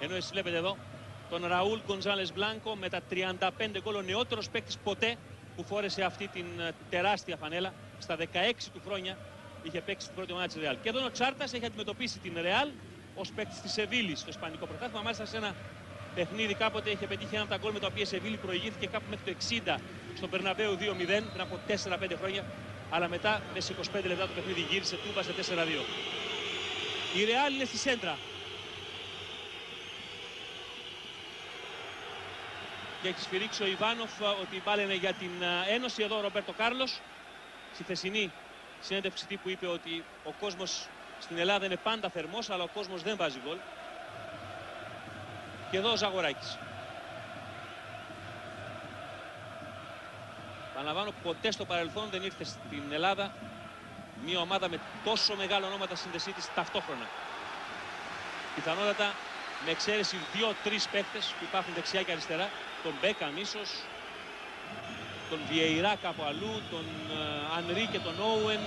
Ενώ εσείς βλέπετε εδώ τον Ραούλ Γκονζάλες Μπλάνκο με τα 35 γκολ, ο νεότερος παίκτης ποτέ που φόρεσε αυτή την τεράστια φανέλα. Στα 16 του χρόνια είχε παίξει στην πρώτη ομάδα της Ρεάλ. Και εδώ ο Τσάρτας έχει αντιμετωπίσει την Ρεάλ ως παίκτης της Σεβίλης στο Ισπανικό πρωτάθλημα. Μάλιστα σε ένα παιχνίδι κάποτε είχε πετύχει ένα από τα γκολ με τα οποία η Σεβίλη προηγήθηκε κάπου μέχρι το 60 στο Μπερναμπέου 2-0 πριν από 4-5 χρόνια. Αλλά μετά μέσα σε 25 λεπτά το παιχνίδι γύρισε, τούμπασε 4-2. Η Ρεάλ είναι στη σέντρα. Και έχει σφυρίξει ο Ιβάνοφ ότι η μπάλα είναι για την Ένωση. Εδώ ο Ρομπέρτο Κάρλος στη χθεσινή συνέντευξη τύπου είπε ότι ο κόσμος στην Ελλάδα είναι πάντα θερμός, αλλά ο κόσμος δεν βάζει γκολ. Και εδώ ο Ζαγοράκης. Παραλαμβάνω, ποτέ στο παρελθόν δεν ήρθε στην Ελλάδα μια ομάδα με τόσο μεγάλα ονόματα συνδεσίτης ταυτόχρονα. Πιθανότατα με εξαίρεση 2-3 παίκτες που υπάρχουν δεξιά και αριστερά, τον Μπέκαμ ίσως, τον Βιεϊρά κάπου αλλού, τον Ανρί και τον Όουεν,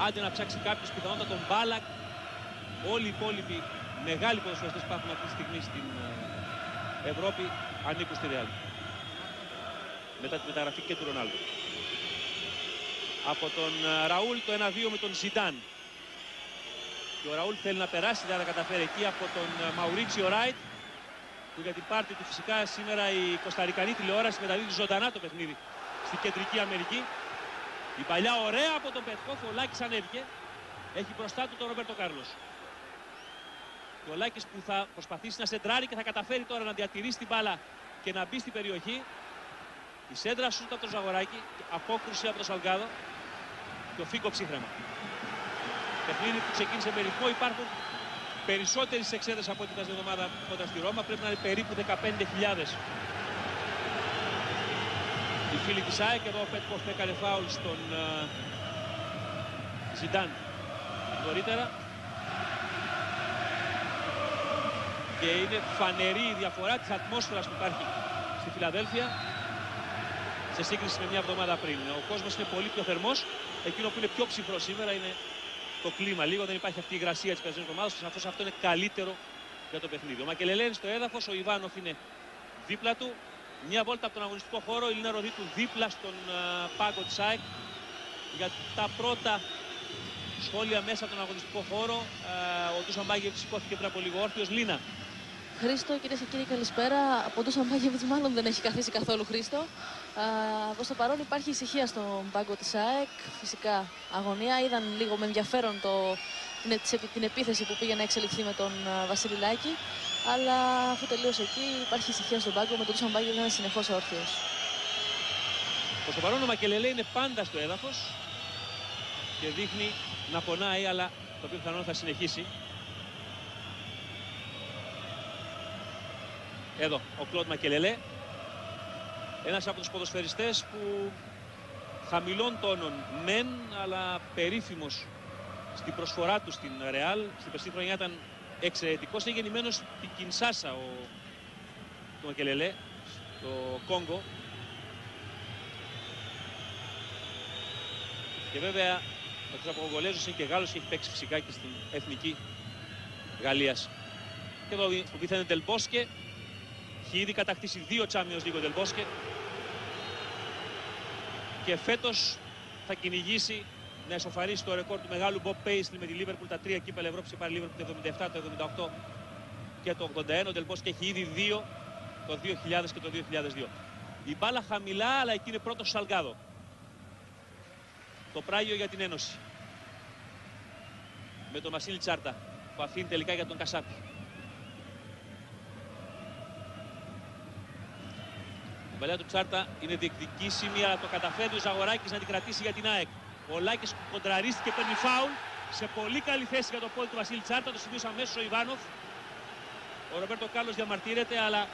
άντε να ψάξει κάποιος, πιθανότατα τον Μπάλακ. Όλοι οι υπόλοιποι μεγάλοι ποδοσφαιριστές που υπάρχουν αυτή τη στιγμή στην Ευρώπη ανήκουν στη Ρεάλ. Μετά τη μεταγραφή και του Ρονάλντο. Από τον Ραούλ το 1-2 με τον Ζιντάν. Και ο Ραούλ θέλει να περάσει, δεν θα καταφέρει εκεί, από τον Μαουρίτσιο Ράιτ, που για την πάρτι του φυσικά σήμερα η κοσταρικανή τηλεόραση μεταδίδει ζωντανά το παιχνίδι στην Κεντρική Αμερική. Η παλιά ωραία από τον Πετκόφ, ο Λάκης ανέβηκε, έχει μπροστά του τον Ρομπέρτο Κάρλος. Και ο Λάκης που θα προσπαθήσει να σεντράρει και θα καταφέρει τώρα να διατηρήσει την μπάλα και να μπει στην περιοχή. Η σέντρα σούτ από τον Ζαγοράκη, απόκρουση από τον Σαλγκάδο και ο Φίγκο ψύχρεμα. Παιχνίδι που ξεκίνησε με ρυθμό, υπάρχουν περισσότερες εξέδρες από ό,τι ήταν στην εβδομάδα κοντά στη Ρώμα, πρέπει να είναι περίπου 15.000 οι φίλοι της ΑΕΚ. Εδώ ο Πέτκοφ έκανε φάουλ στον Ζιντάν νωρίτερα. Και είναι φανερή η διαφορά της ατμόσφαιρας που υπάρχει στη Φιλαδέλφια σε σύγκριση με μια εβδομάδα πριν. Ο κόσμος είναι πολύ πιο θερμός. Εκείνο που είναι πιο ψυχρό σήμερα είναι το κλίμα. Λίγο δεν υπάρχει αυτή η υγρασία της περσινής εβδομάδας. Σαφώς αυτό είναι καλύτερο για το παιχνίδι. Ο Μακελελέ είναι στο έδαφος, ο Ιβάνοφ είναι δίπλα του. Μια βόλτα από τον αγωνιστικό χώρο, η Λίνα Ροδίτου δίπλα στον πάγκο της ΑΕΚ. Για τα πρώτα σχόλια μέσα από τον αγωνιστικό χώρο, ο Ντούσαν Μπάγεβιτς σηκώθηκε πριν από λίγο όρθιος. Λίνα. Χρήστο, κυρίες και κύριοι, καλησπέρα. Από τον Ντούσαν Μπάγεβιτς μάλλον δεν έχει καθίσει καθόλου, Χρήστο. Προς το παρόν υπάρχει ησυχία στον πάγκο της ΑΕΚ. Φυσικά αγωνία. Είδαν λίγο με ενδιαφέρον την επίθεση που πήγε να εξελιχθεί με τον Βασίλη Λάκη. Αλλά αφού τελείωσε εκεί, υπάρχει ησυχία στον πάγκο με τον Ντούσαν Μπάγεβιτς να είναι συνεχώς όρθιος. Προς το παρόν ο Μακελελέ είναι πάντα στο έδαφος και δείχνει να πονάει, αλλά το οποίο πιθανόν θα συνεχίσει. Εδώ ο Κλοντ Μακελελέ, ένας από τους ποδοσφαιριστές που χαμηλών τόνων μεν, αλλά περίφημος στην προσφορά του στην Ρεάλ. Στην περσινή χρονιά ήταν εξαιρετικός. Είναι γεννημένος στην Κινσάσα ο Μακελελέ, στο Κόγκο. Και βέβαια ο Κογκολέζος είναι και Γάλλος και έχει παίξει φυσικά και στην εθνική Γαλλίας. Και εδώ που πίθανε Τελμπόσκε. Έχει ήδη κατακτήσει 2 Champions League ο Τελμπόσκε. Και φέτος θα κυνηγήσει να εσωφαρίσει το ρεκόρ του μεγάλου Bob Paisley με τη Liverpool. Τα 3 κύπελα Ευρώπης η Liverpool το 77, το 78 και το 81. Ο Τελμπόσκε έχει ήδη 2, το 2000 και το 2002. Η μπάλα χαμηλά, αλλά εκεί είναι πρώτος Σαλγκάδο. Το πράγιο για την Ένωση. Με τον Βασίλη Τσάρτα που αφήνει τελικά για τον Κασάπη. Η παλιά του Τσάρτα είναι διεκδικήσιμη, αλλά το καταφέρει ο Ζαγοράκης να την κρατήσει για την ΑΕΚ. Ο Λάκης κοντραρίστηκε, παίρνει φάουλ. Σε πολύ καλή θέση για το πόδι του Βασίλη Τσάρτα. Το σημείωσε αμέσως ο Ιβάνοφ. Ο Ρομπέρτο Κάρλος διαμαρτύρεται, αλλά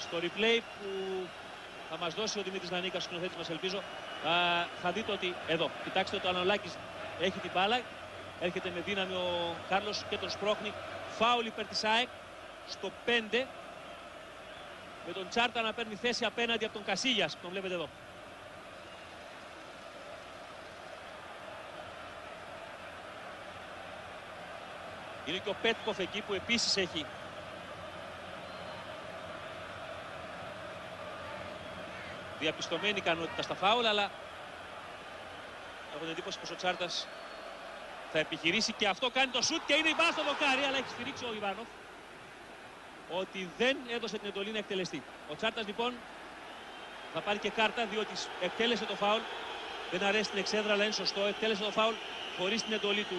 στο replay που θα μας δώσει ο Δημήτρης Νανίκας, ο σκηνοθέτης μας, ελπίζω, θα δείτε ότι εδώ, κοιτάξτε, το Ανολάκης έχει την μπάλα. Έρχεται με δύναμη ο Κάρλος και τον σπρώχνει. Φάουλ υπέρ της ΑΕΚ στο 5. Με τον Τσάρτα να παίρνει θέση απέναντι από τον Κασίγιας, που τον βλέπετε εδώ. Είναι και ο Πέτκοφ εκεί που επίσης έχει διαπιστωμένη ικανότητα στα φάουλ, αλλά έχω την εντύπωση πως ο Τσάρτας θα επιχειρήσει και αυτό, κάνει το σουτ και είναι η μπάλα στο δοκάρι, αλλά έχει στηρίξει ο Ιβάνοφ ότι δεν έδωσε την εντολή να εκτελεστεί. Ο Τσάρτας λοιπόν θα πάρει και κάρτα, διότι εκτέλεσε το φάουλ. Δεν αρέσει την εξέδρα, αλλά είναι σωστό. Εκτέλεσε το φάουλ χωρίς την εντολή του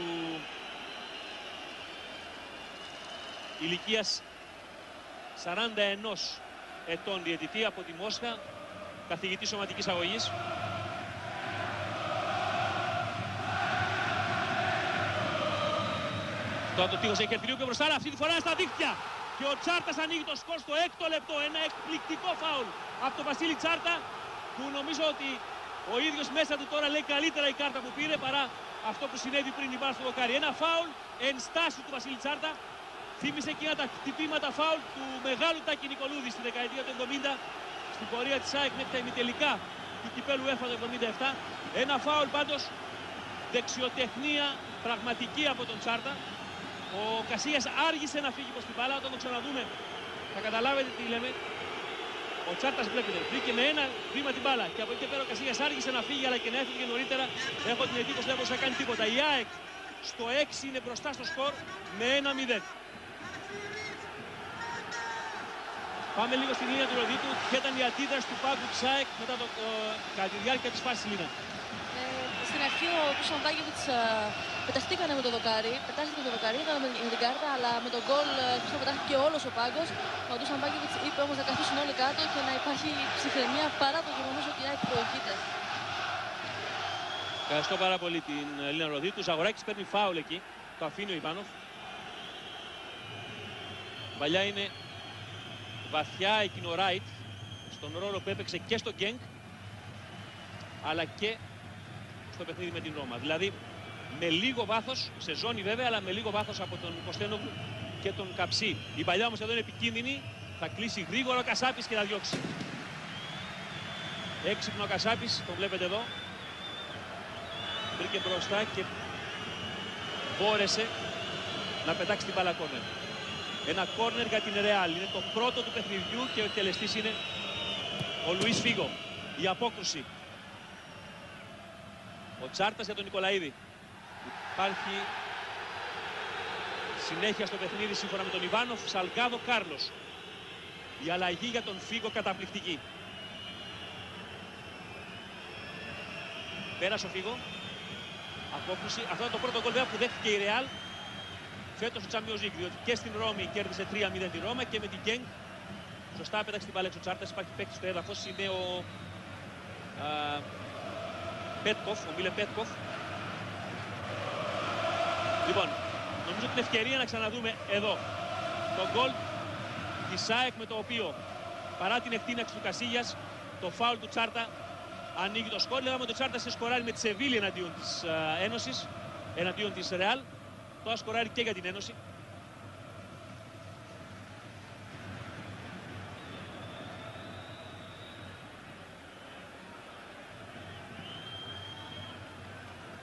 ηλικίας 41 ετών διαιτητή από τη Μόσχα, καθηγητή σωματικής αγωγής. Τώρα το τείχος έχει έρθει λίγο πιο μπροστά, αυτή τη φορά στα δίχτυα. Και ο Τσάρτας ανοίγει το σκορ στο 6ο λεπτό. Ένα εκπληκτικό φάουλ από τον Βασίλη Τσάρτα, που νομίζω ότι ο ίδιος μέσα του τώρα λέει καλύτερα η κάρτα που πήρε παρά αυτό που συνέβη πριν η μπάλα στο δοκάρι. Ένα φάουλ εν στάση του Βασίλη Τσάρτα. Θύμισε εκείνα τα χτυπήματα φάουλ του μεγάλου Τάκη Νικολούδη στη δεκαετία του 70 στην πορεία της ΑΕΚ μέχρι τα ημιτελικά του κυπέλου UEFA το 77. Ένα φάουλ πάντως, δεξιοτεχνία πραγματική από τον Τσάρτα. Ο Κασίγιας άργησε να φύγει προς την μπάλα. Όταν το ξαναδούμε θα καταλάβετε τι λέμε. Ο Τσάρτας βλέπετε, βρήκε με ένα βήμα την μπάλα και από εκεί και πέρα ο Κασίγιας άργησε να φύγει, αλλά και να έφυγε νωρίτερα. Έχω την εντύπωση δεν μπορούσε να κάνει τίποτα. Η ΑΕΚ στο 6 είναι μπροστά στο σκορ με 1-0. Πάμε λίγο στην λίνια του Ροδίτου. Ποια ήταν η αντίδραση του πάγκου της ΑΕΚ κατά τη διάρκεια της φάσης, Λίνα? Στην αρχή ο Ντούσαν Μπάγεβιτς πεταστήκανε με το δοκάρι, πετάστηκε με το δοκάρι, ήταν με την κάρτα, αλλά με τον γκολ εκτός πετάχτηκε όλος ο πάγκος. Ο Ντούσαν Μπάγεβιτς είπε όμως να καθίσουν όλοι κάτω και να υπάρχει ψυχραιμία παρά το γεγονός ότι η ΑΕΚ προηγείται. Ευχαριστώ πάρα πολύ την Λίνα Ροδίτου. Ζαγοράκης παίρνει φάουλ εκεί, το αφήνει ο Ιβάνοφ. Παλιά είναι βαθιά εκείνο ο Ράιτ, στον ρόλο που έπαιξε και στο Γκένκ, αλλά και στο παιχνίδι με την Ρώμα. Δηλαδή με λίγο βάθος, σε ζώνη βέβαια, αλλά με λίγο βάθος από τον Κωστένογλου και τον Καψί. Η παλιά όμως εδώ είναι επικίνδυνη, θα κλείσει γρήγορα ο Κασάπης και θα διώξει. Έξυπνο ο Κασάπης, τον βλέπετε εδώ. Βρήκε μπροστά και μπόρεσε να πετάξει την μπάλα κόρνερ. Ένα κόρνερ για την Ρεάλ. Είναι το πρώτο του παιχνιδιού και ο εκτελεστής είναι ο Λουίς Φίγκο. Η απόκρουση. Ο Τσάρτας για τον Νικολαίδη. Υπάρχει συνέχεια στο παιχνίδι σύμφωνα με τον Ιβάνοφ. Σαλγκάδο Κάρλος. Η αλλαγή για τον Φίγκο καταπληκτική. Πέρασε ο Φίγκο. Απόκρουση. Αυτό είναι το πρώτο γκολ που δέχτηκε η Ρεάλ φέτος στο Champions League, διότι και στην Ρώμη κέρδισε 3-0 τη Ρώμα και με την Γκένγκ σωστά πέταξε την μπάλα έξω ο Τσάρτας. Υπάρχει παίκτης στο έδαφος, είναι ο Πέτκοφ, ο Μίλε Πέτκοφ. Λοιπόν, νομίζω την ευκαιρία να ξαναδούμε εδώ το γκολ της ΑΕΚ, με το οποίο παρά την εκτείναξη του Κασίγιας, το φάουλ του Τσάρτα ανοίγει το σκορ. Λέγαμε ότι ο Τσάρτας σκοράρει με τη Σεβίλη εναντίον της Ένωσης, εναντίον της Ρεάλ. Τώρα σκοράρει και για την Ένωση.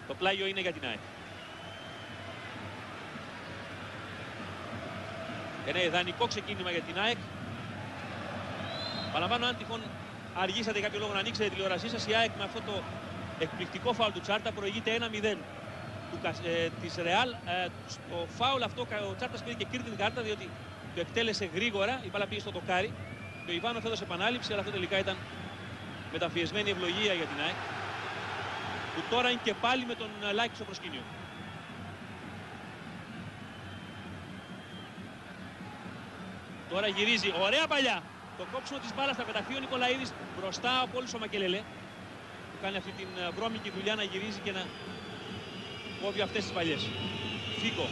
Το πλάγιο είναι για την ΑΕΚ. Ένα ιδανικό ξεκίνημα για την ΑΕΚ. Παραλαμβάνω, αν τυχόν αργήσατε για κάποιο λόγο να ανοίξετε τη τηλεόρασή σας, η ΑΕΚ με αυτό το εκπληκτικό φάουλ του Τσάρτα προηγείται 1-0 της Ρεάλ. Στο φάουλ αυτό ο Τσάρτας πήρε και κίτρινη κάρτα, διότι το εκτέλεσε γρήγορα. Η μπάλα πήγε στο δοκάρι και ο Ιβάνοφ έδωσε επανάληψη, αλλά αυτό τελικά ήταν μεταμφιεσμένη ευλογία για την ΑΕΚ, που τώρα είναι και πάλι με τον Λάκη στο προσκήνιο. Τώρα γυρίζει, ωραία παλιά. Το κόψιμο της μπάλας θα πεταχθεί ο Νικολαίδης μπροστά από όλους ο Μακελελέ, που κάνει αυτή την βρώμικη δουλειά να γυρίζει και να κόβει αυτές τις παλιές. Φίγκο.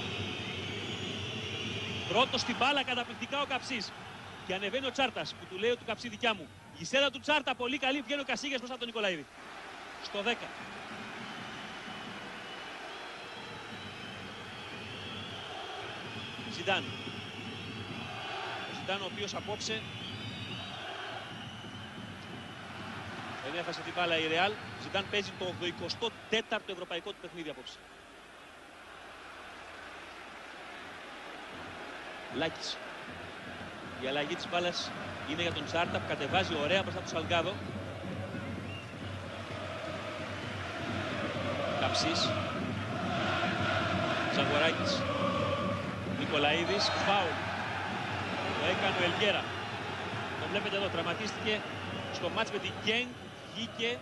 Πρώτος στην μπάλα, καταπληκτικά ο Καψής. Και ανεβαίνει ο Τσάρτας που του λέει του Καψί δικιά μου. Η σέλα του Τσάρτα πολύ καλή, βγαίνει ο Κασίγιας μπροστά από τον Νικολαίδη. Στο 10. Ζιντάν. Ο Ζιντάν, ο οποίος απόψε δεν έχασε την μπάλα η Ρεάλ. Ζιντάν παίζει το 24ο ευρωπαϊκό του παιχνίδι απόψε. Λάκης. Η αλλαγή της μπάλας είναι για τον Τσάρτα που κατεβάζει ωραία μπροστά του Σαλγκάδο. Καψής. Ζαγοράκης. Νικολαίδης. Φάουλ. Το έκανε ο Ελγκέρα. Το βλέπετε εδώ, τραυματίστηκε στο μάτς με την Γκένγκ. Βγήκε.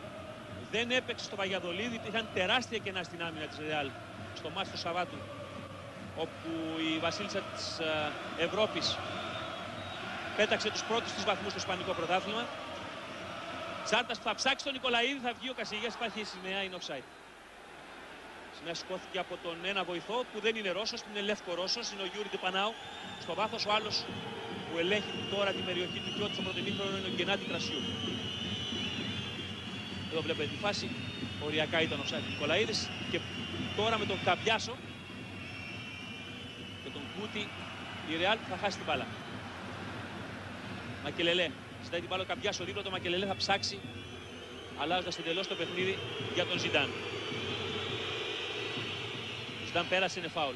Δεν έπαιξε στο Βαγιαδολίδη. Υπήρχαν τεράστια κενά στην άμυνα της Ρεάλ στο μάτς του Σαββάτου, όπου η βασίλισσα της Ευρώπης πέταξε τους πρώτους της βαθμούς στο Ισπανικό πρωτάθλημα. Τσάρτας που θα ψάξει τον Νικολαίδη, θα βγει ο Κασίγιας, υπάρχει η σημαία, είναι offside. Η σημαία σηκώθηκε από τον ένα βοηθό που δεν είναι Ρώσος, που είναι Λεύκο Ρώσος, είναι ο Γιούρι Τεπανάου. Στο βάθος ο άλλος που ελέγχει τώρα την περιοχή του Κιώτου στο πρώτο ημίχρονο είναι ο Γκενάτι Κρασιού. Εδώ βλέπετε τη φάση, οριακά ήταν offside του Νικολαίδης και τώρα με τον Καμπιάσο και τον Κούτι η Ρεάλ θα χάσει την μπάλα. Μακελελέ. Ζητάει την μπάλα ο Καμπιάσο δίπλα, το Μακελελέ θα ψάξει αλλάζοντας εντελώς το παιχνίδι για τον Ζιντάν. Ο Ζιντάν πέρασε, είναι φάουλ.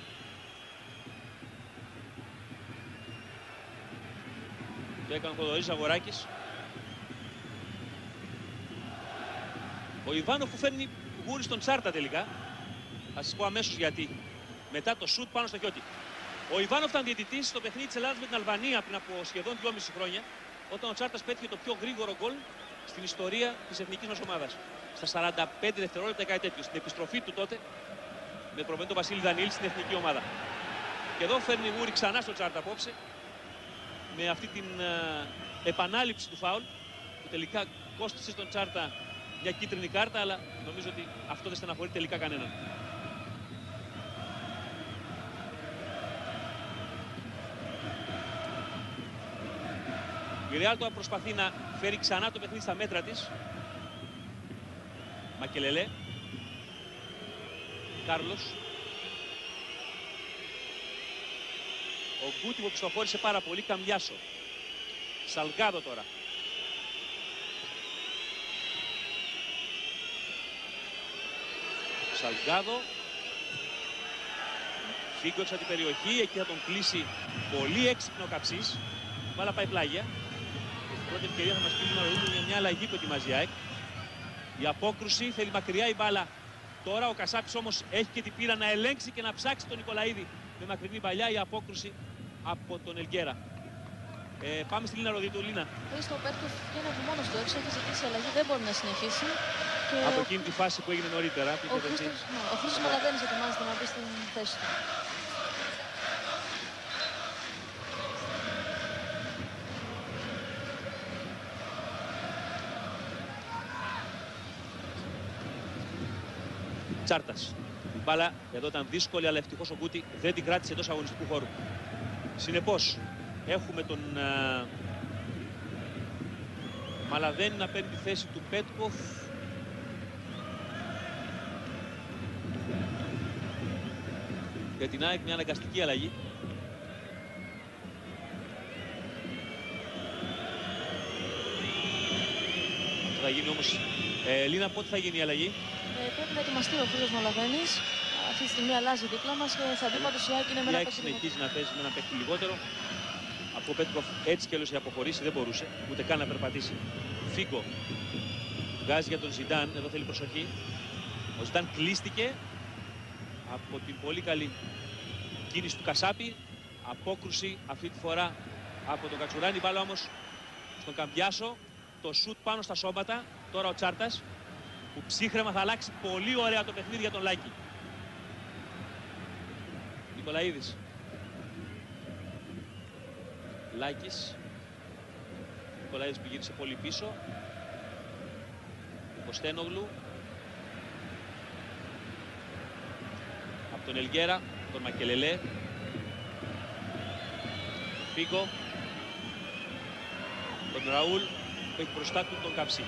Το έκανε ο Θοδωρής Ζαγοράκης. Ο Ιβάνοφ που φέρνει γούρι στον Τσάρτα τελικά. Θα σας πω αμέσως γιατί. Μετά το σουτ πάνω στο Κιώτη. Ο Ιβάνοφ ήταν διαιτητής στο παιχνίδι της Ελλάδας με την Αλβανία πριν από σχεδόν 2,5 χρόνια, όταν ο Τσάρτας πέτυχε το πιο γρήγορο γκολ στην ιστορία της εθνικής μας ομάδας. Στα 45 δευτερόλεπτα, κάτι τέτοιο. Στην επιστροφή του τότε με προπονητή τον Βασίλη Δανίλη στην εθνική ομάδα. Και εδώ φέρνει γούρι ξανά στο Τσάρτα απόψε με αυτή την επανάληψη του φάουλ που τελικά κόστησε στον Τσάρτα μια κίτρινη κάρτα, αλλά νομίζω ότι αυτό δεν στεναχωρεί τελικά κανέναν. Η Ρεάλ τώρα προσπαθεί να φέρει ξανά το παιχνίδι στα μέτρα της. Μακελελέ. Κάρλος. Ο Γκούτι που πιστοχώρησε πάρα πολύ. Καμιάσο. Σαλγκάδο τώρα. Σαλγκάδο. Φίγκο έξω από την περιοχή. Εκεί θα τον κλείσει πολύ έξυπνο Καψής. Η μπάλα πάει πλάγια. Πρώτη ευκαιρία θα μας πει για μια αλλαγή που ετοιμάζει η ΑΕΚ. Η απόκρουση θέλει μακριά η μπάλα. Τώρα ο Κασάπης όμως έχει και την πείρα να ελέγξει και να ψάξει τον Νικολαίδη με μακρινή παλιά. Η απόκρουση από τον Ελγκέρα. Πάμε στη Λίνα Ροδίτου. Λίνα. Ο Πέρκοφ βγαίνει από μόνος του έξω, έχει ζητήσει αλλαγή, δεν μπορεί να συνεχίσει. Και από εκείνη τη φάση που έγινε νωρίτερα. Ο Χρήστος Μαλαδένης ετοιμάζεται να μπει στην θέση του. Τσάρτας. Η μπάλα εδώ ήταν δύσκολη, αλλά ευτυχώς ο Γκούτι δεν την κράτησε εντός αγωνιστικού χώρου. Συνεπώς, έχουμε τον Μαλαδένη να παίρνει τη θέση του Πέτκοφ. Για την ΑΕΚ μια αναγκαστική αλλαγή. Θα γίνει όμως... Λίνα, πότε θα γίνει η αλλαγή? Πρέπει να ετοιμαστεί ο Χρήστος Μαλαδένης. Αυτή τη στιγμή αλλάζει δίπλα μας και θα δει πάντως η ΑΕΚ είναι με ένα παίκτη. Συνεχίζει να παίζει με ένα παίκτη λιγότερο. Αφού ο Πέτκοφ έτσι κι αλλιώς είχε αποχωρήσει, δεν μπορούσε ούτε καν να περπατήσει. Φίγκο βγάζει για τον Ζιντάν, εδώ θέλει προσοχή. Ο Ζιντάν κλείστηκε από την πολύ καλή κίνηση του Κασάπη. Απόκρουση αυτή τη φορά από τον Κατσουράνη. Μπάλα όμως στον Καμπιάσο. Το σουτ πάνω στα σώματα. Τώρα ο Τσάρτας που ψύχρεμα θα αλλάξει πολύ ωραία το παιχνίδι για τον Λάκη. Νικολαίδης. Λάκης. Νικολαίδης που γύρισε πολύ πίσω. Κωστένογλου. Από τον Ελγκέρα, τον Μακελελέ. Φίγκο. Τον Ραούλ που έχει μπροστά του τον Καψί.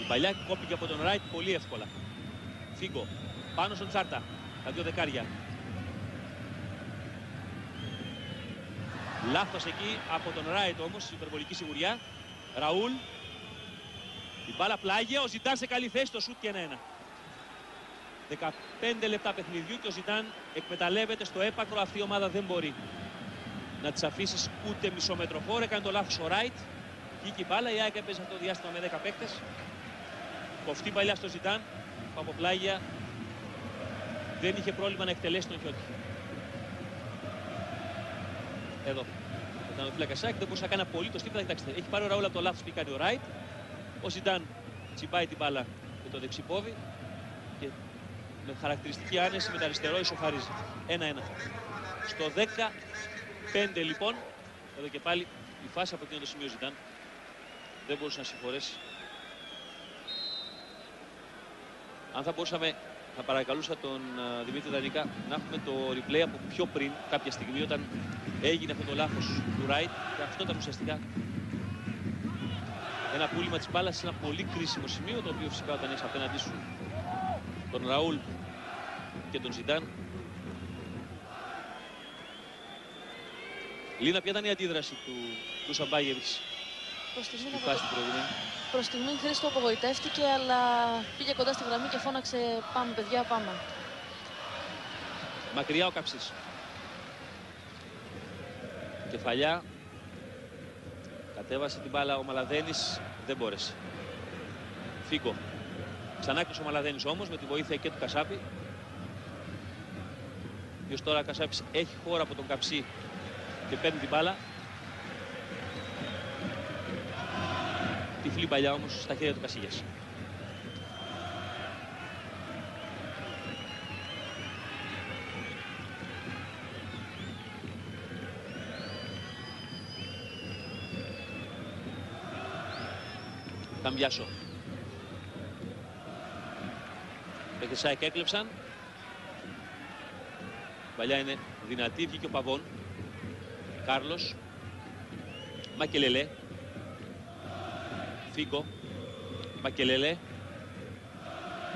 Η παλιά κόπηκε από τον Ράιτ πολύ εύκολα. Φίγκο πάνω στον Τσάρτα. Τα δύο δεκάρια. Λάθος εκεί από τον Ράιτ όμως, η υπερβολική σιγουριά. Ραούλ. Η μπάλα πλάγια, ο Ζιντάν σε καλή θέση, το σουτ και 1-1. 15 λεπτά παιχνιδιού και ο Ζιντάν εκμεταλλεύεται στο έπακρο. Αυτή η ομάδα δεν μπορεί να τις αφήσεις ούτε μισό μέτρο χώρο. Έκανε το λάθος ο Ράιτ. Βγήκε η μπάλα, η ΑΕΚ έπαιζε αυτό το διάστημα με 10 παίκτες. Κοφτή παλιά στο Ζιντάν, που από πλάγια δεν είχε πρόβλημα να εκτελέσει τον Χιώτη. Εδώ. Ο τερματοφύλακας Σάικ δεν μπορούσε να κάνει απολύτως τίποτα. Κοιτάξτε, έχει πάρει ο Ραούλ από το λάθος που κάνει ο Ράιτ. Ο Ζιντάν τσιμπάει την μπάλα με το δεξί πόδι και με χαρακτηριστική άνεση με το αριστερό ισοφαρίζει. 1-1. Στο 15 λοιπόν, εδώ και πάλι η φάση από εκείνο το σημείο Ζιντάν δεν μπορούσε να συγχωρέσει. Αν θα μπορούσαμε, θα παρακαλούσα τον Δημήτρη Δανίκα να έχουμε το replay από πιο πριν, κάποια στιγμή, όταν έγινε αυτό το λάθος του Ράιτ, και αυτό ήταν ουσιαστικά ένα πούλημα της μπάλας σε ένα πολύ κρίσιμο σημείο, το οποίο φυσικά όταν έχεις απέναντί σου τον Ραούλ και τον Ζιντάν. Λίνα, ποια ήταν η αντίδραση του Σαμπάγεβιτς στη φάση του προηγούμενη? Προς στιγμή Χρήστο απογοητεύτηκε, αλλά πήγε κοντά στη γραμμή και φώναξε πάμε παιδιά, πάμε. Μακριά ο Καψής. Κεφαλιά. Κατέβασε την μπάλα ο Μαλαδένης, δεν μπόρεσε. Φίγκο. Ξανά έκλεισε ο Μαλαδένης όμως με τη βοήθεια και του Κασάπη. Ποιος τώρα Κασάπης έχει χώρα από τον Καψί και παίρνει την μπάλα. Τυφλή παλιά όμως στα χέρια του Κασίγιας. Καμπιάσο. Οι Σάικ έκλεψαν. Η παλιά είναι δυνατή, βγήκε ο Παβών. Κάρλος. Μακελελέ. Φίγκο. Μακελελέ. Η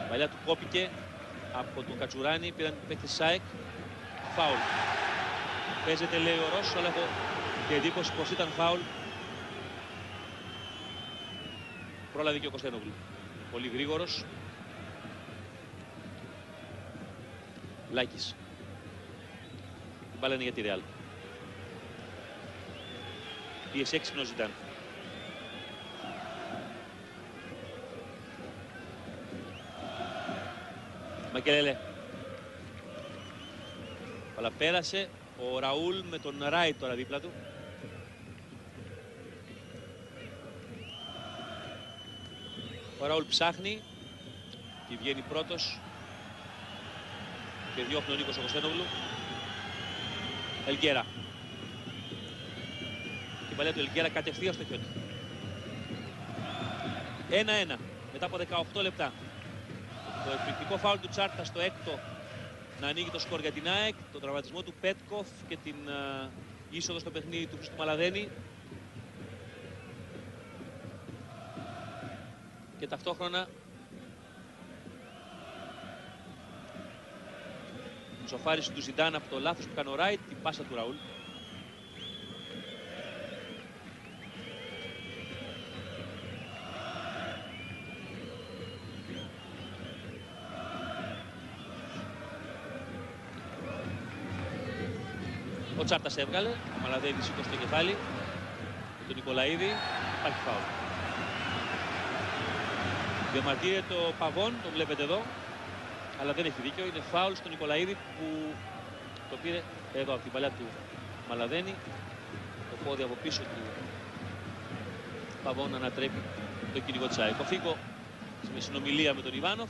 παλιά του κόπηκε από τον Κατσουράνη. Πήραν την παίκτη Σάικ. Φάουλ. Παίζεται, λέει ο Ρώσος, αλλά έχω και εντύπωση πως ήταν φάουλ. Πρόλαβε και ο Κωνσταντινόγλου. Πολύ γρήγορος. Λάκης. Η μπάλα είναι για τη Ρεάλ. Πίεση έξυπνος ήταν. Μακελέλε. Αλλά πέρασε ο Ραούλ με τον Ράιτ τώρα δίπλα του. Ο Ραούλ ψάχνει και βγαίνει πρώτος και διώχνει ο Νίκος ο Κωνσταντινόγλου. Ελγκέρα. Και η παλιά του Ελγκέρα κατευθείαν στο χιότι. 1-1 μετά από 18 λεπτά. Το εκπληκτικό φάουλ του Τσάρτα στο έκτο να ανοίγει το σκορ για την ΑΕΚ. Το τραυματισμό του Πέτκοφ και την είσοδο στο παιχνίδι του Χρήστου Μαλαδένη. Και ταυτόχρονα η σοφάριση του Ζιντάν από το λάθος που κάνει ο Ράιτ, την πάσα του Ραούλ. Ο Τσάρτας έβγαλε, ο Μαλαδένης σήκωσε το κεφάλι με τον Νικολαίδη, υπάρχει φάουλ. Διαμαρτύρεται το Παβών, το βλέπετε εδώ, αλλά δεν έχει δίκιο. Είναι φάουλ στον Νικολαίδη που το πήρε εδώ από την παλιά του Μαλαδένη. Το πόδι από πίσω του Παβών ανατρέπει τον κυνηγό της ΑΕΚ. Ο Φίγκο με συνομιλία με τον Ιβάνοφ.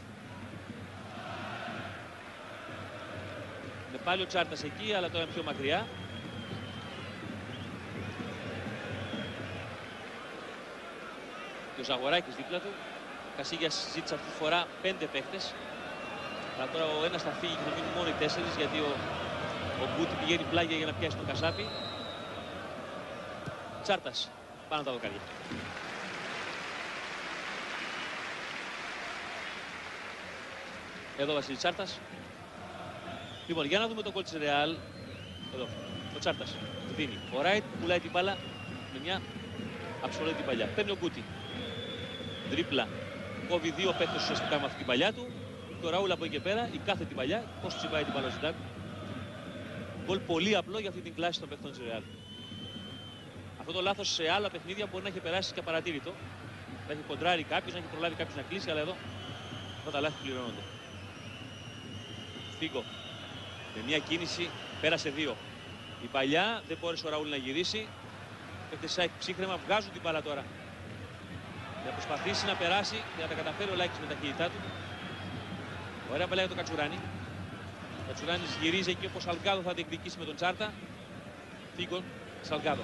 Είναι πάλι ο Τσάρτας εκεί, αλλά τώρα πιο μακριά. Και ο Ζαγοράκης δίπλα του. Ο Κασίγιας ζήτησε αυτή τη φορά 5 παίχτες. Αλλά τώρα ο ένας θα φύγει και θα μείνουν μόνο οι 4, γιατί ο Γκούτι πηγαίνει πλάγια για να πιάσει τον Κασάπη. Τσάρτας, πάνω τα δοκάρια. Εδώ Βασίλη Τσάρτας. Λοιπόν, για να δούμε το γκολ της Ρεάλ. Εδώ, ο Τσάρτας δίνει. Ο Ράιτ πουλάει την μπάλα με μια αψολέτη παλιά. Παίρνει ο Γκούτι. Τρίπλα. Κόβει 2 παίκτες ουσιαστικά με αυτή την παλιά του. Και ο Ραούλ από εκεί και πέρα, η κάθε την παλιά, πώς τσιμπάει την μπάλα ο Ζιντάν. Γκολ πολύ απλό για αυτή την κλάση των παίκτων της Ρεάλ. Αυτό το λάθος σε άλλα παιχνίδια μπορεί να έχει περάσει και απαρατήρητο. Θα έχει κοντράρει κάποιος, να έχει προλάβει κάποιος να κλείσει, αλλά εδώ αυτά τα λάθη πληρώνονται. Φίγκο. Με μια κίνηση πέρασε δύο. Η παλιά δεν μπόρεσε ο Ραούλ να γυρίσει. Ο ΣΑΕΚ ψύχρεμα βγάζουν την μπάλα τώρα. Θα προσπαθήσει να περάσει και να τα καταφέρει ο Λάκης με τα ταχύτητά του. Ωραία παλιά για τον Κατσουράνη. Ο Κατσουράνης γυρίζει εκεί όπως Σαλγκάδο θα διεκδικήσει με τον Τσάρτα. Φίγκο, Σαλγκάδο.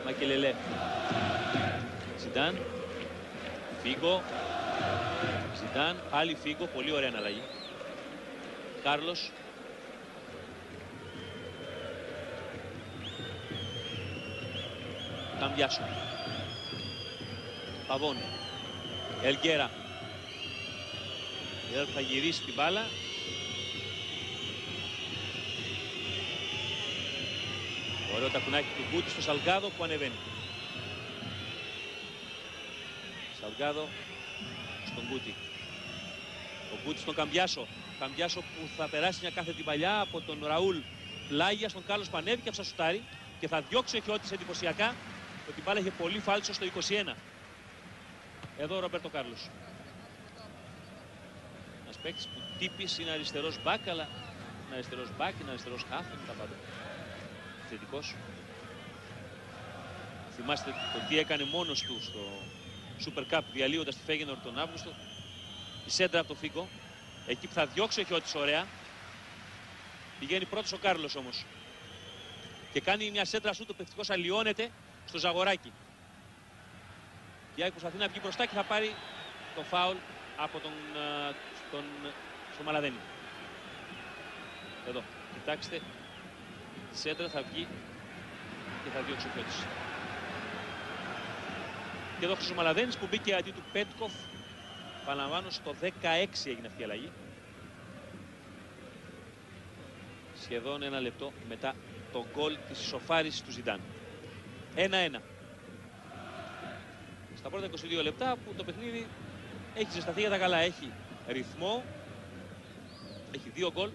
Μακελελέ. Ζιντάν. Φίγκο. Ζιντάν. Πάλι Φίγκο. Πολύ ωραία αναλλαγή. Κάρλος. Καμπιάσο. Παβών. Ελγκέρα. Θα γυρίσει την μπάλα. Ωραίο τακουνάκι του Γκούτι στο Σαλγκάδο που ανεβαίνει. Σαλγκάδο στον Γκούτι. Ο Γκούτι στον Καμπιάσο. Καμπιάσο που θα περάσει μια κάθετη παλιά από τον Ραούλ πλάγια στον Κάρλος που ανέβηκε από σουτάρι και θα διώξει ο Χιώτης εντυπωσιακά ότι η μπάλα είχε πολύ φάλτσο στο 21. Εδώ ο Ρομπέρτο Κάρλος. Ένας παίκτης που τύπης είναι αριστερός μπακ, αλλά είναι αριστερός μπακ, είναι αριστερός χαφ, είναι τα πάντα. Θετικός. Θυμάστε το τι έκανε μόνος του στο Super Cup διαλύοντας τη Φέγενορ τον Αύγουστο. Η σέντρα από το Φίγκο. Εκεί που θα διώξει ο Χιώτης ωραία. Πηγαίνει πρώτος ο Κάρλος όμως. Και κάνει μια σέντρα σου, το παιχτικός αλλοιώνεται στο Ζαγοράκι. Και προσπαθεί να βγει μπροστά και θα πάρει το φάουλ από τον Σομαλαδένη. Εδώ, κοιτάξτε, η σέντρα θα βγει και θα διώξει ο Χιώτης. Και εδώ ο Σομαλαδένης που μπήκε αντί του Πέτκοφ, παραλαμβάνω στο 16 έγινε αυτή η αλλαγή. Σχεδόν ένα λεπτό μετά το γκολ της ισοφάρισης του Ζιντάν. 1-1. Στα πρώτα 22 λεπτά που το παιχνίδι έχει ζεσταθεί για τα καλά. Έχει ρυθμό, έχει δύο γκολ.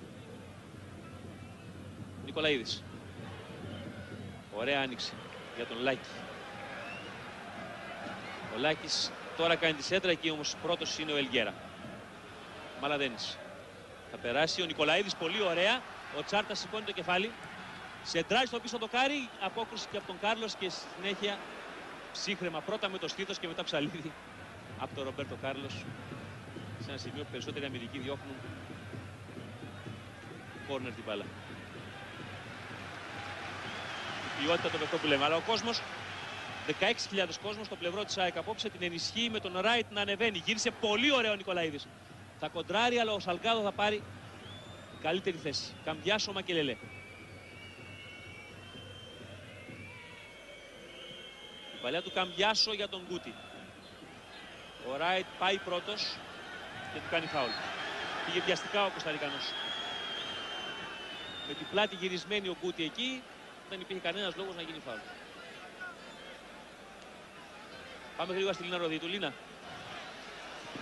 Νικολαίδης. Ωραία άνοιξη για τον Λάκη. Ο Λάκης τώρα κάνει τη σέντρα, εκεί όμως πρώτος είναι ο Ελγκέρα. Μαλαδένης. Θα περάσει ο Νικολαίδης πολύ ωραία. Ο Τσάρτας σηκώνει το κεφάλι. Σεντράει στο πίσω το Κάρι. Απόκρουση και από τον Κάρλος και στη συνέχεια ψύχρεμα πρώτα με το στήθος και μετά ψαλίδι από τον Ρομπέρτο Κάρλος. Σε ένα σημείο που περισσότεροι αμυντικοί διώχνουν κόρνερ την μπάλα. Η ποιότητα το παιχτό που λέμε. Αλλά ο κόσμος, 16.000 κόσμος στο πλευρό της ΑΕΚ απόψε, την ενισχύει με τον Ράιτ να ανεβαίνει. Γύρισε πολύ ωραίο ο Νικολαίδης. Θα κοντράρει, αλλά ο Σαλγκάδο θα πάρει καλύτερη θέση. Καμπιάσο, Μακελελέ. Η παλιά του Καμπιάσο για τον Γκούτι. Ο Ράιτ πάει πρώτος και του κάνει φάουλ. Πήγε βιαστικά ο Κωνσταντινός. Με την πλάτη γυρισμένη ο Γκούτι εκεί, δεν υπήρχε κανένας λόγος να γίνει φάουλ. Πάμε γρήγορα στη Λίνα Ροδίτου. Λίνα.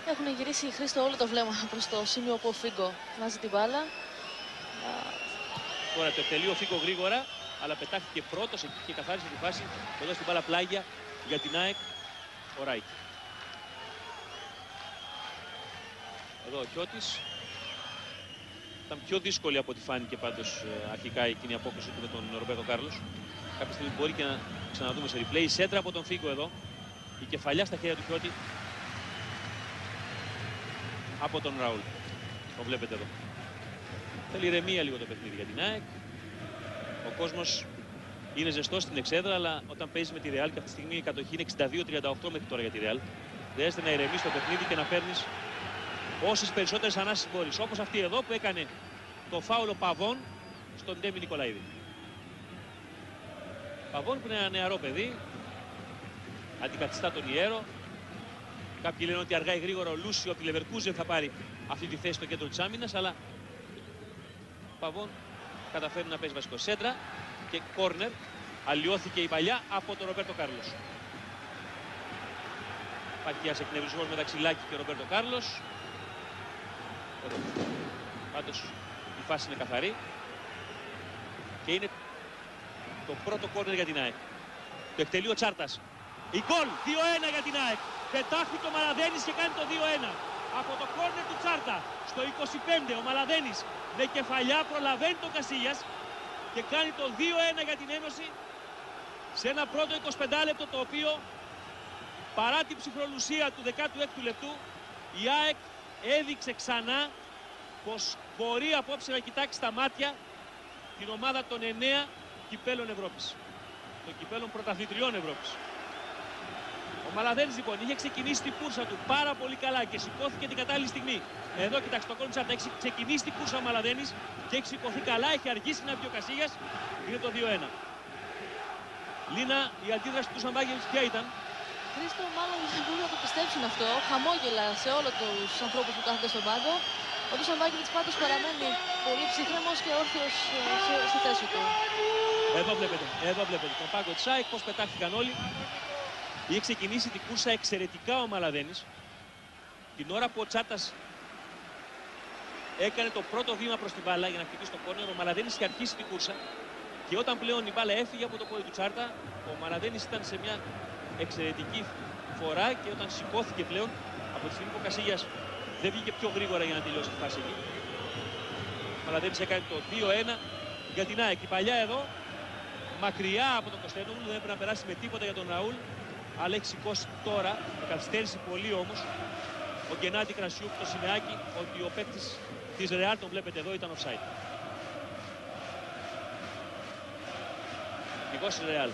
Έχουν γυρίσει, Χρήστο, όλο το βλέμμα προς το σημείο που ο Φίγκο βάζει την μπάλα. Τώρα το εκτελεί ο Φίγκο γρήγορα, αλλά πετάχθηκε πρώτος εκεί και καθάρισε τη φάση. Εδώ στην μπάλα πλάγια για την ΑΕΚ ο Ράιτ. Εδώ ο Χιώτης. Ήταν πιο δύσκολη από ό,τι φάνηκε πάντως αρχικά εκείνη η απόκριση του με τον Ρομπέρτο Κάρλος. Κάποια στιγμή μπορεί και να ξαναδούμε σε replay. Η σέντρα από τον Φίγκο εδώ. Η κεφαλιά στα χέρια του Χιώτη από τον Ραούλ. Το βλέπετε εδώ. Θέλει ηρεμία λίγο το παιχνίδι για την ΑΕΚ. Ο κόσμος είναι ζεστός στην εξέδρα, αλλά όταν παίζει με τη Real, και αυτή τη στιγμή η κατοχή είναι 62-38 μέχρι τώρα για τη Real, χρειάζεται να ηρεμείς το παιχνίδι και να παίρνεις όσες περισσότερες ανάσεις μπορείς. Όπως αυτή εδώ που έκανε το φάουλο Παβών στον Ντέμι Νικολαίδη. Παβών που είναι ένα νεαρό παιδί, αντικαθιστά τον Ιέρο. Κάποιοι λένε ότι αργά ή γρήγορα ο Λούσιο από τη Λεβερκούζεν θα πάρει αυτή τη θέση στο κέντρο της άμυνας, αλλά Παβών καταφέρει να παίζει βασικό. Σέντρα και κόρνερ. Αλλοιώθηκε η παλιά από τον Ρομπέρτο Κάρλος. Υπάρχει ένας εκνευρισμός μεταξύ Λάκη και Ρομπέρτο Κάρλος. Πάντως η φάση είναι καθαρή και είναι Το πρώτο κόρνερ για την ΑΕΚ. Το εκτελεί ο Τσάρτας. Η γκολ, 2-1 για την ΑΕΚ. Πετάχθηκε ο Μαλαδένης και κάνει το 2-1. Από το κόρνερ του Τσάρτα στο 25 ο Μαλαδένης με κεφαλιά προλαβαίνει τον Κασίλιας και κάνει το 2-1 για την Ένωση σε ένα πρώτο 25 λεπτό, το οποίο παρά την ψυχρολουσία του 16ου λεπτού η ΑΕΚ έδειξε ξανά πως μπορεί απόψε να κοιτάξει στα μάτια την ομάδα των 9 κυπέλων Ευρώπης, των κυπέλων πρωταθλητριών Ευρώπης. Ο Μαλαδένης λοιπόν είχε ξεκινήσει την κούρσα του πάρα πολύ καλά και σηκώθηκε την κατάλληλη στιγμή. Εδώ κοιτάξτε, το κόλμψα, έχει ξεκινήσει την κούρσα ο Μαλαδένης και έχει σηκωθεί καλά, έχει αργήσει να βγει ο Κασίλιας. Είναι το 2-1. Λίνα, η αντίδραση του Σαμπάγεβιτς ποια ήταν? Χρήστο, μάλλον δεν μπορούν να το πιστέψουν αυτό. Χαμόγελα σε όλους τους ανθρώπους που κάθονται στον πάγκο. Ο Σαμπάγεβιτς πάντως παραμένει πολύ ψύχρεμος και όρθιος στη θέση του. Εδώ βλέπετε τον πάγκο της ΑΕΚ, πώς πετάχτηκαν όλοι. Είχε ξεκινήσει την κούρσα εξαιρετικά ο Μαλαδένης. Την ώρα που ο Τσάρτας έκανε το πρώτο βήμα προς την μπάλα για να χτυπήσει το κόρνερ, ο Μαλαδένης είχε αρχίσει την κούρσα. Και όταν πλέον η μπάλα έφυγε από το πόδι του Τσάρτα, ο Μαλαδένης ήταν σε μια εξαιρετική φορά και όταν σηκώθηκε πλέον, από τη στιγμή που ο Κασίλιας δεν βγήκε πιο γρήγορα για να τελειώσει τη φάση εκεί, ο Μαλαδένης έκανε το 2-1 για την ΑΕΚ. Η παλιά εδώ, μακριά από τον Κωστένογλου, δεν έπρεπε να περάσει με τίποτα για τον Ραούλ, αλλά έχει σηκώσει τώρα, καθυστέρησε πολύ όμως, ο Γκενάτι Κρασιούκ, το σημαίακι ότι ο παίκτης της Ρεάλ, τον βλέπετε εδώ, ήταν offside. Εθνικός της Ρεάλ.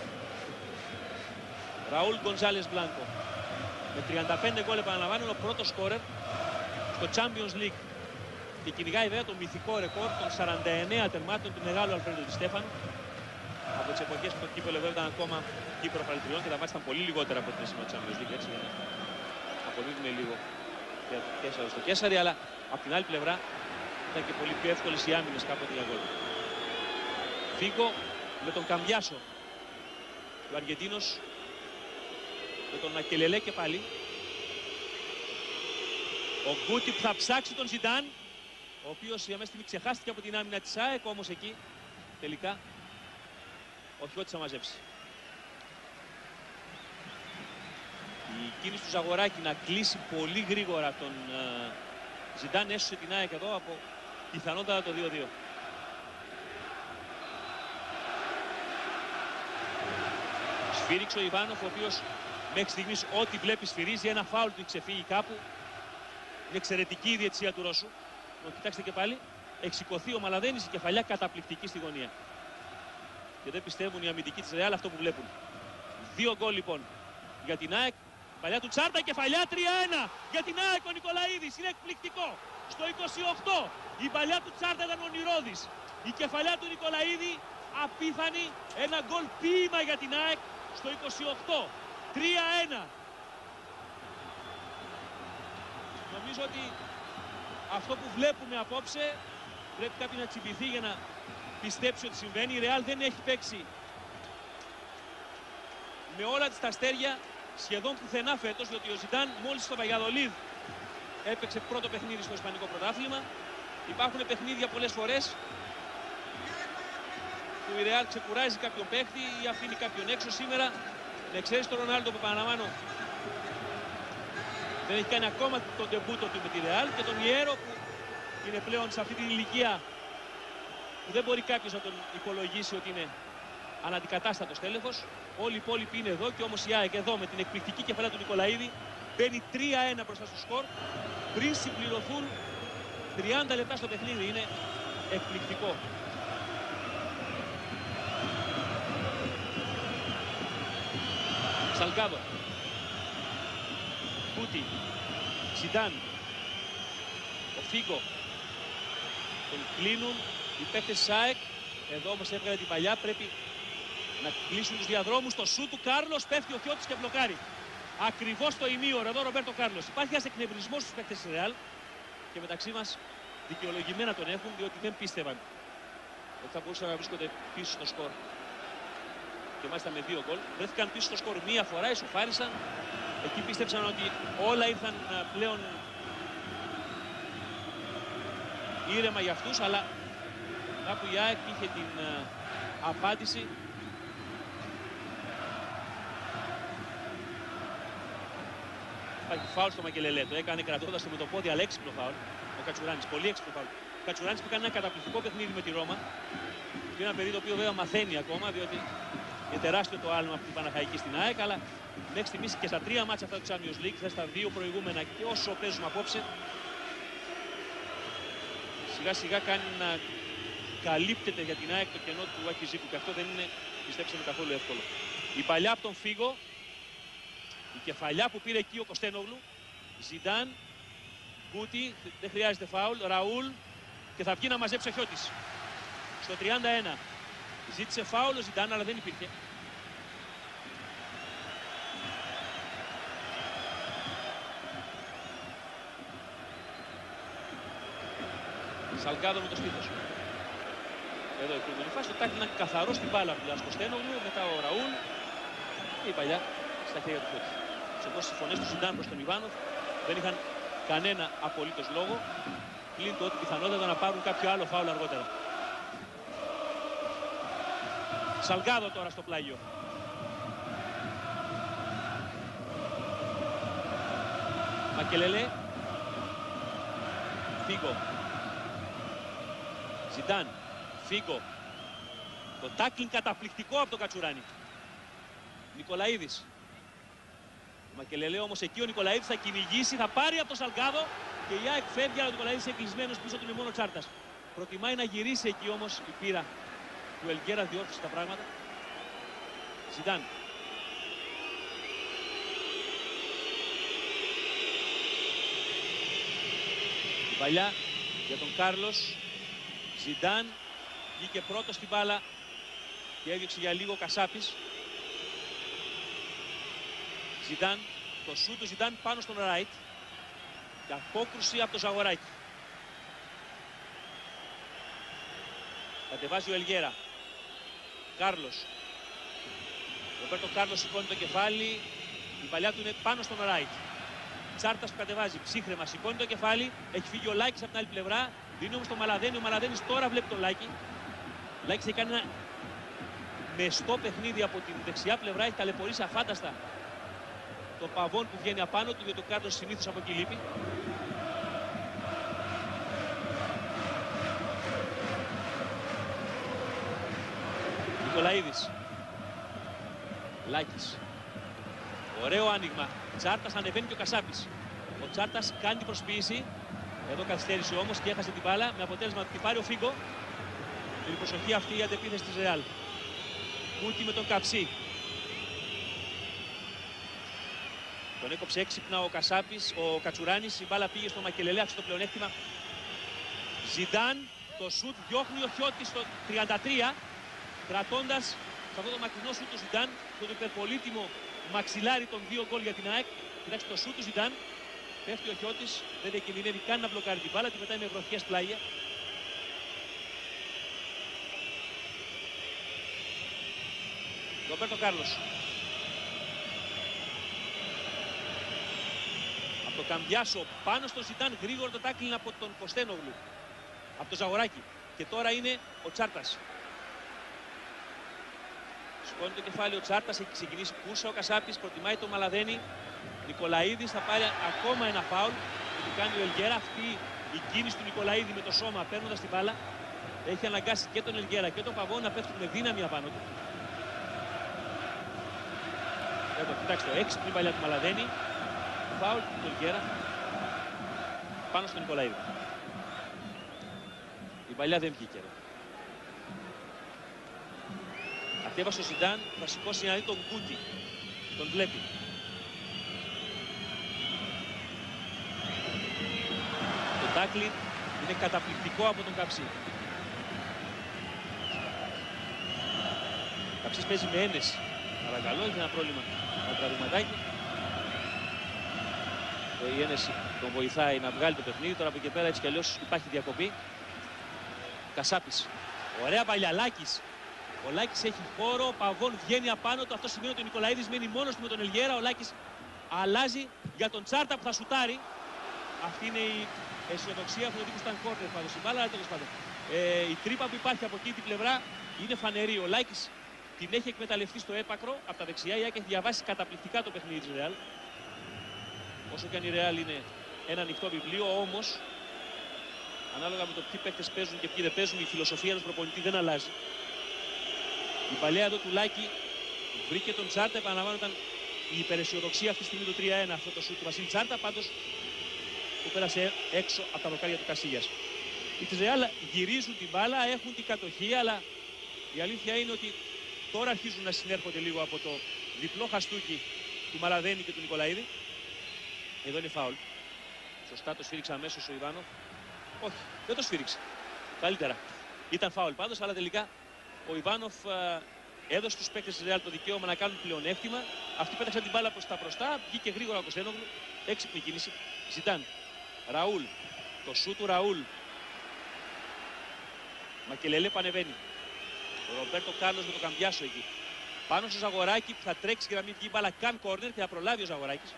Ραούλ Γκονζάλες Μπλάνκο. Με 35 γκολ, επαναλαμβάνω, είναι ο πρώτος σκόρερ στο Champions League. Και κυνηγάει βέβαια το μυθικό ρεκόρ των 49 τερμάτων του μεγάλου Αλφρέντο Ντι Στέφανο. Από τις εποχές που το κύπελλο εδώ ήταν ακόμα Κύπρο Παλαιτριών και τα μάτια ήταν πολύ λιγότερα από την σήμερα Champions League. Έτσι, αποδίδουμε λίγο και Κέσσαρο στο Κέσσαρι, αλλά από την άλλη πλευρά ήταν και πολύ πιο εύκολες οι άμυνες κάποτε για γκολ. Φίγκο με τον Καμπιάσο. Ο Αργεντίνος με τον Ακελελέ και πάλι. Ο Γκούτι που θα ψάξει τον Ζιντάν, ο οποίος για μέσα στιγμή ξεχάστηκε από την άμυνα της ΑΕΚ, όμως εκεί τελικά ο Χιώτης θα μαζέψει. Η κίνηση του Ζαγοράκη να κλείσει πολύ γρήγορα τον Ζιντάν έσωσε την ΑΕΚ εδώ από πιθανότατα το 2-2. Σφύριξε ο Ιβάνοφ, ο οποίος μέχρι στιγμής ό,τι βλέπει σφυρίζει. Ένα φάουλ του έχει ξεφύγει κάπου. Είναι εξαιρετική η διαιτησία του Ρώσου. Κοιτάξτε και πάλι, έχει σηκωθεί ο Μαλαδένης, η κεφαλιά καταπληκτική στη γωνία. Και δεν πιστεύουν οι αμυντικοί της Ρεάλ αυτό που βλέπουν. 2 γκολ λοιπόν για την ΑΕΚ. Παλιά του Τσάρτα, κεφαλιά 3-1 για την ΑΕΚ. Ο Νικολαίδης είναι εκπληκτικό. Στο 28 η παλιά του Τσάρτα ήταν ονειρώδης. Η κεφαλιά του Νικολαίδη απίθανη. Ένα γκολ ποίημα για την ΑΕΚ στο 28. 3-1. Νομίζω ότι αυτό που βλέπουμε απόψε πρέπει κάποιος να τσιμπηθεί για να πιστέψει ότι συμβαίνει. Η Ρεάλ δεν έχει παίξει με όλα της τα αστέρια σχεδόν πουθενά φέτος, διότι ο Ζιντάν μόλις στο Βαγιαδολίδ έπαιξε πρώτο παιχνίδι στο Ισπανικό πρωτάθλημα. Υπάρχουν παιχνίδια πολλές φορές που η Ρεάλ ξεκουράζει κάποιον παίχτη ή αφήνει κάποιον έξω. Σήμερα, με εξαίρεση τον Ρονάλντο που επαναλαμβάνω δεν έχει κάνει ακόμα τον ντεμπούτο του με τη Ρεάλ, και τον Ιέρο που είναι πλέον σε αυτή την ηλικία που δεν μπορεί κάποιος να τον υπολογίσει ότι είναι αναντικατάστατος τέλεχος. Όλοι οι υπόλοιποι είναι εδώ και όμως η ΑΕΚ εδώ με την εκπληκτική κεφαλιά του Νικολαίδη μπαίνει 3-1 μπροστά στο σκορ πριν συμπληρωθούν 30 λεπτά στο παιχνίδι. Είναι εκπληκτικό. Σαλγκάδο, Κούτι, Ζιντάν, ο Φίγκο. Τον κλείνουν οι παίκτες της ΑΕΚ. Εδώ όμως έβγαλε την παλιά. Πρέπει να κλείσουν τους διαδρόμους. Το σου του Κάρλος, πέφτει ο Χιώτης και μπλοκάρει. Ακριβώς το ημίωρο εδώ Ρομπέρτο Κάρλος. Υπάρχει ένας εκνευρισμός στους παίκτες της Ρεάλ και μεταξύ μας δικαιολογημένα τον έχουν, διότι δεν πίστευαν ότι θα μπορούσαν να βρίσκονται πίσω στο σκορ. Και μάλιστα με 2 γκολ. Βρέθηκαν πίσω στο σκορ μία φορά, ισοφάρισαν. Εκεί πίστεψαν ότι όλα ήρθαν πλέον ήρεμα για αυτούς, αλλά κάπου η ΑΕΚ είχε την απάντηση υπάρχει φάουλ στο Μακελελέ. Το έκανε κρατώντας το με το πόδι, αλλά έξυπνο φάουλ. Ο Κατσουράνης, πολύ έξυπνο φάουλ. Ο Κατσουράνης που κάνει ένα καταπληκτικό παιχνίδι με τη Ρώμα. Είναι ένα παιδί το οποίο βέβαια μαθαίνει ακόμα, διότι είναι τεράστιο το άλμα από την Παναχαϊκή στην ΑΕΚ. Αλλά μέχρι στιγμής και στα 3 μάτσα αυτά του Champions League, στα 2 προηγούμενα και όσο παίζουμε απόψε, σιγά σιγά κάνει να καλύπτεται για την ΑΕΚ το κενό του Άκη Ζήκου. Και αυτό δεν είναι, πιστέψτε με, καθόλου εύκολο. Η παλιά από τον Φίγκο, η κεφαλιά που πήρε εκεί ο Κωστένογλου, Ζιντάν, Γκούτι, δεν χρειάζεται φάουλ, Ραούλ και θα βγει να μαζέψει ο Χιώτης. Στο 31 ζήτησε φάουλ ο Ζιντάν, αλλά δεν υπήρχε. Σαλγκάδο με το στήθος. Εδώ η προηγούμενη φάση, το τάκλι ήταν καθαρό στην μπάλα του Κωστένογλου, μετά ο Ραούλ και η παλιά στα χέρια του Χιώτη. Συνεπώς οι φωνές του Ζιντάν προς τον Ιβάνοφ δεν είχαν κανένα απολύτως λόγο, πλην το ότι πιθανότατα να πάρουν κάποιο άλλο φάουλ αργότερα. Σαλγκάδο τώρα στο πλάγιο. Μακελελέ. Φίγκο. Ζιντάν. Φίγκο. Το τάκλινγκ καταπληκτικό από τον Κατσουράνη. Νικολαίδης. Ο Μακελελέ όμως εκεί ο Νικολαίδης θα κυνηγήσει, θα πάρει από τον Σαλγκάδο και η ΑΕΚ φεύγει, αλλά ο Νικολαίδης είναι κλεισμένος πίσω του, είναι μόνο Τσάρτας. Προτιμάει να γυρίσει εκεί όμως η πείρα του Ελγκέρα, διόρθωσε τα πράγματα. Ζιντάν. Η παλιά για τον Κάρλος. Ζιντάν βγήκε πρώτο στην μπάλα και έδιωξε για λίγο ο Κασάπης. Ζιντάν, το σούτ του Ζιντάν πάνω στον Ράιτ και απόκρουση από το Ζαγοράκι. Κατεβάζει ο Ελγέρα. Κάρλος. Ο Ροπέρτο Κάρλος σηκώνει το κεφάλι. Η παλιά του είναι πάνω στον Ράιτ. Τσάρτας που κατεβάζει ψύχρεμα, σηκώνει το κεφάλι. Έχει φύγει ο Λάκης από την άλλη πλευρά. Δίνει όμως το Μαλαδένι. Ο Μαλαδένης τώρα βλέπει τον Λάκη. Ο Λάκης έχει κάνει ένα μεστό παιχνίδι από την δεξιά πλευρά. Έχει ταλαιπωρήσει αφάνταστα το Παβόν που βγαίνει απάνω του, γιατί ο Κάρλος συνήθως από εκεί λείπει. Νικολαίδης. Λάκης. Ωραίο άνοιγμα. Τσάρτας, ανεβαίνει και ο Κασάπης. Ο Τσάρτας κάνει την προσποίηση. Εδώ καθυστέρησε όμως και έχασε την μπάλα με αποτέλεσμα να την πάρει ο Φίγκο. Την προσοχή αυτή η αντεπίθεση της Ρεάλ. Κούτι με τον Καψί. Τον έκοψε έξυπνα ο Κασάπης, ο Κατσουράνης. Η μπάλα πήγε στο Μακελελέ, άφησε το πλεονέκτημα. Ζιντάν, το σουτ διώχνει ο Χιώτης στο 33. Κρατώντας σε αυτό το μακρινό σουτ του Ζιντάν, το υπερπολίτιμο μαξιλάρι των 2 γκολ για την ΑΕΚ. Κοιτάξτε το σουτ του Ζιντάν. Πέφτει ο Χιώτης, δεν διακινδυνεύει καν να μπλοκάρει την μπάλα, τη πετάει με γροθιές πλάγια. Ροπέρτο Κάρλος. Από το Καμπιάσο πάνω στο Ζιντάν, γρήγορο το τάκλιν από τον Κωστένογλου. Από το Ζαγοράκι. Και τώρα είναι ο Τσάρτας. Σηκώνει το κεφάλι ο Τσάρτας, έχει ξεκινήσει κούρσα ο Κασάπης, προτιμάει το Μαλαδένι. Νικολαίδης θα πάρει ακόμα ένα φάουλ που του κάνει ο Ελγέρα. Αυτή η κίνηση του Νικολαίδη με το σώμα παίρνοντας την μπάλα έχει αναγκάσει και τον Ελγέρα και τον Παβό να πέφτουν με δύναμη απάνω του. Εδώ, κοιτάξτε, το έξυπνη παλιά του Μαλαδένι. Φάουλ του Ελγέρα πάνω στον Νικολαίδη. Η παλιά δεν βγήκε εδώ. Κατέβασε ο Ζιντάν, θα σηκώσει να δει τον Γκούτι. Τον βλέπει. Το τάκλι είναι καταπληκτικό από τον Καψί. Ο Καψής παίζει με ένεση. Παρακαλώ, έχει ένα πρόβλημα με το τραβηγματάκι. Η ένεση τον βοηθάει να βγάλει το παιχνίδι. Τώρα από εκεί πέρα έτσι κι αλλιώς υπάρχει διακοπή. Κασάπης. Ωραία παλιά. Λάκης. Ο Λάκης έχει χώρο, ο Παβόν βγαίνει απάνω του. Αυτό σημαίνει ότι ο Νικολαίδης μένει μόνος του με τον Ελγέρα. Ο Λάκης αλλάζει για τον Τσάρτα που θα σουτάρει. Αυτή είναι η αισιοδοξία που δείχνει ήταν κόρνερ πάντως η μπάλα, αλλά τέλος πάντων. Η τρύπα που υπάρχει από εκεί την πλευρά είναι φανερή. Ο Λάκης την έχει εκμεταλλευτεί στο έπακρο από τα δεξιά. Η ΑΕΚ έχει διαβάσει καταπληκτικά το παιχνίδι της Ρεάλ. Όσο και αν η Real είναι ένα ανοιχτό βιβλίο, όμως ανάλογα με το ποιοι παίκτες παίζουν και ποιοι δεν παίζουν, η φιλοσοφία ενός προπονητή δεν αλλάζει. Η παλιά εδώ του Λάκη βρήκε τον Τσάρτα, επαναλαμβάνω, ήταν η υπεραισιοδοξία αυτή τη στιγμή του 3-1 αυτό το σούτ του Βασίλη Τσάρτα, πάντως που πέρασε έξω από τα δοκάρια του Κασίλιας. Οι της Real γυρίζουν την μπάλα, έχουν την κατοχή, αλλά η αλήθεια είναι ότι τώρα αρχίζουν να συνέρχονται λίγο από το διπλό χαστούκι του Μαλαδένη και του Νικολαίδη. Εδώ είναι φάουλ. Σωστά το σφύριξε αμέσως ο Ιβάνοφ. Όχι, δεν το σφύριξε. Καλύτερα. Ήταν φάουλ πάντως, αλλά τελικά ο Ιβάνοφ έδωσε στους παίκτες της Real το δικαίωμα να κάνουν πλεονέκτημα. Αυτοί πέταξαν την μπάλα προς τα μπροστά, βγήκε γρήγορα ο Κωνσταντίνογλου. Έξυπνη κίνηση. Ζητάν. Ραούλ. Το σου του Ραούλ. Μακελελέ πανεβαίνει. Ο Ρομπέρτο Κάρλος με το Καμπιάσο εκεί. Πάνω στο Ζαγοράκι που θα τρέξει και να μην βγει μπάλα καν κόρνερ και θα προλάβει ο Ζαγοράκης.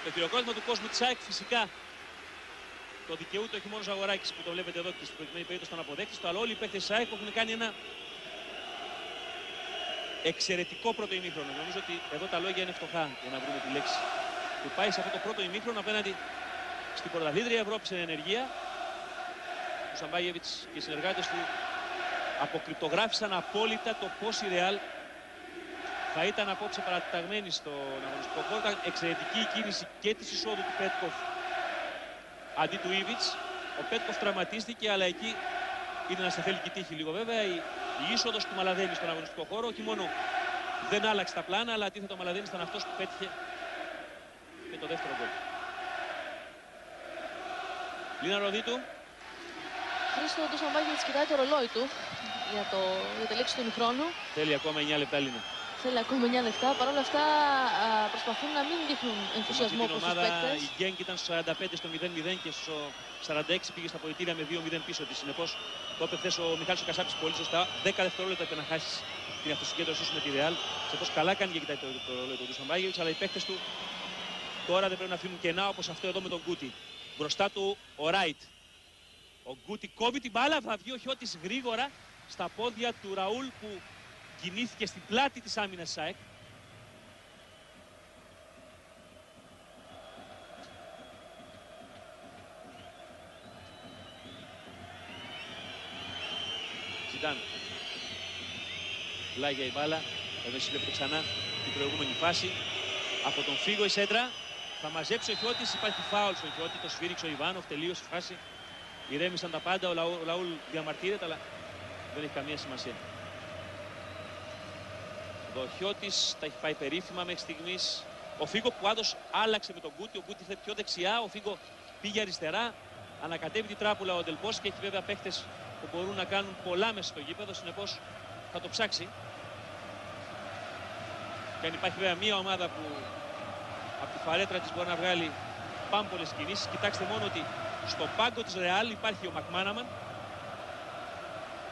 Το χειροκρότημα του κόσμου της ΑΕΚ φυσικά το δικαιούται όχι μόνο ο Ζαγοράκης που το βλέπετε εδώ και στην προηγούμενη περίπτωση των αποδέκτης του, αλλά όλοι οι παίκτες της ΑΕΚ έχουν κάνει ένα εξαιρετικό πρώτο ημίχρονο. Νομίζω ότι εδώ τα λόγια είναι φτωχά για να βρούμε τη λέξη που πάει σε αυτό το πρώτο ημίχρονο απέναντι στην πρωταθλήτρια Ευρώπη σε ενεργεία. Ο Σαμπάγεβιτς και οι συνεργάτες του αποκρυπτογράφησαν απόλυτα το πώς η Real θα ήταν απόψε παραταγμένη στον αγωνιστικό χώρο. Ήταν εξαιρετική η κίνηση και της εισόδου του Πέτκοφ αντί του Ήβιτς. Ο Πέτκοφ τραυματίστηκε, αλλά εκεί είναι να σε θέλει και τύχη λίγο βέβαια. Η είσοδος του Μαλαδένη στον αγωνιστικό χώρο όχι μόνο δεν άλλαξε τα πλάνα, αλλά αντίθετα ο Μαλαδένης ήταν αυτός που πέτυχε και το δεύτερο γκολ. Λίνα Ροδίτου. Χρήστο, ο Ντουσαμπάγεβιτς κοιτάει το ρολόι του για τη λήξη του ημιχρόνου. Θέλει ακόμα 9 λεπτά, Λίνα. Θέλει ακόμα 9 λεπτά. Παρ' όλα αυτά προσπαθούν να μην δείχνουν ενθουσιασμό προς τους παίκτες. Η Γκένκ ήταν στο 45 στο 0-0 και στο 46 πήγε στα αποδυτήρια με 2-0 πίσω της. Συνεπώς το είπε χθες ο Μιχάλης ο Κασάπης πολύ σωστά. 10 δευτερόλεπτα έπρεπε να χάσεις την αυτοσυγκέντρωσή σου με τη Real. Συνεπώς καλά κάνει και κοιτάει το ρολόι του Ντουσαμπάγεβιτς, αλλά οι παίκτες του τώρα δεν πρέπει να αφήνουν κενά όπως αυτό εδώ με τον Γκούτι. Μπροστά του ο Ράιτ. Ο Γκούτι κόβει την μπάλα, θα βγει ο Χιώτης γρήγορα στα πόδια του Ραούλ που κινήθηκε στην πλάτη της άμυνας ΣΑΕΚ. Ζητάν. Πλάγια η μπάλα. Εδώ συλλέπεται ξανά την προηγούμενη φάση. Από τον Φίγο η σέντρα. Θα μαζέψει ο Χιώτης. Υπάρχει φάουλ στον Χιώτη. Το σφύριξε ο Ιβάνοφ. Τελείωσε η φάση. Ηρέμησαν τα πάντα. Ο Λαούλ διαμαρτύρεται, αλλά δεν έχει καμία σημασία. Ο Χιώτης τα έχει πάει περίφημα μέχρι στιγμής. Ο Φίγκο που άντως άλλαξε με τον Γκούτι. Ο Γκούτι ήρθε πιο δεξιά. Ο Φίγκο πήγε αριστερά. Ανακατεύει την τράπουλα ο Ντελπός και έχει βέβαια παίχτες που μπορούν να κάνουν πολλά μέσα στο γήπεδο. Συνεπώς θα το ψάξει. Και αν υπάρχει βέβαια μία ομάδα που από τη φαρέτρα της μπορεί να βγάλει πάμπολες κινήσεις, κοιτάξτε μόνο ότι στο πάγκο της Real υπάρχει ο Μακμάναμαν.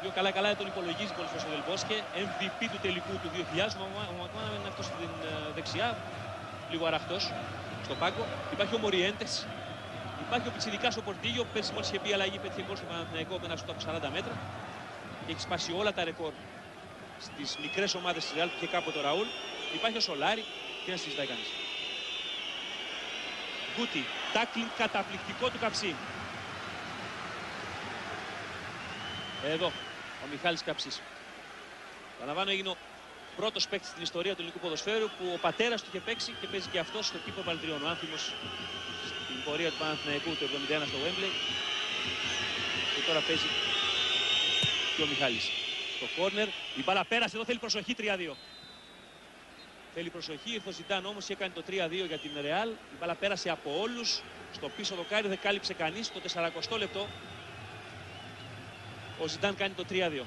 Ο καλά δεν τον υπολογίζει πολύ στο Δελπός και MVP του τελικού του 2000. Ο Μακμάναμαν είναι αυτός στην δεξιά, λίγο αραχτός στο πάγκο. Υπάρχει ο Μοριέντες. Υπάρχει ο πιτσιρικάς ο Πορτίγιο που πέρσι μόλις είχε πει αλλαγή, πέτυχε γκολ στο Παναθηναϊκό με ένα σούτ από 40 μέτρα. Και έχει σπάσει όλα τα ρεκόρ στις μικρές ομάδες της Real που είχε κάποτε ο Ραούλ. Υπάρχει ο Σολάρι και να συζητάει κανείς. Γκούτι, τάκλινγκ καταπληκτικό του Καψί. Εδώ ο Μιχάλης Καψής. Παραλαμβάνω, έγινε ο πρώτος παίκτης στην ιστορία του ελληνικού ποδοσφαίρου που ο πατέρας του είχε παίξει και παίζει και αυτός στο κήπο Παλτριών. Ο άνθιμος στην πορεία του Παναθηναϊκού το 1971 στο Wembley. Και τώρα παίζει και ο Μιχάλης. Στο κόρνερ, η μπάλα πέρασε, εδώ θέλει προσοχή 3-2. Θέλει προσοχή, ήρθε ο Ζητάν όμως και έκανε το 3-2 για την Real. Η μπάλα πέρασε από όλους. Στο πίσω δοκάρι δεν κάλυψε κανείς. Το 40 λεπτό ο Ζητάν κάνει το 3-2.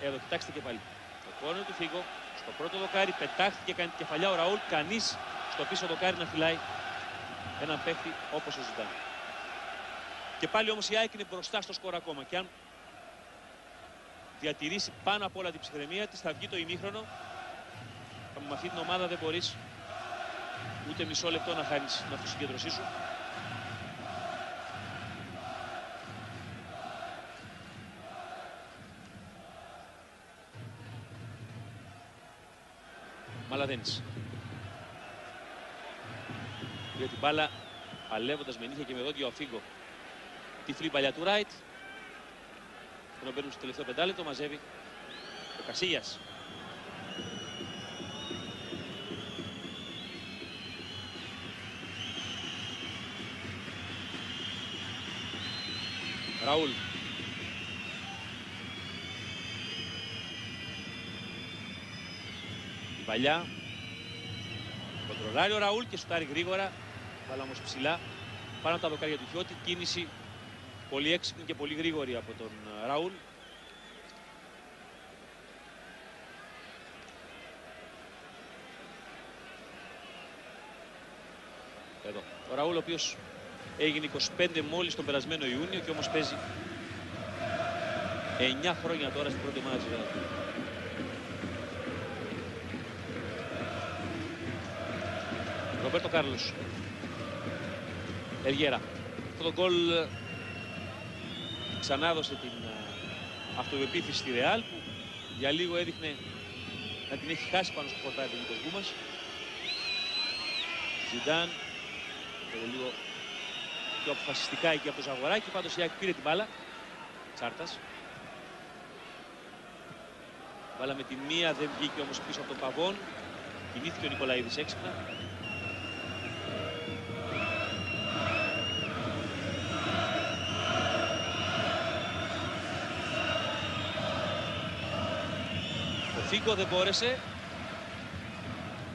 Εδώ, κοιτάξτε και πάλι. Το κόρνερ του Φίγκο. Στο πρώτο δοκάρι πετάχτηκε, κάνει την κεφαλιά ο Ραούλ. Κανείς στο πίσω δοκάρι να φυλάει έναν παίχτη όπως ο Ζητάν. Και πάλι όμως η ΑΕΚ είναι μπροστά στο σκορ ακόμα. Και αν διατηρήσει πάνω απ' όλα την ψυχραιμία της, θα βγει το ημίχρονο. Με αυτή την ομάδα δεν μπορείς ούτε μισό λεπτό να χάνεις την αυτοσυγκέντρωσή σου. Μαλαδένης. Για την μπάλα παλεύοντας με νύχια και με δόντια ο Φίγκο. Τυφλή παλιά του Ράιτ. Τον μπαίνουν στο τελευταίο πεντάλεπτο, μαζεύει ο Κασίγιας. Ραούλ. Η παλιά. Κοντρολάρει ο Ραούλ και σουτάρει γρήγορα. Βάλα όμως ψηλά. Πάνω από τα δοκάρια του Χιώτη. Κίνηση πολύ έξυπνη και πολύ γρήγορη από τον Ραούλ. Εδώ. Ο Ραούλ, ο οποίος έγινε 25 μόλις τον περασμένο Ιούνιο και όμως παίζει 9 χρόνια τώρα στην πρώτη ομάδα της Real. Ρομπέρτο Κάρλος. Ελγέρα. Αυτό το γκολ ξανά δώσε την αυτοπεποίθηση στη Real, που για λίγο έδειχνε να την έχει χάσει πάνω στο χορτάρι του Νίκος Γκούμας. Ζιντάν λίγο πιο αποφασιστικά εκεί από το Ζαγοράκι. Πάντως η ΑΕΚ πήρε την μπάλα. Τσάρτας. Μπάλα με τη μία, δεν βγήκε όμως πίσω από τον Παβόν. Κινήθηκε ο Νικολαίδης έξυπνα. Ο Φίγκο δεν μπόρεσε.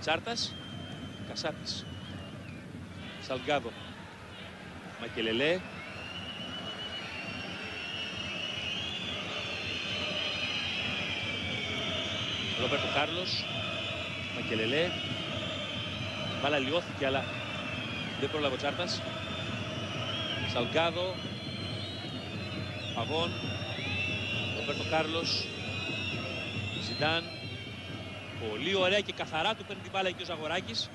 Τσάρτας. Κασάπης. Σαλγκάδο. Μακελελέ. Ρομπέρτο Κάρλος. Μακελελέ. Μπάλα λιώθηκε αλλά δεν πρόλαβε ο Τσάρτας. Σαλγκάδο. Παγών. Ρομπέρτο Κάρλος. Ζιντάν. Πολύ ωραία και καθαρά του παίρνει την μπάλα εκεί ο Ζαγοράκης.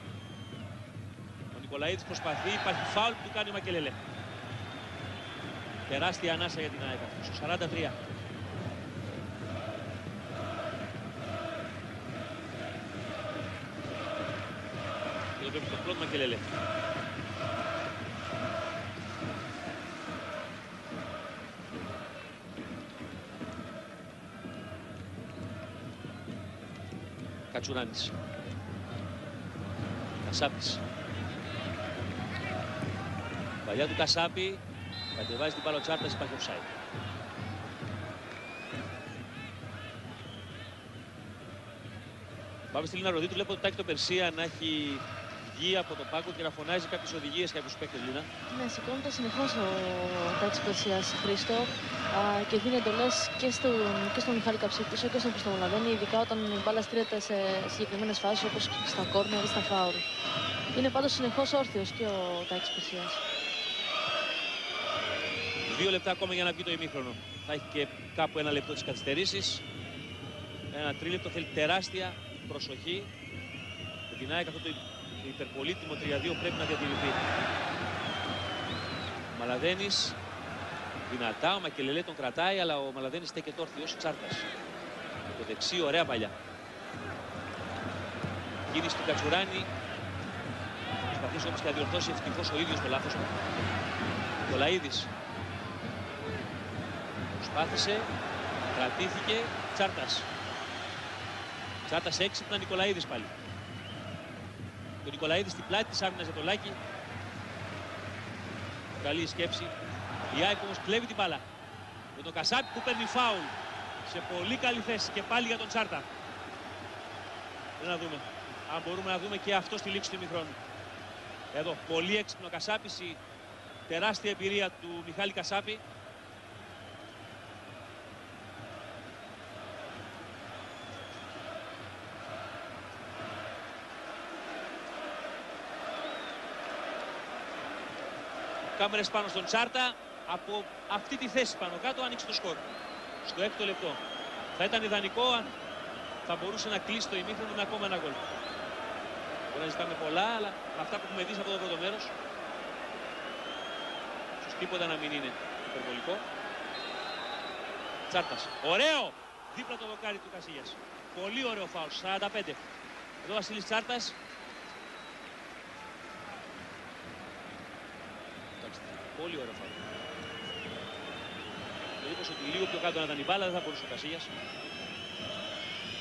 Ο Νικολαίδης προσπαθεί, υπάρχει φάουλ που του κάνει ο Μακελελέ. Τεράστια ανάσα για την ΑΕΚ στο 43. Και εδώ πρέπει το πρώτο Μακελελέ. Κατσουράνης. Κασάπης. Παλιά του Κασάπη. Κατεβάζει την μπάλα ο Τσάρτας, υπάρχει offside. Πάμε στη Λίνα Ροδίτου. Βλέπω τον Τάκη τον Περσία να έχει βγει από τον πάγκο και να φωνάζει κάποιες οδηγίες, κάποιους παίκτες, Λίνα. Ναι, σηκώνεται συνεχώς ο Τάκης Περσίας, Χρήστο, και δίνει εντολές και στον Μιχάλη Καψίτησο και στον Χρήστο Μολαδένη, ειδικά όταν η μπάλα στρέφεται σε συγκεκριμένες φάσεις όπως στα κόρνερ ή στα φάουλ. Είναι πάντως συνεχώς όρθιος και ο Τάκης Περσίας. 2 λεπτά ακόμα για να βγει το ημίχρονο. Θα έχει και κάπου 1 λεπτό της καθυστερήσεις. Ένα τρίλεπτο, θέλει τεράστια προσοχή. Με την ΑΕΚ αυτό το υπερπολίτιμο 3-2 πρέπει να διατηρηθεί. Ο Μαλαδένης δυνατά, ο Μακελελέ τον κρατάει, αλλά ο Μαλαδένης στέκεται όρθιος. Τσάρτας. Με το δεξί, ωραία παλιά. Κίνηση του Κατσουράνη. Προσπαθήσει όμως και να διορθώσει ευτυχώς ο ίδιος το λάθος του. Νικολαίδης. Προσπάθησε, κρατήθηκε, Τσάρτας. Τσάρτας έξυπνα, Νικολαίδης πάλι. Και ο Νικολαίδης στην πλάτη της άμυνας για το Λάκη. Καλή σκέψη. Η ΑΕΚ όμως κλέβει την μπάλα. Με τον Κασάπη που παίρνει φάουλ. Σε πολύ καλή θέση και πάλι για τον Τσάρτα. Να δούμε. Αν μπορούμε να δούμε και αυτό στη λήξη του ημιχρόνου. Εδώ, πολύ έξυπνο Κασάπης. Η τεράστια εμπειρία του Μιχάλη Κασάπη. Κάμερες πάνω στον Τσάρτα. Από αυτή τη θέση πάνω κάτω ανοίξει το σκορ. Στο 6ο λεπτό. Θα ήταν ιδανικό αν θα μπορούσε να κλείσει το ημίχρονο με ακόμα ένα γκολ. Μπορεί να ζητάμε πολλά, αλλά με αυτά που έχουμε δει σε αυτό το πρώτο μέρος, ίσως τίποτα να μην είναι υπερβολικό. Τσάρτας. Ωραίο! Δίπλα το δοκάρι του Κασίγιας. Πολύ ωραίο φάουλ. 45. Εδώ ο Βασίλης Τσάρτας. Πολύ ωραίο φάουλ. Μήπως ότι λίγο πιο κάτω να ήταν η μπάλα δεν θα μπορούσε ο Κασίγιας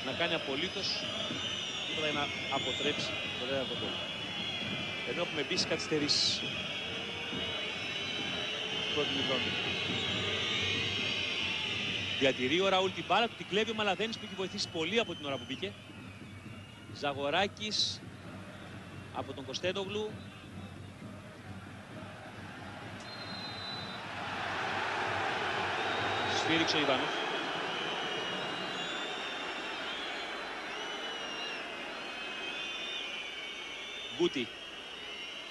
να κάνει απολύτως τίποτα για να αποτρέψει το τέταρτο γκολ. Ενώ έχουμε μπει σε καθυστερήσεις. Πρώτη μικρόνη. Διατηρεί ο Ραούλ την μπάλα του, την κλέβει ο Μαλαδένης που έχει βοηθήσει πολύ από την ώρα που μπήκε. Ζαγοράκης από τον Κωστέντογλου. Σφύριξε ο Ιβάνοφ. Γκούτι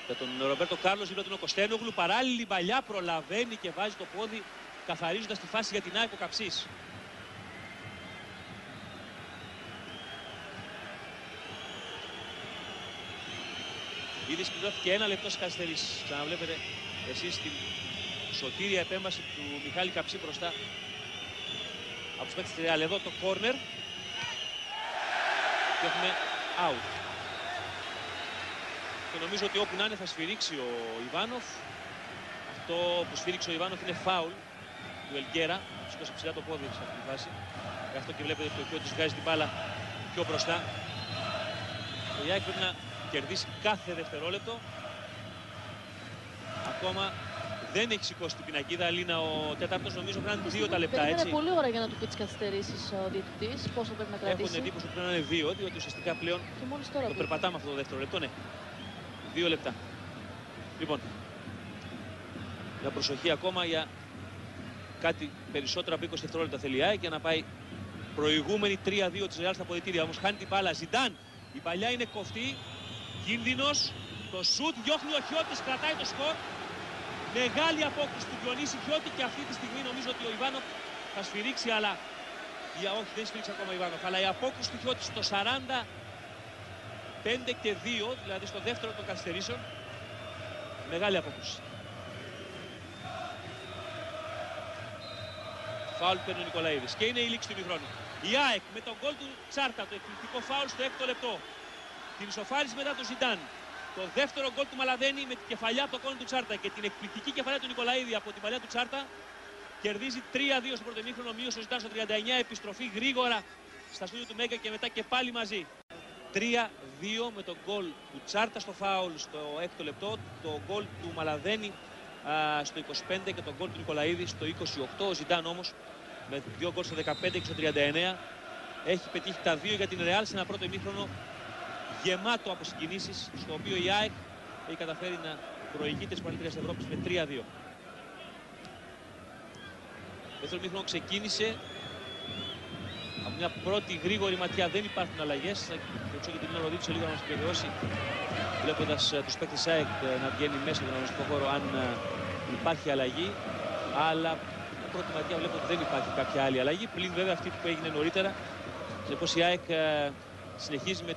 για τον Ρομπέρτο Κάρλος, γύρω τον Κωστένογλου. Παράλληλη παλιά, προλαβαίνει και βάζει το πόδι, καθαρίζοντας τη φάση για την ΑΕΚ ο Καψής. Ήδη συμπληρώθηκε 1 λεπτό καθυστερήσεις. Ξαναβλέπετε εσείς την σωτήρια επέμβαση του Μιχάλη Καψή μπροστά από τους παίκτες της Ρεάλ. Εδώ το κόρνερ και έχουμε out. Και νομίζω ότι όπου να είναι θα σφυρίξει ο Ιβάνοφ. Αυτό που σφυρίξει ο Ιβάνοφ είναι φάουλ του Ελγκέρα. Σήκωσε ψηλά το πόδι σε αυτή τη φάση. Γι' αυτό και βλέπετε ότι ο Χιώτης βγάζει την μπάλα πιο μπροστά. Ο Ιάκ πρέπει να κερδίσει κάθε δευτερόλεπτο. Ακόμα δεν έχει σηκώσει την πινακίδα. Λίνα ο τέταρτος, νομίζω πρέπει να είναι 2 τα λεπτά, έτσι. Είναι πολύ ώρα για να του πει τις καθυστερήσεις ο διαιτητής, πόσο πρέπει να κρατήσει. Έχουν εντύπωση ότι πρέπει να είναι 2, διότι ουσιαστικά πλέον Και μόλις τώρα το περπατάμε αυτό το δεύτερο λεπτό, ναι. 2 λεπτά. Λοιπόν, μια προσοχή ακόμα για κάτι περισσότερο από 20 δευτερόλεπτα θέλει η ΑΕΚ για να πάει προηγούμενη 3-2 της Ρεάλ στα αποδυτήρια. Όμως χάνει την μπάλα. Ζιντάν, η παλιά είναι κοφτή, κίνδυνος, το σουτ διώχνει ο Χιώτης, κρατάει το σκορ. Μεγάλη απόκριση του Διονύση Χιώτη και αυτή τη στιγμή νομίζω ότι ο Ιβάνοφ θα σφυρίξει, αλλά όχι, δεν σφυρίξει ακόμα ο Ιβάνοφ, αλλά η απόκριση του Χιώτη στο 45 και 2, δηλαδή στο δεύτερο των καθυστερήσεων, μεγάλη απόκριση. Φάουλ που παίρνει ο Νικολαίδης και είναι η λήξη του ημιχρόνου. Η ΑΕΚ με τον γκολ του Τσάρτα, το εκπληκτικό φάουλ στο 6ο λεπτό. Την ισοφάριση μετά τον Ζιντάν. Το δεύτερο γκολ του Μαλαδένη με την κεφαλιά από το κόνο του Τσάρτα και την εκπληκτική κεφαλιά του Νικολαίδη από την παλιά του Τσάρτα. Κερδίζει 3-2 στο πρώτο ημίχρονο, μείωσε ο Ζιντάν στο 39, επιστροφή γρήγορα στα στούντιο του Μέγκα και μετά και πάλι μαζί. 3-2 με τον γκολ του Τσάρτα στο φάουλ στο 6ο λεπτό, το γκολ του Μαλαδένη στο 25 και τον γκολ του Νικολαίδη στο 28. Ο Ζιντάν όμως με 2 γκολ στο 15 και στο 39 έχει πετύχει τα 2 για την Ρεάλ σε ένα πρώτο ημίχρονο γεμάτο από συγκινήσεις, στο οποίο η ΑΕΚ έχει καταφέρει να προηγεί τις Παραλίες της Ευρώπης με 3-2. Δεύτερο ημίχρονο ξεκίνησε από μια πρώτη γρήγορη ματιά, δεν υπάρχουν αλλαγές. Θα ρωτήσω και την Λίνα Ροδίτσο λίγο να μας επιβεβαιώσει, βλέποντας τους παίκτες της ΑΕΚ να βγαίνει μέσα στον αγωνιστικό χώρο, αν υπάρχει αλλαγή. Αλλά πρώτη ματιά βλέπω ότι δεν υπάρχει κάποια άλλη αλλαγή, πλην βέβαια αυτή που έγινε νωρίτερα. Συνεπώς η ΑΕΚ συνεχίζει με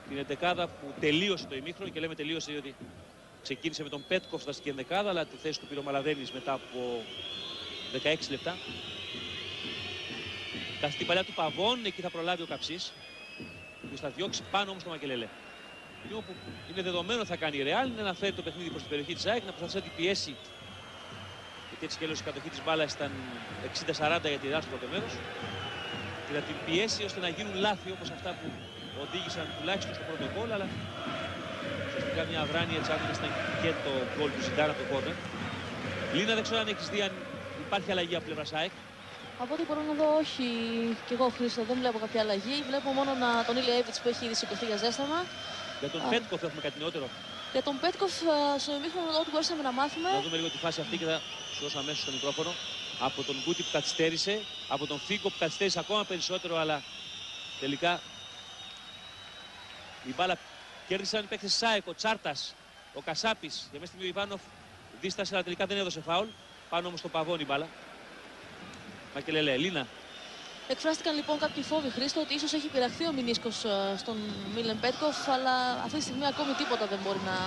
την εντεκάδα που τελείωσε το ημίχρονο, και λέμε τελείωσε διότι ξεκίνησε με τον Πέτκοφ στα βασική ενδεκάδα, αλλά τη θέση του πήρε ο Μαλαδένης μετά από 16 λεπτά. Καθ' την παλιά του Παβών, εκεί θα προλάβει ο Καψής, που θα διώξει πάνω όμως το Μακελελέ. Αυτό που είναι δεδομένο θα κάνει η Ρεάλ είναι να φέρει το παιχνίδι προς την περιοχή της ΑΕΚ, να προσπαθήσει να την πιέσει, γιατί έτσι και η κατοχή της μπάλας ήταν 60-40 για τη Ρεάλ στο πρώτο μέρος, και να την πιέσει ώστε να γίνουν λάθη όπως αυτά που οδήγησαν τουλάχιστον στο πρώτο γκολ, αλλά ουσιαστικά μια αδράνεια της άμυνας ήταν και το γκολ του Ζιντάν από το κόρνερ. Λίνα, δεν ξέρω αν έχεις δει αν υπάρχει αλλαγή από πλευράς ΑΕΚ. Από ό,τι μπορώ να δω, όχι και εγώ, Χρήστο, δεν βλέπω κάποια αλλαγή. Βλέπω μόνο τον Ηλιέβιτς που έχει ήδη σηκωθεί για ζέσταμα. Για τον Πέτκοφ έχουμε κάτι νεότερο. Για τον Πέτκοφ, στο ημίχρονο, ό,τι μπορούσαμε να μάθουμε. Να δούμε λίγο τη φάση αυτή και θα σου δώσω αμέσως το μικρόφωνο. Από τον Γκούτι που καθυστέρησε, από τον Φίγκο που καθυστέρησε ακόμα περισσότερο, αλλά τελικά η μπάλα κέρδισαν οι παίκτες της ΑΕΚ, ο Τσάρτας, ο Κασάπης, για μέσα στιγμή ο Ιβάνοφ δίστασε, αλλά τελικά δεν έδωσε φάουλ. Πάνω όμως το Παβόν η μπάλα. Μακελελέ, Λίνα. Εκφράστηκαν λοιπόν κάποιοι φόβοι, Χρήστο, ότι ίσως έχει πειραχθεί ο μηνίσκος στον Μίλεν Πέτκοφ, αλλά αυτή τη στιγμή ακόμη τίποτα δεν μπορεί να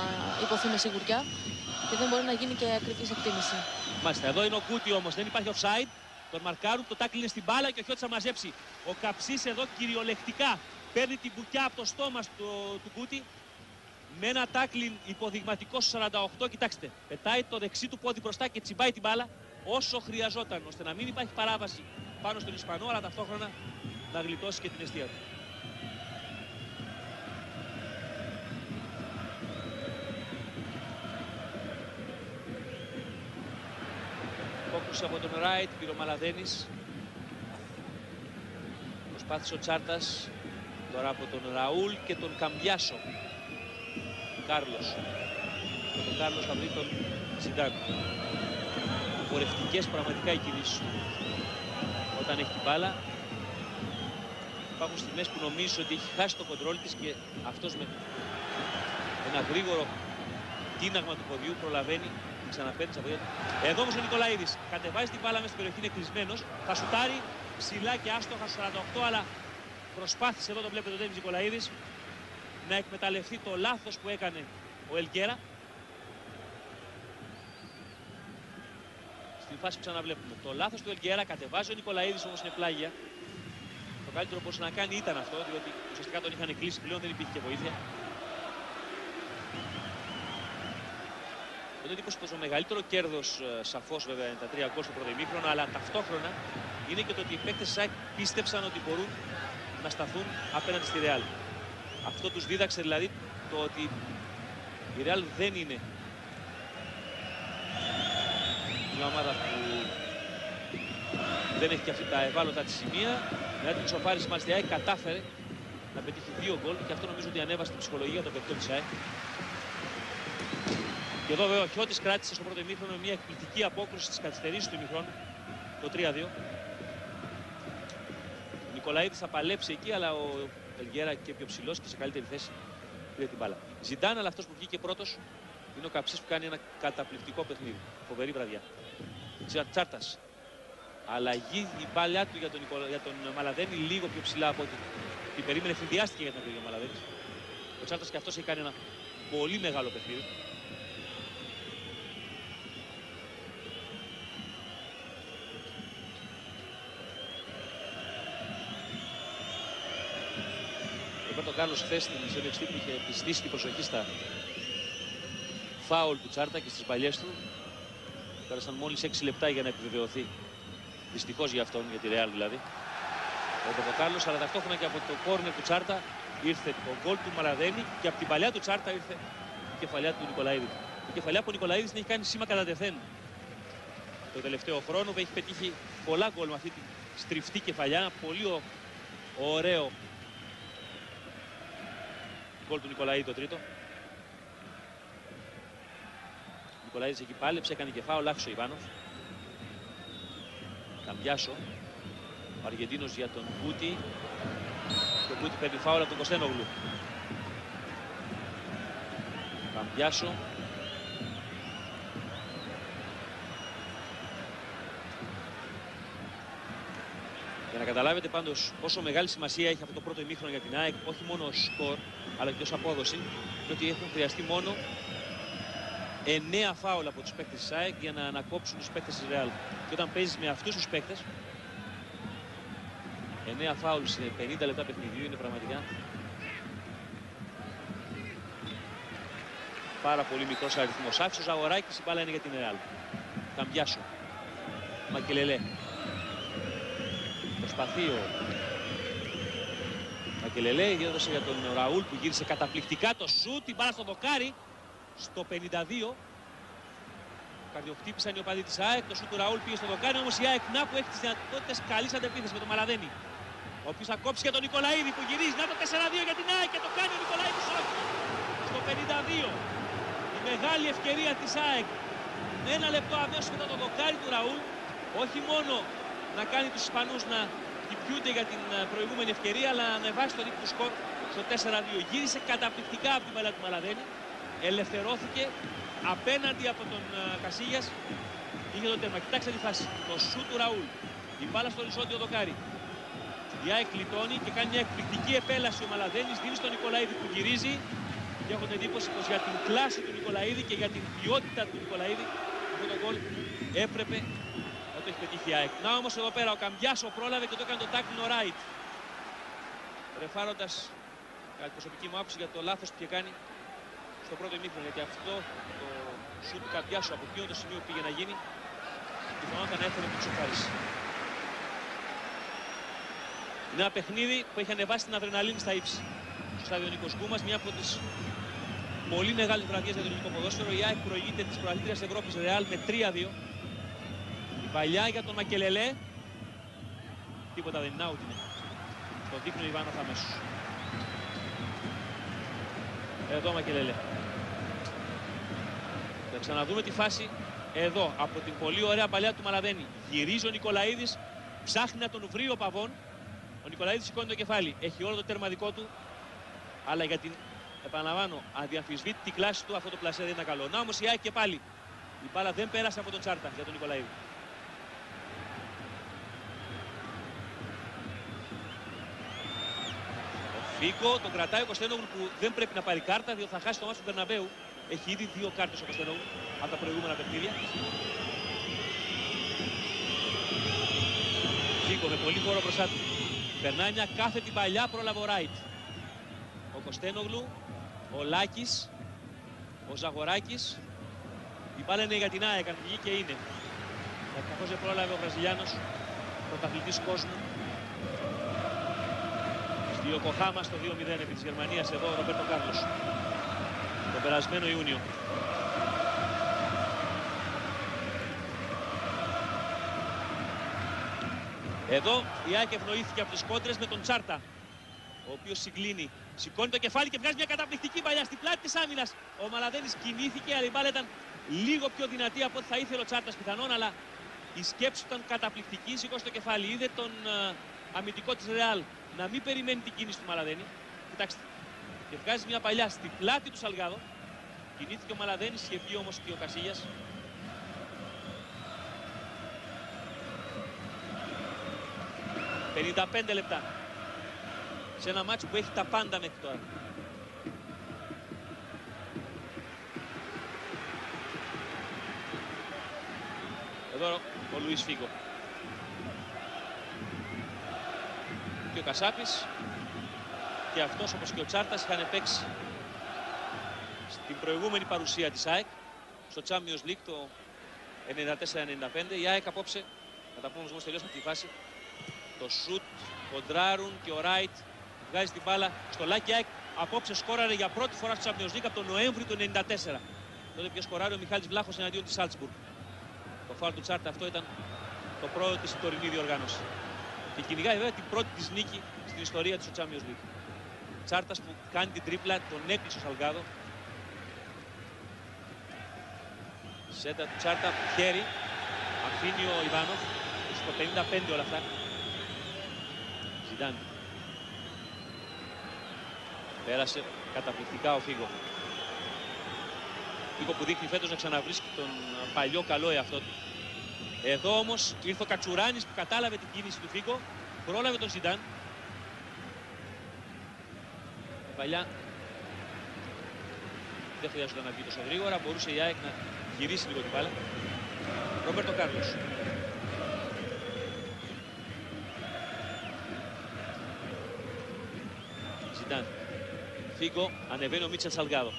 υποθεί με σιγουριά και δεν μπορεί να γίνει και ακριβής εκτίμηση. Μάλιστα, εδώ είναι ο Γκούτι όμως, δεν υπάρχει offside. Τον μαρκάρουν, το τάκλι είναι στην μπάλα και ο Χιώτης θα μαζέψει. Ο Καψής εδώ κυριολεκτικά παίρνει την μπουκιά από το στόμα του Κούτη με ένα τάκλιν υποδειγματικό 48. Κοιτάξτε, πετάει το δεξί του πόδι μπροστά και τσιμπάει την μπάλα όσο χρειαζόταν, ώστε να μην υπάρχει παράβαση πάνω στον Ισπανό, αλλά ταυτόχρονα να γλιτώσει και την αιστεία του. Απόκρουση από τον Ράιτ, πήρε ο Μαλαδένης. Προσπάθησε ο Τσάρτας, τώρα από τον Ραούλ και τον Καμπιάσο. Κάρλος. Και τον Κάρλος θα βρει τον Ζιντάν. Πορευτικές πραγματικά οι κινήσεις του όταν έχει την μπάλα. Υπάρχουν στιγμές που νομίζει ότι έχει χάσει το κοντρόλ της και αυτός με ένα γρήγορο τίναγμα του ποδιού προλαβαίνει και ξαναπαίρνει από εδώ. Εδώ όμως ο Νικολαίδης κατεβάζει την μπάλα μέσα στην περιοχή, είναι κλεισμένος. Θα σουτάρει ψηλά και άστοχα 48, αλλά προσπάθησε, εδώ το βλέπετε ο Ντένις Νικολαίδης, να εκμεταλλευτεί το λάθος που έκανε ο Ελγκέρα. Στην φάση που ξαναβλέπουμε το λάθος του Ελγκέρα, κατεβάζει ο Νικολαίδης, όμως είναι πλάγια. Το καλύτερο που μπορούσε να κάνει ήταν αυτό, διότι ουσιαστικά τον είχαν κλείσει πλέον, δεν υπήρχε βοήθεια. Το εντύπωση πως το μεγαλύτερο κέρδος σαφώς βέβαια είναι τα 3 γκολ στο πρώτο ημίχρονο, αλλά ταυτόχρονα είναι και το ότι οι παίκτες της ΣΑΕΚ πίστεψαν ότι μπορούν να σταθούν απέναντι στη Ρεάλ. Αυτό τους δίδαξε δηλαδή το ότι η Ρεάλ δεν είναι μια ομάδα που δεν έχει και αυτή τα ευάλωτα της σημεία. Μετά την ισοφάριση μάλιστα η ΑΕΚ κατάφερε να πετύχει 2 γκολ και αυτό νομίζω ότι ανέβασε την ψυχολογία των παικτών της ΑΕΚ. Και εδώ βέβαια ο Χιώτης κράτησε στο πρώτο ημίχρονο μια εκπληκτική απόκρουση της καθυστερήσης του ημιχρόνου, το 3-2. Ο Νικολαίδης θα παλέψει εκεί, αλλά ο Ελγκέρα και πιο ψηλός και σε καλύτερη θέση πήρε την μπάλα. Ζιντάν, αλλά αυτός που βγήκε πρώτος είναι ο Καψής που κάνει ένα καταπληκτικό παιχνίδι. Φοβερή βραδιά. Τσάρτας. Αλλαγή η μπάλια του για τον Μαλαδένη λίγο πιο ψηλά από ό,τι την περίμενε. Φινδιάστηκε για την αλλαγή ο Μαλαδένης. Ο Τσάρτας και αυτός έχει κάνει ένα πολύ μεγάλο παιχνίδι. Ο Κάρλος χθες στην συνέντευξή του είχε πιστήσει την προσοχή στα φάουλ του Τσάρτα και στις παλιές του. Πέρασαν μόλις 6 λεπτά για να επιβεβαιωθεί. Δυστυχώς για αυτόν, για τη Ρεάλ δηλαδή. Ο Κάρλος, αλλά ταυτόχρονα και από το κόρνερ του Τσάρτα ήρθε το γκολ του Μαλαδένη και από την παλιά του Τσάρτα ήρθε η κεφαλιά του Νικολαίδη. Η κεφαλιά που ο Νικολαίδης την έχει κάνει σήμα κατά τεθέν το τελευταίο χρόνο, που έχει πετύχει πολλά γκολ με αυτή τη στριφτή κεφαλιά. Πολύ ωραίο γκολ του Νικολαίδη το τρίτο. Ο Νικολαίδης εκεί πάλεψε, έκανε και φάουλ, άρχισε ο Ιβάνοφ. Καμπιάσο, ο Αργεντίνος για τον Κούτη. Και ο Κούτη παίρνει φάουλ από τον Κωστένογλου. Καμπιάσο. Για να καταλάβετε πάντως πόσο μεγάλη σημασία έχει αυτό το πρώτο ημίχρονο για την ΑΕΚ, όχι μόνο ως σκορ, αλλά και ως απόδοση, διότι έχουν χρειαστεί μόνο 9 φάουλ από τους παίκτες της ΑΕΚ για να ανακόψουν τους παίκτες της Ρεάλ. Και όταν παίζεις με αυτούς τους παίκτες, 9 φάουλ σε 50 λεπτά παιχνιδιού είναι πραγματικά πάρα πολύ μικρός αριθμός. Άφησε ο Ζαγοράκης, η μπάλα είναι για την Ρεάλ. Καμπιάσο. Μακελελέ. Προσπαθεί ο Μακελελέ, έδωσε για τον Ραούλ που γύρισε καταπληκτικά το σουτ, την μπάλα στο δοκάρι στο 52. Καρδιοχτύπησαν οι οπαδοί της ΑΕΚ, το σουτ του Ραούλ πήγε στο δοκάρι, όμως η ΑΕΚ να που έχει τις δυνατότητες καλής αντεπίθεσης με τον Μαλαδένη, ο οποίος θα κόψει και τον Νικολαίδη που γυρίζει, να το 4-2 για την ΑΕΚ και το κάνει ο Νικολαίδης, όχι, στο 52. Η μεγάλη ευκαιρία της ΑΕΚ, με 1 λεπτό αμέσως μετά το δοκάρι του Ραούλ, όχι μόνο να κάνει τους Ισπανούς να χτυπιούνται για την προηγούμενη ευκαιρία, αλλά να ανεβάσει το ρυθμό του σκορ στο 4-2. Γύρισε καταπληκτικά από την μπάλα του Μαλαδένη, ελευθερώθηκε απέναντι από τον Κασίγιας, είχε το τέρμα. Κοιτάξτε τη φάση, το σου του Ραούλ, η μπάλα στο οριζόντιο δοκάρι. Η ΑΕΚ κλειτώνει και κάνει μια εκπληκτική επέλαση ο Μαλαδένης, δίνει στον Νικολαίδη που γυρίζει και έχω την εντύπωση πως για την κλάση του Νικολαίδη και για την ποιότητα του Νικολαίδη αυτό το γκολ έπρεπε το έχει πετύχει η ΑΕΚ. Να όμως εδώ πέρα ο Καμπιάσο πρόλαβε και το έκανε το τάκλιν ο Ράιτ. ρεφάροντας κατά την προσωπική μου άποψη για το λάθος που είχε κάνει στο πρώτο ημίχρονο, γιατί αυτό το σουτ του Καμπιάσου από εκείνο το σημείο που πήγε να γίνει πιθανότατα να έφερε την ισοφάριση. Είναι ένα παιχνίδι που έχει ανεβάσει την αδρεναλίνη στα ύψη. Στο στάδιο Νίκος Κούμας, μια από τις πολύ μεγάλες βραδιές για το ελληνικό ποδόσφαιρο. Η ΑΕΚ προηγείται της πρωταθλήτριας Ευρώπης Ρεάλ με 3-2. Η παλιά για τον Μακελελέ. Τίποτα δεν είναι, out είναι. Το δείχνει ο Ιβάνοφ αμέσως. Εδώ Μακελελέ. Θα ξαναδούμε τη φάση εδώ από την πολύ ωραία παλιά του Μαλαδένη. Γυρίζει ο Νικολαίδης, ψάχνει να τον βρει ο Παβών. Ο Νικολαίδης σηκώνει το κεφάλι, έχει όλο το τέρμα δικό του, αλλά για την, επαναλαμβάνω, αδιαμφισβήτητη κλάση του αυτό το πλασέ δεν είναι καλό. Να όμως η ΑΕΚ και πάλι, η μπάλα δεν πέρασε από τον Τσάρτα για τον Νικολαίδη. Ο Φίκο τον κρατάει ο Κωστένογλου που δεν πρέπει να πάρει κάρτα, διότι θα χάσει το μάτι του Μπερναμπέου. Έχει ήδη 2 κάρτες ο Κωστένογλου από τα προηγούμενα παιχνίδια. Φίκο με πολύ χώρο μπροστά του. Περνάει μια κάθετη παλιά, πρόλαβε ο Ράιτ. Ο Κωστένογλου, ο Λάκης, ο Ζαγοράκης. Η μπάλα είναι για την ΑΕΚ, αν βγει και είναι. Καθώς δεν πρόλαβε ο Βραζιλιάνος, πρωταθλητής κόσμου. Στη Ιοκοχάμα στο 2-0 επί της Γερμανίας, εδώ ο Ρομπέρτο Κάρλος. Τον περασμένο Ιούνιο. Εδώ η ΑΕΚ ευνοήθηκε από τις κόντρες με τον Τσάρτα, ο οποίος συγκλίνει, σηκώνει το κεφάλι και βγάζει μια καταπληκτική παλιά στην πλάτη της άμυνας. Ο Μαλαδένης κινήθηκε, αλλά η μπάλα ήταν λίγο πιο δυνατή από ό,τι θα ήθελε ο Τσάρτας πιθανόν, αλλά η σκέψη ήταν καταπληκτική, σηκώσει το κεφάλι, είδε τον αμυντικό της Ρεάλ να μην περιμένει την κίνηση του Μαλαδένη. Κοιτάξτε, και βγάζει μια παλιά στην πλάτη του Σαλγάδο. Κινήθηκε ο Μαλαδένης, είχε βγει όμως και ο Κασίλιας. 55 λεπτά σε ένα μάτσο που έχει τα πάντα μέχρι τώρα. Εδώ ο Λουίς Φίγκο και ο Κασάπης και αυτός όπως και ο Τσάρτας είχαν παίξει στην προηγούμενη παρουσία της ΑΕΚ στο Champions League το 94-95. Η ΑΕΚ απόψε, να τα πούμε όμως τελειώσαμε τη φάση, το σουτ, κοντράρουν και ο Ράιτ βγάζει την μπάλα στο Λάκι. ΑΕΚ απόψε σκόραρε για πρώτη φορά στο Champions League από τον Νοέμβρη του 1994. Τότε πια σκοράρει ο Μιχάλης Βλάχος εναντίον της Σάλτσμπουργκ. Το φάουλ του Τσάρτα αυτό ήταν το πρώτο της τωρινή διοργάνωση. Και κυνηγάει βέβαια την πρώτη της νίκη στην ιστορία της στο Champions League. Τσάρτας που κάνει την τρίπλα, τον έκλεισε ο Σαλγκάδο. Σέντα του Τσάρτα, χέρι, αφήνει ο Ιβάνοφ, στο 55 όλα αυτά. Ζιντάν. Πέρασε καταπληκτικά ο Φίγκο. Φίγκο που δείχνει φέτος να ξαναβρίσκει τον παλιό καλό εαυτό του. Εδώ όμως ήρθε ο Κατσουράνης που κατάλαβε την κίνηση του Φίγκο, πρόλαβε τον Ζιντάν. Παλιά δεν χρειάζεται να βγει τόσο γρήγορα, μπορούσε η ΑΕΚ να γυρίσει λίγο την μπάλα. Ρομπέρτο Κάρλος. Ζιντάν. Φίγκο, ανεβαίνει ο Μίτσελ Σαλγκάδο.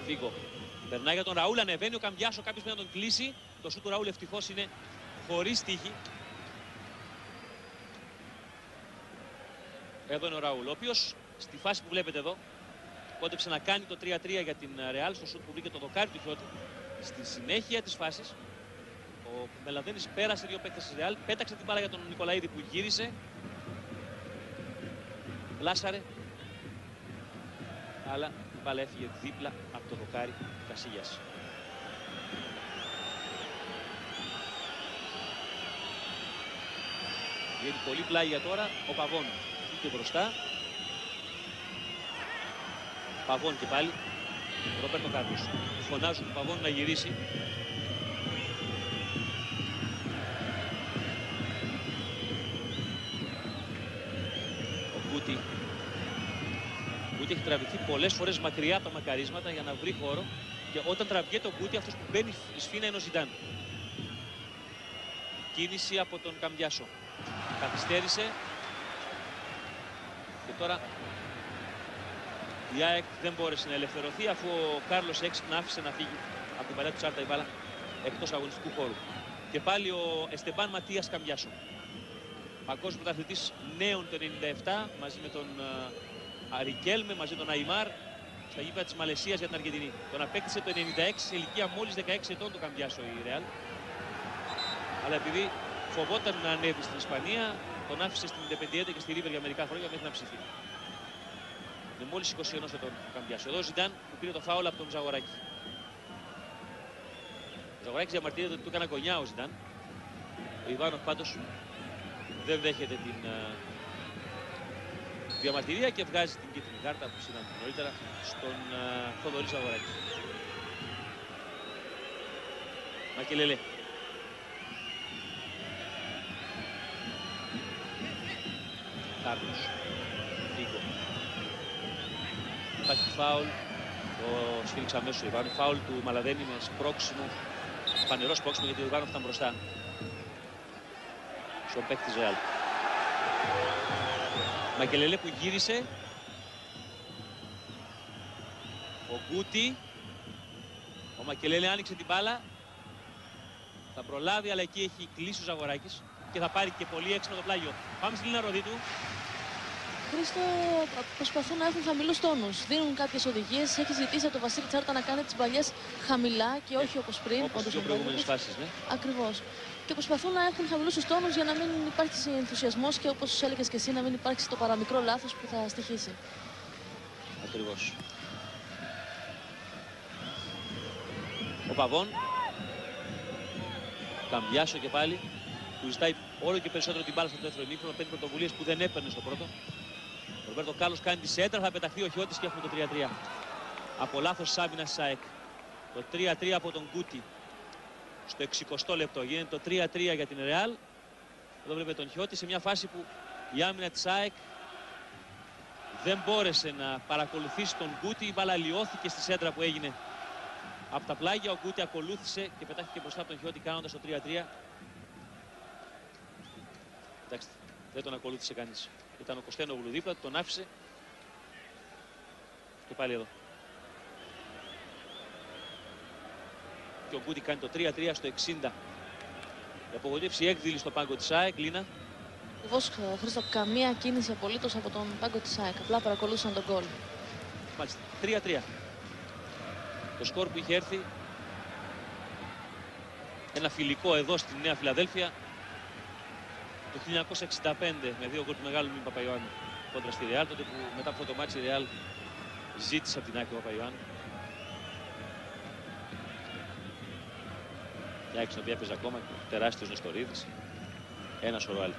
Φίγκο. Περνάει για τον Ραούλ, ανεβαίνει ο Καμπιάσο, κάποιος πρέπει να τον κλείσει. Το σούτ του Ραούλ ευτυχώς είναι χωρίς τύχη. Εδώ είναι ο Ραούλ, ο οποίος στη φάση που βλέπετε εδώ κόντεψε να κάνει το 3-3 για την Ρεάλ στο σούτ που βρήκε το δοκάρι του Χιώτη. Στη συνέχεια της φάσης ο Μελαδένης πέρασε 2 παίκτες της Ρεάλ, πέταξε την μπάλα για τον Νικολαίδη που γύρισε, πλάσαρε, αλλά η μπάλα έφυγε δίπλα από το δοκάρι του Κασίλιας. Βγαίνει πολύ πλάγια τώρα ο Παβών και μπροστά. Παβών και πάλι. Ρομπέρτο Κάρλος. Φωνάζουν τον Παβών να γυρίσει. Ο Γκούτι. Ο Γκούτι έχει τραβηθεί πολλές φορές μακριά από τα μακαρίσματα για να βρει χώρο. Και όταν τραβιέται ο Γκούτι, αυτός που μπαίνει στη σφήνα είναι ο Ζιντάν. Κίνηση από τον Καμπιάσο. Καθυστέρησε. Και τώρα η ΑΕΚ δεν μπόρεσε να ελευθερωθεί, αφού ο Κάρλος έξυπνα άφησε να φύγει από την παλιά του Τσάρτα η μπάλα εκτός αγωνιστικού χώρου. Και πάλι ο Εστεμπάν Ματίας Καμπιάσο, παγκόσμιος πρωταθλητής νέων το 97, μαζί με τον Αρικέλμε, μαζί με τον Αϊμάρ, στα γήπεδα της Μαλαισίας για την Αργεντινή. Τον απέκτησε το 96 σε ηλικία μόλις 16 ετών το Καμπιάσο η Ρεάλ. Αλλά επειδή φοβόταν να ανέβει στην Ισπανία, τον άφησε στην Independiente και στη River για μερικά χρόνια μέχρι να ψηθεί. Είναι μόλις 21 ετών ο Καμπιάσο. Εδώ ο Ζιντάν που πήρε το φάουλ από τον Ζαγοράκη. Ο Ζαγοράκης διαμαρτύρεται ότι του έκανε γωνιά ο Ζιντάν. Ο Ιβάνοφ πάντως δεν δέχεται την διαμαρτυρία και βγάζει την κίτρινη κάρτα που συνάντησε νωρίτερα στον Θοδωρή Ζαγοράκη. Μακελελέ. Κάρλος. Φίγκο. Υπάρχει φάουλ. Το σφίριξε αμέσως ο Ιβάνοφ. Φάουλ του Μαλαδένη με σπρώξιμο. Φανερό σπρώξιμο γιατί ο Ιβάνοφ ήταν μπροστά στον παίκτη της Ρεάλ. Μακελελέ που γύρισε. Ο Γκούτι. Ο Μακελελέ άνοιξε την μπάλα. Θα προλάβει, αλλά εκεί έχει κλείσει ο Ζαγοράκης και θα πάρει και πολύ έξυπνο το πλάγιο. Πάμε στη Λίνα Ροδίτου. Χρήστο, προσπαθούν να έχουν χαμηλούς τόνους. Δίνουν κάποιες οδηγίες. Έχει ζητήσει από τον Βασίλη Τσάρτα να κάνει τις παλιές χαμηλά και όχι όπως πριν. Όπως στις δύο προηγούμενες φάσεις, ναι. Ακριβώς. Και προσπαθούν να έχουν χαμηλούς τους τόνους για να μην υπάρξει ενθουσιασμός και όπως έλεγες και εσύ, να μην υπάρξει το παραμικρό λάθος που θα στοιχήσει. Ακριβώς. Ο Παβών. Καμπιάσο και πάλι, που ζητάει όλο και περισσότερο την μπάλα στο δεύτερο ημίχρονο, παίρνει πρωτοβουλίες που δεν έπαιρνε στο πρώτο. Ο Ρομπέρτο Κάρλος κάνει τη σέντρα, θα πεταχθεί ο Χιώτης και έχουμε το 3-3. Από λάθος της άμυνας της ΑΕΚ. Το 3-3 από τον Γκούτι στο 60ο λεπτό. Γίνεται το 3-3 για την Ρεάλ. Εδώ βλέπετε τον Χιώτη σε μια φάση που η άμυνα της ΑΕΚ δεν μπόρεσε να παρακολουθήσει τον Γκούτι. Η μπάλα λιώθηκε στη σέντρα που έγινε από τα πλάγια. Ο Γκούτι ακολούθησε και πετάχθηκε μπροστά από τον Χιώτη κάνοντας το 3-3. Εντάξει, δεν τον ακολούθησε κανείς. Ήταν ο Κωστένογλου δίπλα, τον άφησε. Και πάλι εδώ. Και ο Γκούτι κάνει το 3-3 στο 60. Η απογοήτευση έκδηλη στο πάγκο της ΑΕΚ, Λίνα. Ακριβώς, Χρήστο, καμία κίνηση απολύτως από τον πάγκο της ΑΕΚ. Απλά παρακολούθησαν τον γκολ. Μάλιστα, 3-3. Το σκορ που είχε έρθει ένα φιλικό εδώ στη Νέα Φιλαδέλφια το 1965 με 2 γκολ του μεγάλου Μίμη Παπαϊωάννου κόντρα στη Ρεάλ, τότε που μετά από αυτό το μάτσι η Ρεάλ ζήτησε από την άκρη του Παπαϊωάννου. Η άκρη στην οποία έπαιζε ακόμα και ο τεράστιος Νεστορίδης, ένα σωρό άλλοι.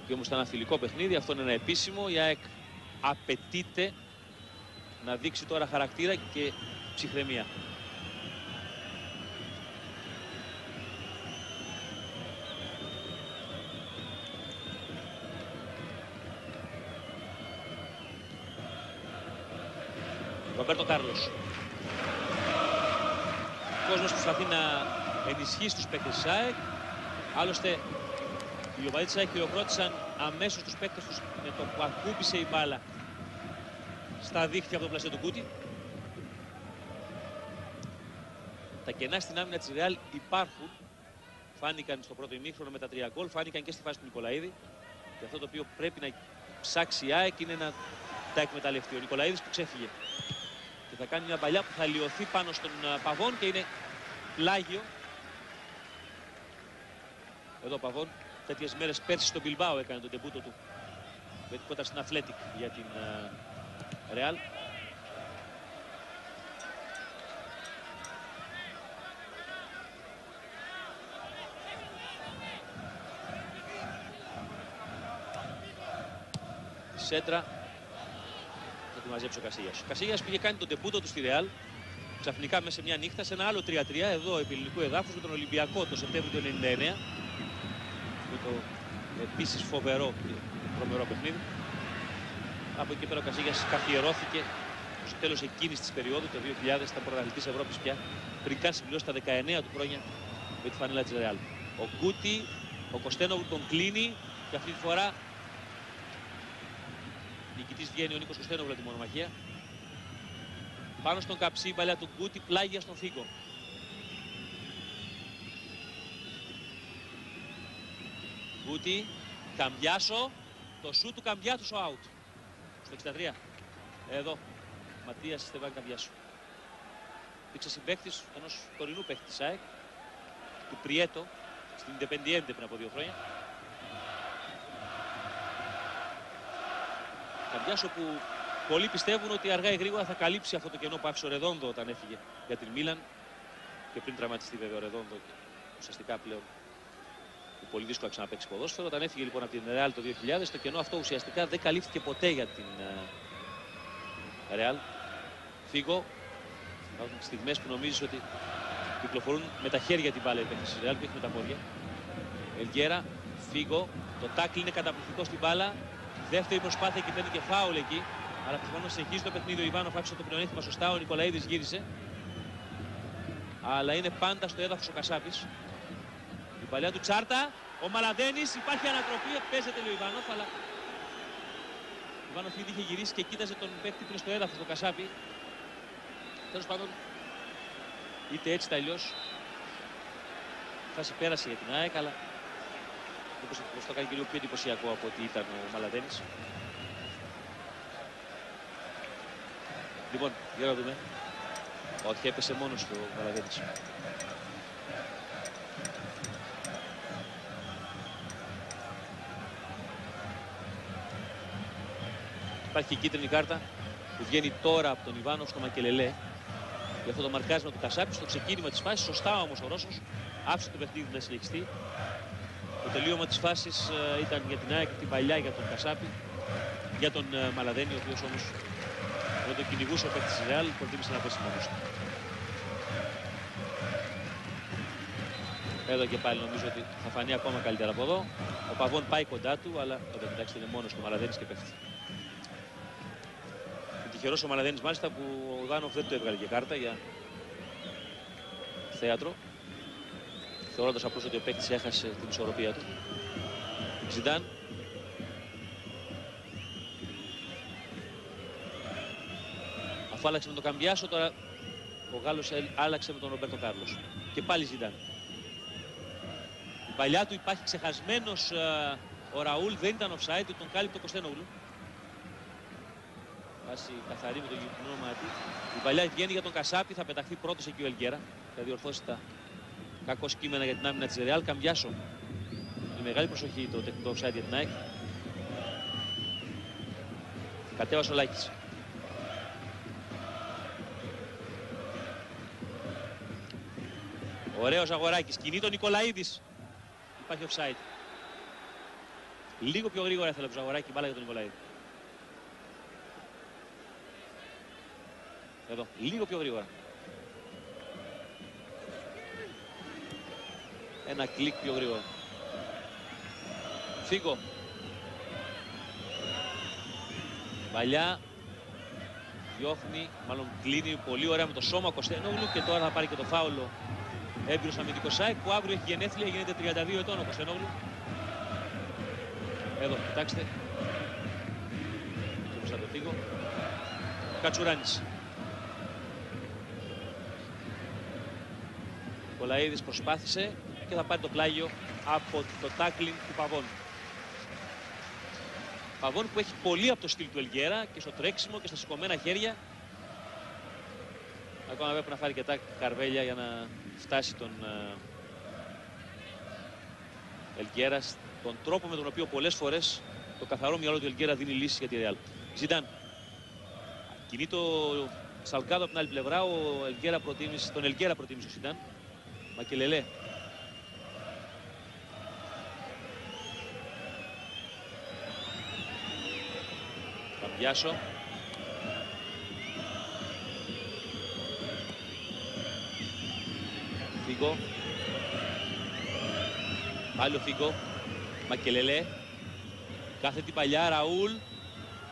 Και όμως ήταν ένα φιλικό παιχνίδι, αυτό είναι ένα επίσημο. Η ΑΕΚ απαιτείται να δείξει τώρα χαρακτήρα και ψυχραιμία. Ρομπέρτο Κάρλος. Ο κόσμος προσπαθεί να ενισχύσει τους παίκτες της ΑΕΚ. Άλλωστε οι οπαδοί της ΑΕΚ χειροκρότησαν αμέσως τους παίκτες τους με το που ακούμπησε η μπάλα στα δίχτυα από το πλασιό του Γκούτι. Τα κενά στην άμυνα της Ρεάλ υπάρχουν. Φάνηκαν στο πρώτο ημίχρονο με τα 3 γκολ, φάνηκαν και στη φάση του Νικολαίδη. Και αυτό το οποίο πρέπει να ψάξει η ΑΕΚ είναι να τα εκμεταλλευτεί. Ο Νικολαίδης που ξέφυγε. Και θα κάνει μια παλιά που θα λιωθεί πάνω στον Παβών και είναι πλάγιο. Εδώ ο Παβών τέτοιες μέρες πέρσι στον Μπιλμπάο έκανε τον τεμπούτο του κόντρα στην Αθλέτικ για την Ρεάλ. Τη σέντρα θα τη μαζέψει ο Κασίγιας. Ο Κασίγιας πήγε κάνει τον τεμπούτο του στη Ρεάλ. Ξαφνικά μέσα σε μια νύχτα σε ένα άλλο 3-3 εδώ επί ελληνικού εδάφους με τον Ολυμπιακό το Σεπτέμβριο του 1999. Με το επίσης φοβερό και τρομερό παιχνίδι. Από εκεί πέρα ο Κασίγιας καθιερώθηκε στο τέλος εκείνης της περίοδου, το 2000, ήταν πρωταθλητής Ευρώπης πια, πριν καν συμπληρώσει τα 19 του χρόνια με τη φανέλα της Ρεάλ. Ο Γκούτι, ο Κωστένογλου τον κλείνει και αυτή τη φορά Νικητής βγαίνει ο Νίκος Κωστένογλου από τη μονομαχία. Πάνω στον Καψί, παλιά του Γκούτι, πλάγια στον Φίγκο. Γκούτι, Καμπιάσο, το σου του Καμπιάσου out. Στο 63. Εδώ, Ματίας Στεβάν Καμπιάσο. Υπήρξε συμπαίκτης ενός τωρινού παίκτη της ΑΕΚ, του Πριέτο, στην Independiente πριν από 2 χρόνια. Καμπιάσο που πολλοί πιστεύουν ότι αργά ή γρήγορα θα καλύψει αυτό το κενό που άφησε ο Ρεδόντο όταν έφυγε για την Μίλαν και πριν τραυματιστεί βέβαια ο Ρεδόντο και ουσιαστικά πλέον πολύ δύσκολο να ξαναπαίξει ποδόσφαιρο. Όταν έφυγε λοιπόν από την Real το 2000, το κενό αυτό ουσιαστικά δεν καλύφθηκε ποτέ για την Real. Φίγκο, υπάρχουν στιγμές που νομίζεις ότι κυκλοφορούν με τα χέρια την μπάλα η παίκτης της Real, που έχει με τα πόδια. Ελγκέρα, Φίγκο, το τάκλ είναι καταπληκτικό στην μπάλα. Δεύτερη προσπάθεια και παίρνει και φάουλ εκεί. Αλλά προφανώς συνεχίζει το παιχνίδι. Ο Ιβάνοφ άφησε το πλεονέκτημα σωστά. Ο Νικολαίδης γύρισε. Αλλά είναι πάντα στο έδαφος ο Κασάπης. Η παλιά του Τσάρτα. Ο Μαλαδένης. Υπάρχει ανατροπή. Παίζεται λέει ο Ιβάνοφ. Αλλά ο Ιβάνοφ ήδη είχε γυρίσει και κοίταζε τον παίκτη που είναι στο έδαφος, τον Κασάπη. Τέλος πάντων, είτε έτσι είτε αλλιώς, φάση πέρασε για την ΑΕΚ. Αλλά όπως το κάνει και λίγο πιο εντυπωσιακό από ότι ήταν ο Μαλαδένης. Λοιπόν, για να δούμε. Όχι, έπεσε μόνος του ο Μαλαδένης. Υπάρχει και η κίτρινη κάρτα που βγαίνει τώρα από τον Ιβάνοφ στο Μακελελέ. Για αυτό το μαρκάρισμα του Κασάπη στο ξεκίνημα της φάσης. Σωστά όμως ο Ρώσος άφησε το παιχνίδι να συνεχιστεί. Το τελείωμα της φάσης ήταν για την ΑΕΚ, την παλιά για τον Κασάπη, για τον Μαλαδένη, ο οποίος όμως όταν τον κυνηγούσε ο παίκτης της Real, προτίμησε να πέσει μόνος του. Εδώ και πάλι νομίζω ότι θα φανεί ακόμα καλύτερα από εδώ. Ο Παβών πάει κοντά του, αλλά εδώ κοιτάξτε είναι μόνος του Μαλαδένης και πέφτει. Τυχερός ο Μαλαδένης μάλιστα που ο Ιβάνοφ δεν του έβγαλε και κάρτα για θέατρο, θεωρώντας απλώς ότι ο παίκτης έχασε την ισορροπία του. Ζιντάν. Αφού άλλαξε με τον Καμπιάσο, τώρα ο Γάλλος άλλαξε με τον Ρομπέρτο Κάρλος. Και πάλι Ζιντάν. Η παλιά του υπάρχει ξεχασμένος ο Ραούλ, δεν ήταν offside, τον κάλυπτε ο Κωστένογλου. Βάση καθαρή με το γυμνό μάτι. Η παλιά βγαίνει για τον Κασάπη, θα πεταχθεί πρώτος εκεί ο Ελγκέρα. Θα διορθώσει τα κακό κείμενα για την άμυνα της Real. Καμπιάσο. Με μεγάλη προσοχή το τεχνικό offside για την ΑΕΚ. Κατέβασε ο Λάκης. Ωραίος Αγοράκης. Κινεί τον Νικολαίδης. Υπάρχει offside. Λίγο πιο γρήγορα ήθελε ο Ζαγοράκη μπάλα για τον Νικολαίδη. Εδώ. Λίγο πιο γρήγορα. Ένα κλικ πιο γρήγορα. Φίγκο. Παλιά. Διώχνει, μάλλον κλείνει πολύ ωραία με το σώμα Κωστένογλου και τώρα θα πάρει και το φάουλο έμπειρος αμυντικός ΑΕΚ που αύριο έχει γενέθλια, γίνεται 32 ετών ο Κωστένογλου. Εδώ, κοιτάξτε. Και μπροστά το Φίγκο. Κατσουράνης. Κολαίδης προσπάθησε και θα πάρει το πλάγιο από το τάκλινγκ του Παβών. Παβών που έχει πολύ από το στυλ του Ελγκέρα και στο τρέξιμο και στα σηκωμένα χέρια. Ακόμα πρέπει να φάρει και τα καρβέλια για να φτάσει τον Ελγκέρα στον τρόπο με τον οποίο πολλές φορές το καθαρό μυαλό του Ελγκέρα δίνει λύσεις για τη Real. Ζιντάν. Κινεί το Σαλγκάδο από την άλλη πλευρά. Τον Ελγκέρα προτίμησε ο Ζιντάν. Μακελελέ. Καμπιάσο. Φίγκο. Πάλι ο Φίγκο. Μακελελέ. Κάθετη παλιά. Ραούλ.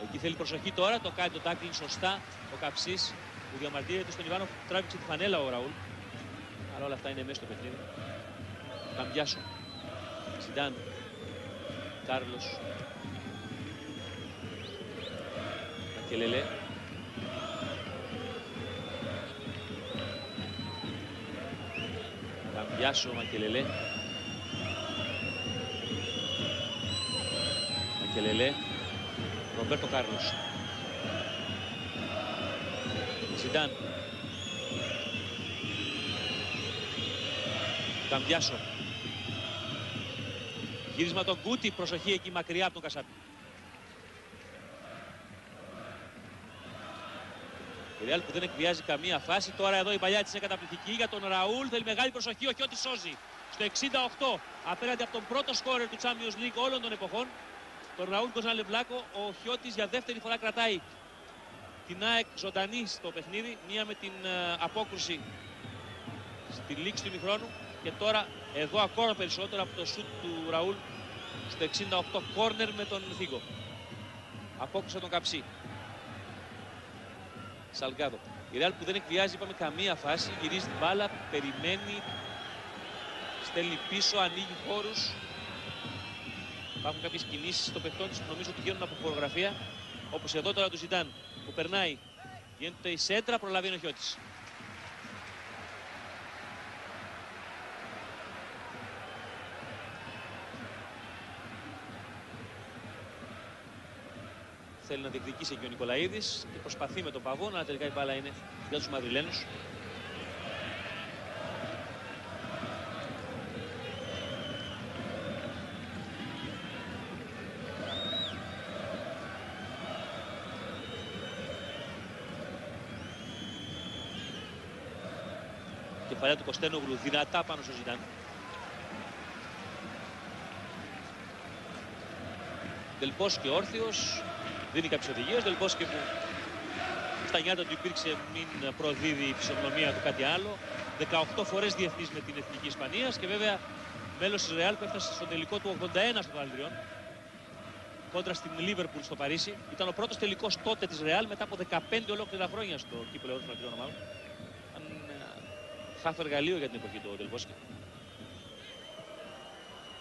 Εκεί θέλει προσοχή τώρα. Το κάνει το τάκλινγκ σωστά. Ο Καψής που διαμαρτύρεται στον Ιβάνο. Τράβηξε τη φανέλα ο Ραούλ. Αλλά όλα αυτά είναι μέσα στο παιχνίδι. Καμπιάσο. Ζιντάν. Κάρλος. Μακελελέ. Καμπιάσο, Μακελελέ. Μακελελέ. Ρομπέρτο Κάρλος. Ζιντάν. Καμπιάσο. Γύρισμα τον Γκούτι, προσοχή εκεί μακριά από τον Κασάπη. Η Ρεάλ που δεν εκβιάζει καμία φάση. Τώρα εδώ η παλιά της είναι καταπληκτική για τον Ραούλ. Θέλει μεγάλη προσοχή, ο Χιώτης σώζει. Στο 68 απέναντι από τον πρώτο σκόρερ του Champions League όλων των εποχών, τον Ραούλ Κοζαλεβλάκο, ο Χιώτης για δεύτερη φορά κρατάει την ΑΕΚ ζωντανή στο παιχνίδι. Μία με την απόκρουση στη λήξη του ημιχρόνου. Και τώρα εδώ ακόμα περισσότερο από το σουτ του Ραούλ στο 68, κόρνερ με τον Θήγκο. Απόκρουσε τον Καψί. Σαλγκάδο. Η Ρεάλ που δεν εκβιάζει, είπαμε, καμία φάση. Γυρίζει την μπάλα, περιμένει, στέλνει πίσω, ανοίγει χώρους. Υπάρχουν κάποιες κινήσεις στο παιχτών της που νομίζω ότι γίνουν από χορογραφία. Όπως εδώ τώρα του Ζιντάν που περνάει. Γίνεται η σέντρα, προλαβαίνει ο Χιώτης. Θέλει να διεκδικήσει εκεί ο Νικολαίδης και προσπαθεί με τον Παβόν, αλλά τελικά η μπάλα είναι για τους Μαδριλένους. Κεφαλιά του Κωστένογλου δυνατά πάνω στο Ζιντάν. Δελπόσκι όρθιος. Δίνει κάποιες οδηγίες. Δελπόσκι που στα νιάτα του υπήρξε μην προδίδει η φυσιογνωμία του κάτι άλλο. 18 φορές διεθνής με την Εθνική Ισπανίας και βέβαια μέλος της Ρεάλ που έφτασε στο τελικό του 81 στο Βαλτριών κόντρα στην Λίβερπουλ στο Παρίσι. Ήταν ο πρώτος τελικός τότε της Ρεάλ μετά από 15 ολόκληρα χρόνια στο κύπελλο των Βαλτριών ομάδων. Ήταν χάθο εργαλείο για την εποχή του Δελπόσκι.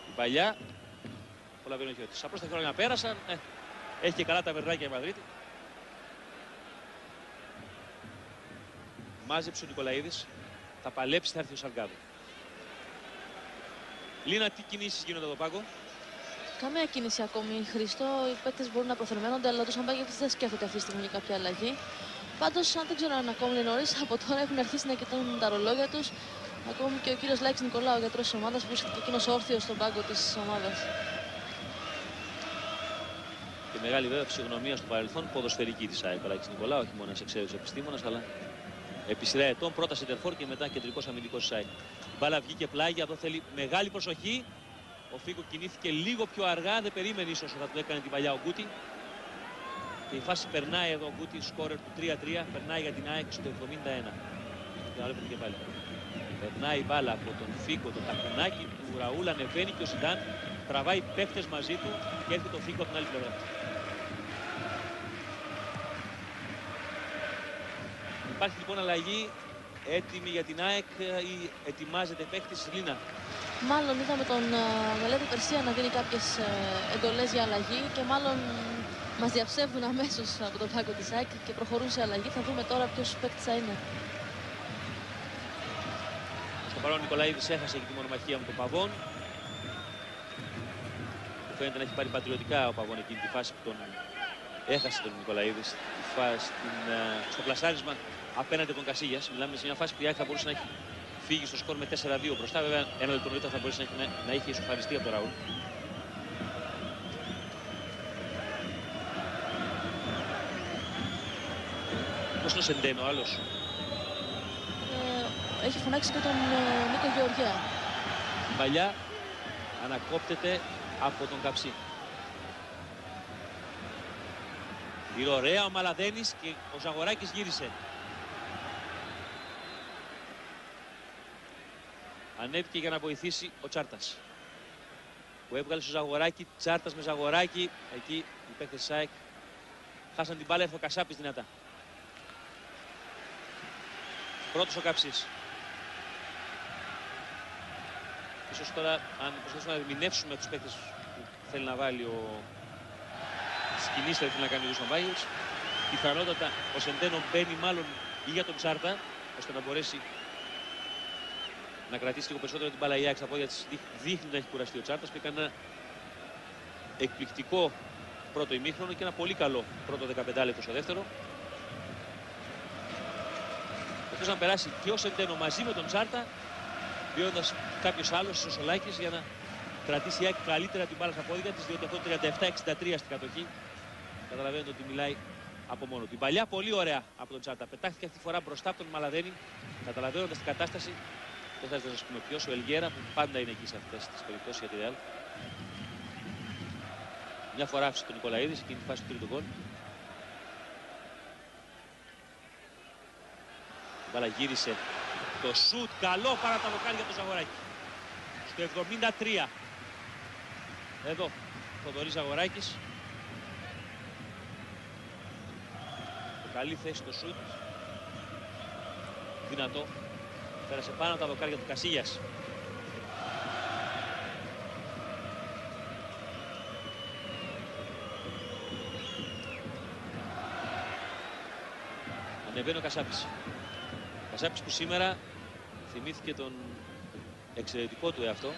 Η παλιά πολλά βαίνει ο Χιώτης. Απλώς τα χρόνια πέρασαν. Έχει και καλά τα βερνάκια η Μαδρίτη. Μάζεψε ο Νικολαίδης. Θα παλέψει, θα έρθει ο Σαλγκάδο. Λίνα, τι κινήσεις γίνονται εδώ πάγκο? Καμία κίνηση ακόμη, Χριστό. Οι παίκτες μπορούν να προθερμαίνονται, αλλά το Σαμπάγεβιτς δεν σκέφτεται αυτή τη στιγμή για κάποια αλλαγή. Πάντως, αν δεν ξέρω αν ακόμη είναι νωρίς, από τώρα έχουν αρχίσει να κοιτούν τα ρολόγια τους. Ακόμη και ο κύριος Λάκης Νικολάου, ο γιατρός της ομάδας, βρίσκεται και εκείνος όρθιος στον πάγκο της ομάδας. Και μεγάλη βέβαια φυσιογνωμία στο παρελθόν, ποδοσφαιρική της ΑΕΚ, ο Λάκης Νικολάου, όχι μόνο ένας εξαίρετος επιστήμονας, αλλά επί σειρά ετών πρώτα σεντερφόρ και μετά κεντρικός αμυντικός της ΑΕΚ. Η μπάλα βγήκε πλάγια, εδώ θέλει μεγάλη προσοχή. Ο Φίγκο κινήθηκε λίγο πιο αργά, δεν περίμενε ίσως ότι θα του έκανε την παλιά ο Γκούτι. Και η φάση περνάει εδώ ο Γκούτι, σκόρερ του 3-3, περνάει για την ΑΕΚ στο 71. Και να βλέπετε και πάλι. Περνάει η μπάλα από τον Φίγκο, το τακουνάκι του Ραούλ, ανεβαίνει και ο Ζιντάν τραβάει παίκτες μαζί του και έρχεται το Φίγκο από την άλλη πλευρά. Υπάρχει λοιπόν αλλαγή έτοιμη για την ΑΕΚ ή ετοιμάζεται παίκτης Λίνα? Μάλλον είδαμε τον Γαλέτη Περσία να δίνει κάποιες εντολές για αλλαγή και μάλλον μας διαψεύδουν αμέσως από τον πάγκο της ΑΕΚ και προχωρούν σε αλλαγή. Θα δούμε τώρα ποιος παίκτης θα είναι. Στο παρόν ο Νικολαίδης έχασε και τη μονομαχία με τον Παβόν. Φαίνεται να έχει πάρει πατριωτικά ο Παβόν εκείνη τη φάση που τον έχασε τον Νικολαίδη στο πλασάρισμα απέναντι από τον Κασίγιας. Μιλάμε σε μια φάση που η ΑΕΚ θα μπορούσε να έχει φύγει στο σκορ με 4-2 μπροστά. Βέβαια, ένα λεπτό νωρίτερα θα μπορούσε να είχε ισοφαριστεί από τον Ραούλ. Πώς είναι ο Σεντέν ο άλλος? Έχει φωνάξει και τον Νίκο Γεωργιά. Η παλιά ανακόπτεται από τον Καψί. Πήρε ωραία ο Μαλαδένης και ο Ζαγοράκης γύρισε. Ανέβηκε για να βοηθήσει ο Τσάρτας που έβγαλε στο Ζαγοράκη. Τσάρτας με Ζαγοράκη. Εκεί οι παίκτες της ΑΕΚ χάσαν την μπάλα, έρθει ο Κασάπης δυνατά. Πρώτος ο Καψής. Ίσως τώρα, αν προσπαθήσουμε να ερμηνεύσουμε τους παίκτες που θέλει να βάλει ο σκηνής, θέλει να κάνει ο Σαμπάγεβιτς, Πιθανότατα ο Σεντένο μπαίνει μάλλον ή για τον Τσάρτα, ώστε να μπορέσει να κρατήσει λίγο περισσότερο την μπάλα η ΑΕΚ στα πόδια της. Δείχνει να έχει κουραστεί ο Τσάρτας που έκανε ένα εκπληκτικό πρώτο ημίχρονο και ένα πολύ καλό πρώτο 15 λεπτό στο δεύτερο. Εκτός να περάσει και ο Σεντένο μαζί με τον Τσάρτα, βιώνοντας κάποιος άλλος, ο Σολάκης, για να κρατήσει η ΑΕΚ καλύτερα την μπάλα στα πόδια της, διότι αυτό το 37-63 στην κατοχή καταλαβαίνετε ότι μιλάει από μόνο του. Η παλιά πολύ ωραία από τον Τσάρτα. Πετάχθηκε αυτή τη φορά μπροστά από τον Μαλαδένη, καταλαβαίνοντας την κατάσταση. Δεν θα σας πούμε ποιος, ο Ελγέρα, που πάντα είναι εκεί σε αυτές τις περιπτώσεις για τη Ρεάλ. Μια φορά άφησε τον Νικολαίδη σε εκείνη τη φάση του τρίτου γκολ. Η μπάλα γύρισε. Το σουτ καλό παρά τα βοκάρια για τον Ζαγοράκη. Στο 73. Εδώ, Θοδωρής Ζαγοράκης. Καλή θέση στο σουτ. Δυνατό. Πέρασε πάνω από τα δοκάρια του Κασίγιας. Ανεβαίνει ο Κασάπης. Κασάπης που σήμερα θυμήθηκε τον εξαιρετικό του εαυτό.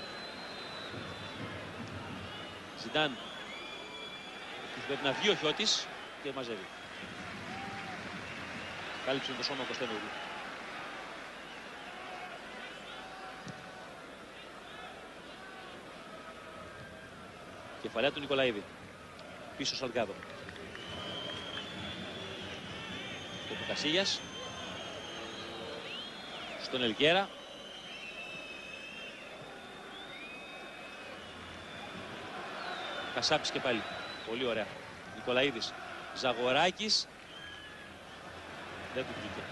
Ζιντάν. Πρέπει να βγει ο Χιώτης και μαζεύει. Κάλυψε το σώμα ο Κωστένογλου. Κεφαλιά του Νικολαίδη. Πίσω Σαλγκάδο. Το του Κασίγιας. Στον Ελγέρα. Κασάπης και πάλι. Πολύ ωραία. Νικολαίδης. Ζαγοράκης. Δεν του βγήκε.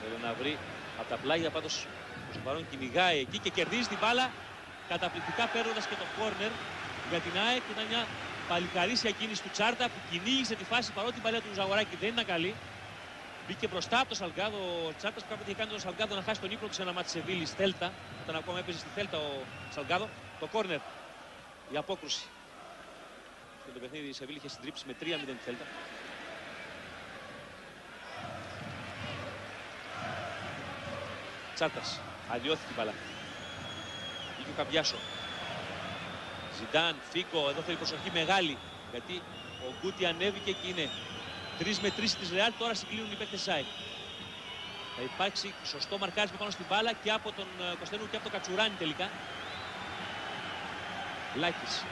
Θέλει να βρει από τα πλάγια, πάντως προς το παρόν κυνηγάει εκεί και κερδίζει την μπάλα καταπληκτικά, παίρνοντας και το κόρνερ για την ΑΕΚ. Ήταν μια παλικαρίσια κίνηση του Τσάρτα που κυνήγησε τη φάση, παρότι η παλιά του Ζαγοράκη δεν ήταν καλή. Μπήκε μπροστά από τον Σαλγκάδο ο Τσάρτας που κάποτε είχε κάνει τον Σαλγκάδο να χάσει τον ύπνο του σε ένα μάτι Σεβίλη Θέλτα, όταν ακόμα έπαιζε στη Θέλτα ο Σαλγκάδο. Το κόρνερ, η απόκρουση. Και το παιχνίδι η Σεβίλη είχε συντρίψει με 3-0 τη Θέλτα. Τσάρτας, αλλιώθηκε η μπαλά. Είχε ο Καμπιάσο. Ζιντάν, Φίκο, εδώ θέλει προσοχή μεγάλη. Γιατί ο Γκούτι ανέβηκε και είναι 3 με 3 της Ρεάλ. Τώρα συγκλίνουν οι παίκτες της ΑΕΚ. Θα υπάρξει σωστό μαρκάρισμα πάνω στην μπάλα και από τον Κωστένου και από τον Κατσουράνη τελικά. Λάκης.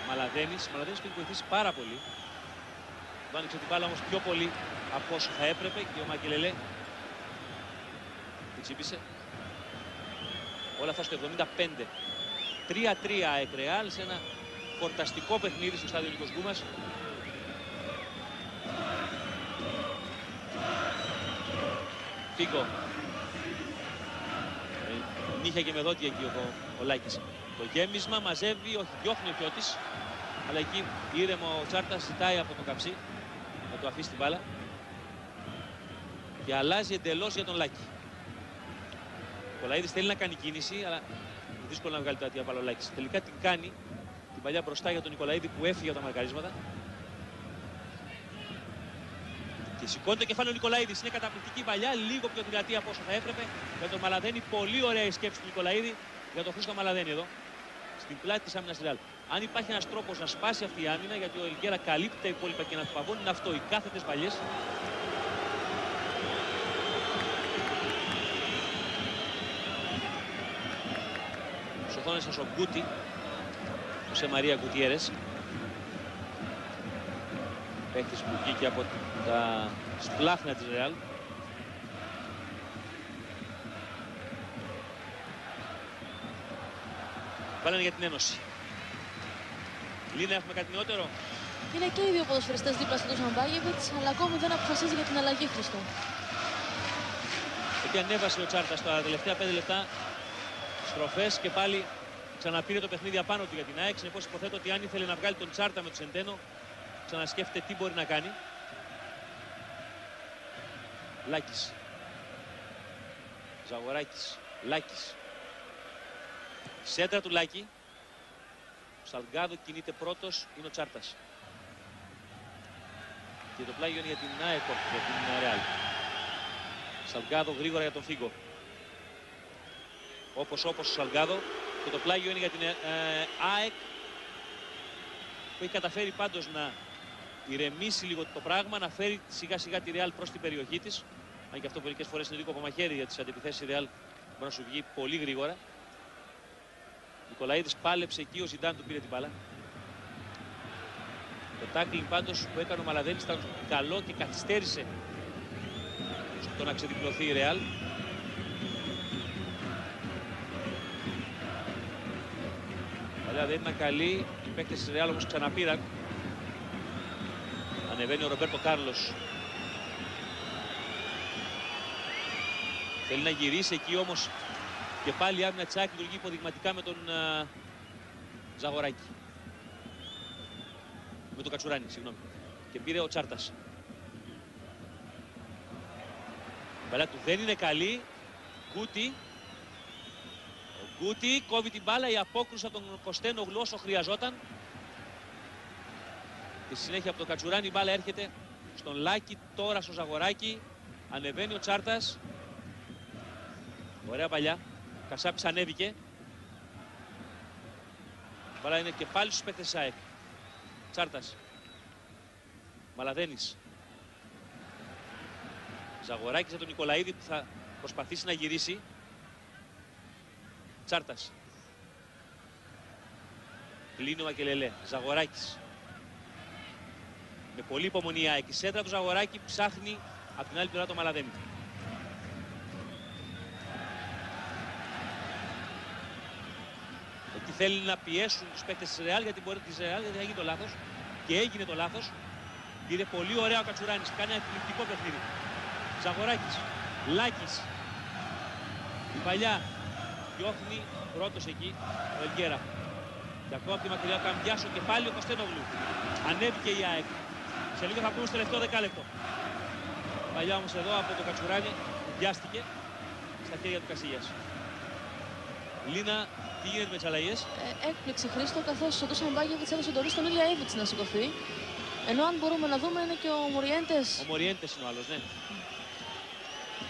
Μαλαδένης που έχει βοηθήσει πάρα πολύ. Του άνοιξε την μπάλα όμως πιο πολύ από όσο θα έπρεπε και ο Μακελελέ την τσίπησε. Όλα αυτά στο 75. 3-3 ΑΕΚ Ρεάλ σε ένα χορταστικό παιχνίδι στο στάδιο Νίκος Γκούμας. Φίγκο. Νύχια και με δόντια εκεί ο Λάκης. Το γέμισμα μαζεύει, όχι διώχνει ο Χιώτης. Αλλά εκεί ήρεμο ο Τσάρτας ζητάει από τον Καψί να του αφήσει την μπάλα. Και αλλάζει εντελώς για τον Λάκη. Ο Κολαίδης θέλει να κάνει κίνηση, αλλά δύσκολο να βγάλει το ατία ο Λάκης. Τελικά την κάνει την παλιά μπροστά για τον Νικολαίδη που έφυγε από τα μαρκαρίσματα. Και σηκώνει το κεφάλι ο Νικολαίδης. Είναι καταπληκτική παλιά, λίγο πιο δυνατή από όσο θα έπρεπε. Για τον Μαλαδένη, πολύ ωραία η σκέψη του Νικολαίδη για τον Χρήστο Μαλαδένη εδώ. Στην πλάτη της άμυνας Ρεάλ. Αν υπάρχει ένας τρόπος να σπάσει αυτή η άμυνα, γιατί ο Ελγκέρα καλύπτει τα υπόλοιπα και να του παγώνει, είναι αυτό, οι κάθετες παλιές. Στους οθόνες σας ο Γκούτι, ο Σε Μαρία Γκουτιέρες. Παίκτης που βγήκε από τα σπλάχνα της Ρεάλ. Βάλανε για την Ένωση. Λίνα, έχουμε κάτι νεότερο? Είναι και οι δύο ποδοσφαιριστές δίπλα στον Ζαμπάγεβιτς, αλλά ακόμη δεν αποφασίζει για την αλλαγή, Χριστό. Εκεί ανέβασε ο Τσάρτας στα τελευταία 5 λεπτά. Στροφές και πάλι ξαναπήρε το παιχνίδι απάνω του για την ΑΕΚ. Συνεπώς υποθέτω ότι αν ήθελε να βγάλει τον Τσάρτα με τον Σεντένο, ξανασκέφτεται τι μπορεί να κάνει. Λάκης. Ζαγοράκης. Λάκης. Σέντρα του Λάκη. Ο Σαλγκάδο κινείται πρώτος, είναι ο Τσάρτας. Και το πλάγιο είναι για την ΑΕΚ, για την Ρεάλ. Σαλγκάδο γρήγορα για τον Φίγκο. Όπως ο Σαλγκάδο. Και το πλάγιο είναι για την ΑΕΚ, που έχει καταφέρει πάντως να ηρεμήσει λίγο το πράγμα, να φέρει σιγά σιγά τη Ρεάλ προς την περιοχή της. Αν και αυτό μερικές φορές είναι λίγο από μαχαίρι για τις αντιπιθέσεις η Ρεάλ μπορεί να σου βγει πολύ γρήγορα. Ο Νικολαίδης πάλεψε εκεί, ο Ζιντάν του πήρε την μπάλα. Το τάκλινγκ πάντως που έκανε ο Μαλαδένης ήταν καλό και καθυστέρησε στο να ξεδιπλωθεί η Ρεάλ. Αλλά δεν ήταν καλή. Οι παίκτες της Ρεάλ όμως ξαναπήραν. Ανεβαίνει ο Ρομπέρτο Κάρλος. Θέλει να γυρίσει εκεί όμως και πάλι η άμυνα της ΑΕΚ λειτουργεί υποδειγματικά με τον Ζαγοράκη. Με τον Κατσουράνη, συγγνώμη. Και πήρε ο Τσάρτας. Η μπάλα του δεν είναι καλή. Γκούτι. Ο Γκούτι κόβει την μπάλα, η απόκρουση από τον Κωστένογλου όσο χρειαζόταν. Στη συνέχεια από τον Κατσουράνη η μπάλα έρχεται στον Λάκη, τώρα στο Ζαγοράκη. Ανεβαίνει ο Τσάρτας. Ωραία παλιά. Κασάπης ανέβηκε. Η μπάλα είναι και πάλι στους παίκτες της ΑΕΚ. Τσάρτας. Μαλαδένης. Ζαγοράκης για τον Νικολαίδη που θα προσπαθήσει να γυρίσει. Τσάρτας. Κλείνει ο Μακελελέ. Ζαγοράκης. Με πολύ υπομονή η ΑΕΚ. Η σέντρα του Ζαγοράκη ψάχνει από την άλλη πλευρά το Μαλαδένη. Εκεί θέλει να πιέσουν τους παίκτες της Ρεάλ γιατί θα γίνει το λάθος. Και έγινε το λάθος. Πήρε πολύ ωραία ο Κατσουράνης. Κάνει ένα εκπληκτικό παιχνίδι. Ζαγοράκης. Λάκης. Η παλιά. Διώχνει πρώτος εκεί ο Ελγκέρα. Και ακόμα από τη μακριά ο Καμπιάσο και πάλι ο Κωστένογλου. Ανέβηκε η ΑΕΚ. Σε λίγο θα πούμε στο τελευταίο δεκάλεπτο. Παλιά όμως εδώ από το Κατσουράνη βιάστηκε στα χέρια του Κασίγιας. Λίνα, τι γίνεται με τις αλλαγές? Έκπληξη, Χρήστο, καθώς ο Ντούσαν Μπάγεβιτς έδωσε τον στον Ήλια Ήβιτς να σηκωθεί. Ενώ αν μπορούμε να δούμε είναι και ο Μοριέντες. Ο Μοριέντες είναι ο άλλος, ναι.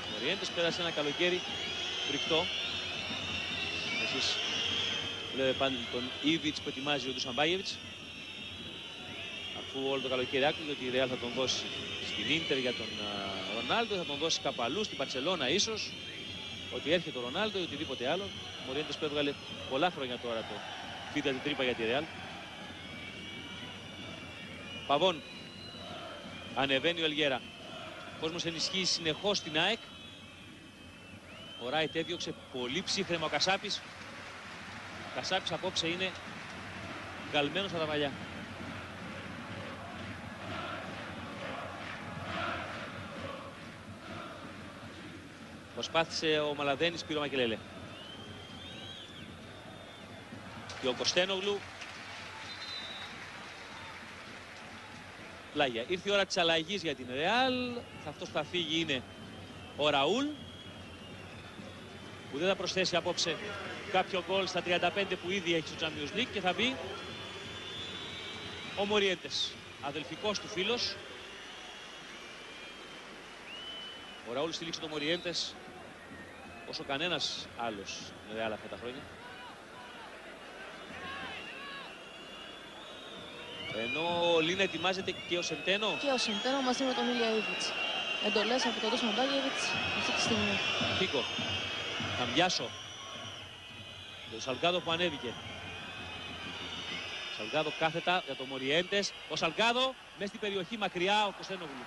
Ο Μοριέντες πέρασε ένα καλοκαίρι φρικτό. Εσείς βλέπετε πάντα τον Ήβιτς που ετοιμάζει ο Ντούσαν Μπάγεβιτς. Αφού όλο το καλοκαίρι άκουγε ότι η Ρεάλ θα τον δώσει στην Ίντερ για τον Ρονάλντο, θα τον δώσει κάπου αλλού, στην Μπαρσελόνα ίσως. Ότι έρχεται ο Ρονάλντο ή οτιδήποτε άλλο. Ο Μοριέντες που έβγαλε πολλά χρόνια τώρα το φίδα την τρύπα για τη Ρεάλ. Παβών. Ανεβαίνει ο Ελγέρα. Ο κόσμος ενισχύει συνεχώς την ΑΕΚ. Ο Ράιτ έδιωξε πολύ ψύχρεμα ο Κασάπης. Ο Κασάπης απόψε είναι γκαλμένος από τα μαλλιά. Προσπάθησε ο Μαλαδένης, πήρε ο Μακελέλε. Και ο Κωστένογλου. Πλάγια. Ήρθε η ώρα της αλλαγής για την Ρεάλ. Αυτός που θα φύγει είναι ο Ραούλ, που δεν θα προσθέσει απόψε κάποιο γκολ στα 35 που ήδη έχει στο Champions League, και θα μπει ο Μοριέντες, αδελφικός του φίλος. Ο Ραούλ στήριξε τον Μοριέντες όσο κανένας άλλος στην Ρεάλ αυτά τα χρόνια. Ενώ ο Λίνα ετοιμάζεται και ο Σεντένο. Και ο Σεντένο μαζί με τον Ήλια Ήβιτς. Εντολές από τον Ντούσαν Μπάγεβιτς αυτή τη στιγμή. Φίκο. Καμπιάσο. Το Σαλγκάδο που ανέβηκε. Σαλγκάδο κάθετα για τον Μοριέντες. Ο Σαλγκάδο μέσα στην περιοχή μακριά ο Κωστένογλου.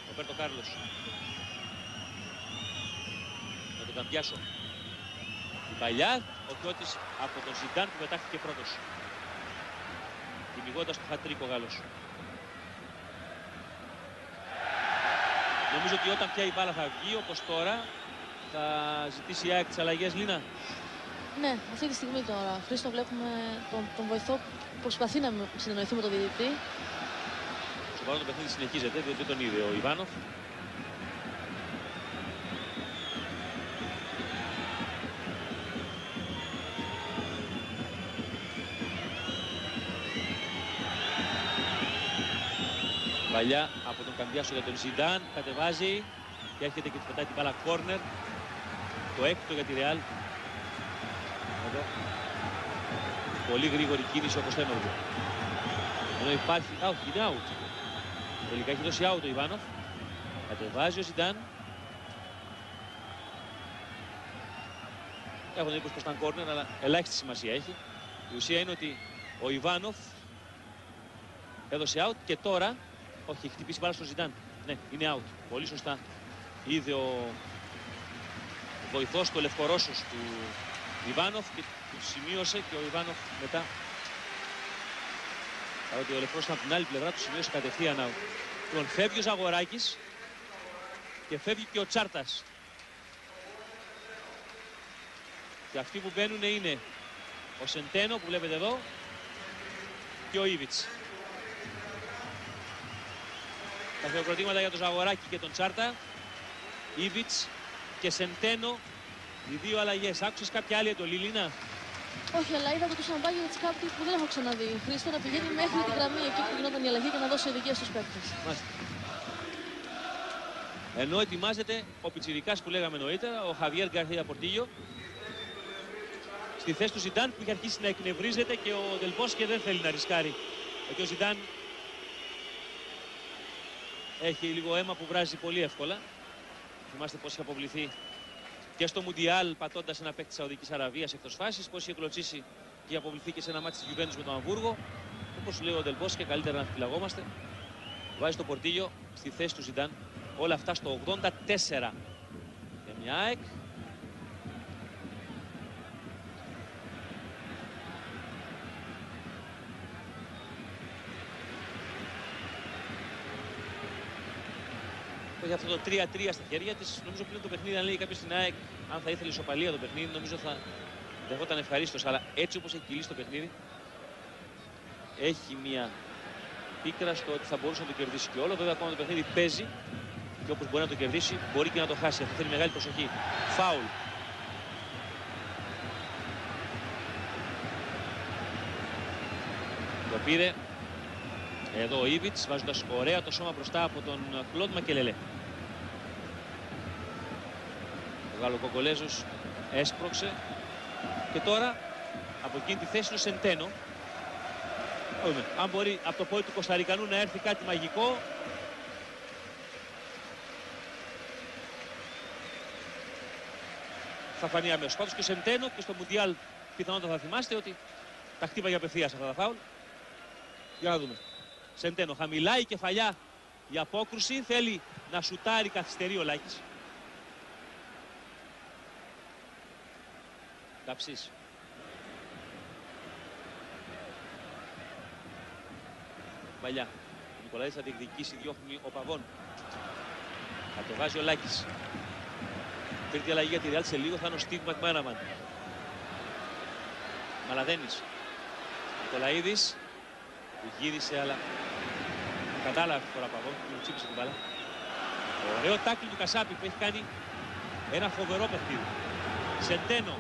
Ρομπέρτο Κάρλος. Με τον Καμπιάσο. Η παλιά, ο Κιώτης από τον Ζιντάν που πετάχθηκε πρώτος. Κυνηγώντας το χατρίκ ο Γάλλος. Νομίζω ότι όταν πια η μπάλα θα βγει, όπως τώρα, θα ζητήσει η ΑΕΚ τις αλλαγές, Λίνα. Ναι, αυτή τη στιγμή τώρα, Χρήστο, βλέπουμε τον βοηθό που προσπαθεί να συνεννοηθεί με τον διαιτητή. Στο παρόν το παιχνίδι συνεχίζεται, διότι τον είδε ο Ιβάνοφ. Παλιά από τον Καμπιάσο για τον Ζιντάν. Κατεβάζει και έρχεται και του πετάει την μπάλα κόρνερ. Το έκτο για τη Ρεάλ. Εδώ. Πολύ γρήγορη κίνηση ο Κωστένογλου. Εδώ υπάρχει. Όχι, είναι out. Τελικά έχει δώσει out ο Ιβάνοφ. Κατεβάζει ο Ζιντάν. Έχουν 20 προς τα κόρνερ, αλλά ελάχιστη σημασία έχει. Η ουσία είναι ότι ο Ιβάνοφ έδωσε out και τώρα. Όχι, έχει χτυπήσει μπάλα στο Ζιντάν. Ναι, είναι out. Πολύ σωστά. Είδε ο βοηθός του Λευκορώσος του Ιβάνοφ και του σημείωσε και ο Ιβάνοφ μετά. Παρότι ο Λευκορώσος από την άλλη πλευρά του σημείωσε κατευθείαν out. Λοιπόν, φεύγει ο Ζαγοράκης και φεύγει και ο Τσάρτας. Και αυτοί που μπαίνουν είναι ο Σεντένο που βλέπετε εδώ και ο Ήβιτς. Τα χειροκροτήματα για τον Ζαγοράκη και τον Τσάρτα. Ήβιτς και Σεντένο. Οι δύο αλλαγές. Άκουσες κάποια άλλη εντολή, Λίνα? Όχι, αλλά είδα από το Σαμπάγεβιτς κάτι που δεν έχω ξαναδεί. Χρήστο να πηγαίνει μέχρι τη γραμμή εκεί που γινόταν η αλλαγή και να δώσει οδηγία στους παίκτες. Μάλιστα. Ενώ ετοιμάζεται ο πιτσιρικάς που λέγαμε νωρίτερα, ο Χαβιέρ Γκαρθία Πορτίγιο, στη θέση του Ζιντάν που είχε αρχίσει να εκνευρίζεται και ο Ντελμπόσκε δεν θέλει να ρισκάρει. Γιατί ο Ζιντάν έχει λίγο αίμα που βράζει πολύ εύκολα. Θυμάστε πώς είχε αποβληθεί και στο Μουντιάλ πατώντας ένα παίκτη της Σαουδικής Αραβίας εκτός φάσης, πώς είχε κλωτσίσει και είχε αποβληθεί και σε ένα μάτι της Γιουβέντους με τον Αμβούργο. Όπως λέει ο Ντελμπόσκε, καλύτερα να φυλαγόμαστε. Βάζει το Πορτίγιο στη θέση του Ζιντάν. Όλα αυτά στο 84 για μια ΑΕΚ. Έχει αυτό το 3-3 στα χέρια της. Νομίζω πλέον το παιχνίδι, αν λέει κάποιος στην ΑΕΚ, αν θα ήθελε ισοπαλία το παιχνίδι, νομίζω θα δεχόταν ευχαρίστως. Αλλά έτσι όπως έχει κυλήσει το παιχνίδι, έχει μια πίκρα στο ότι θα μπορούσε να το κερδίσει και όλο. Βέβαια, ακόμα το παιχνίδι παίζει και όπως μπορεί να το κερδίσει, μπορεί και να το χάσει. Αυτό θέλει μεγάλη προσοχή. Φάουλ. Το πήρε εδώ ο Ήβιτς, βάζοντας ωραία το σώμα μπροστά από τον Κλοντ Μακελελέ. Ο Γαλλοκοκολέζος έσπρωξε και τώρα από εκείνη τη θέση του Σεντένο. Αν μπορεί από το πόδι του Κωνσταρικανού να έρθει κάτι μαγικό. Θα φανεί αμέσως. Πάντως και ο Σεντένο και στο Μουντιάλ πιθανότατα θα θυμάστε ότι τα χτύπαγε απευθείας αυτά τα φάουλ. Για να δούμε. Σεντένο, χαμηλά η κεφαλιά, η απόκρουση, θέλει να σουτάρει, καθυστερεί ο Λάκης. Καψής. Παλιά. Ο Νικολαίδης θα διεκδικήσει, διώχνει ο Παβών. Κατεβάζει ο Λάκης. Τρίτη αλλαγή για τη Ρεάλ σε λίγο θα είναι ο Στίβ Μακμάναμαν. Μαλαδένης. Νικολαίδης που γύρισε αλλά κατάλαβε τώρα Παβών, του τσίπησε την μπάλα. Ωραίο τάκλι του Κασάπη που έχει κάνει ένα φοβερό παιχνίδι. Σεντένο.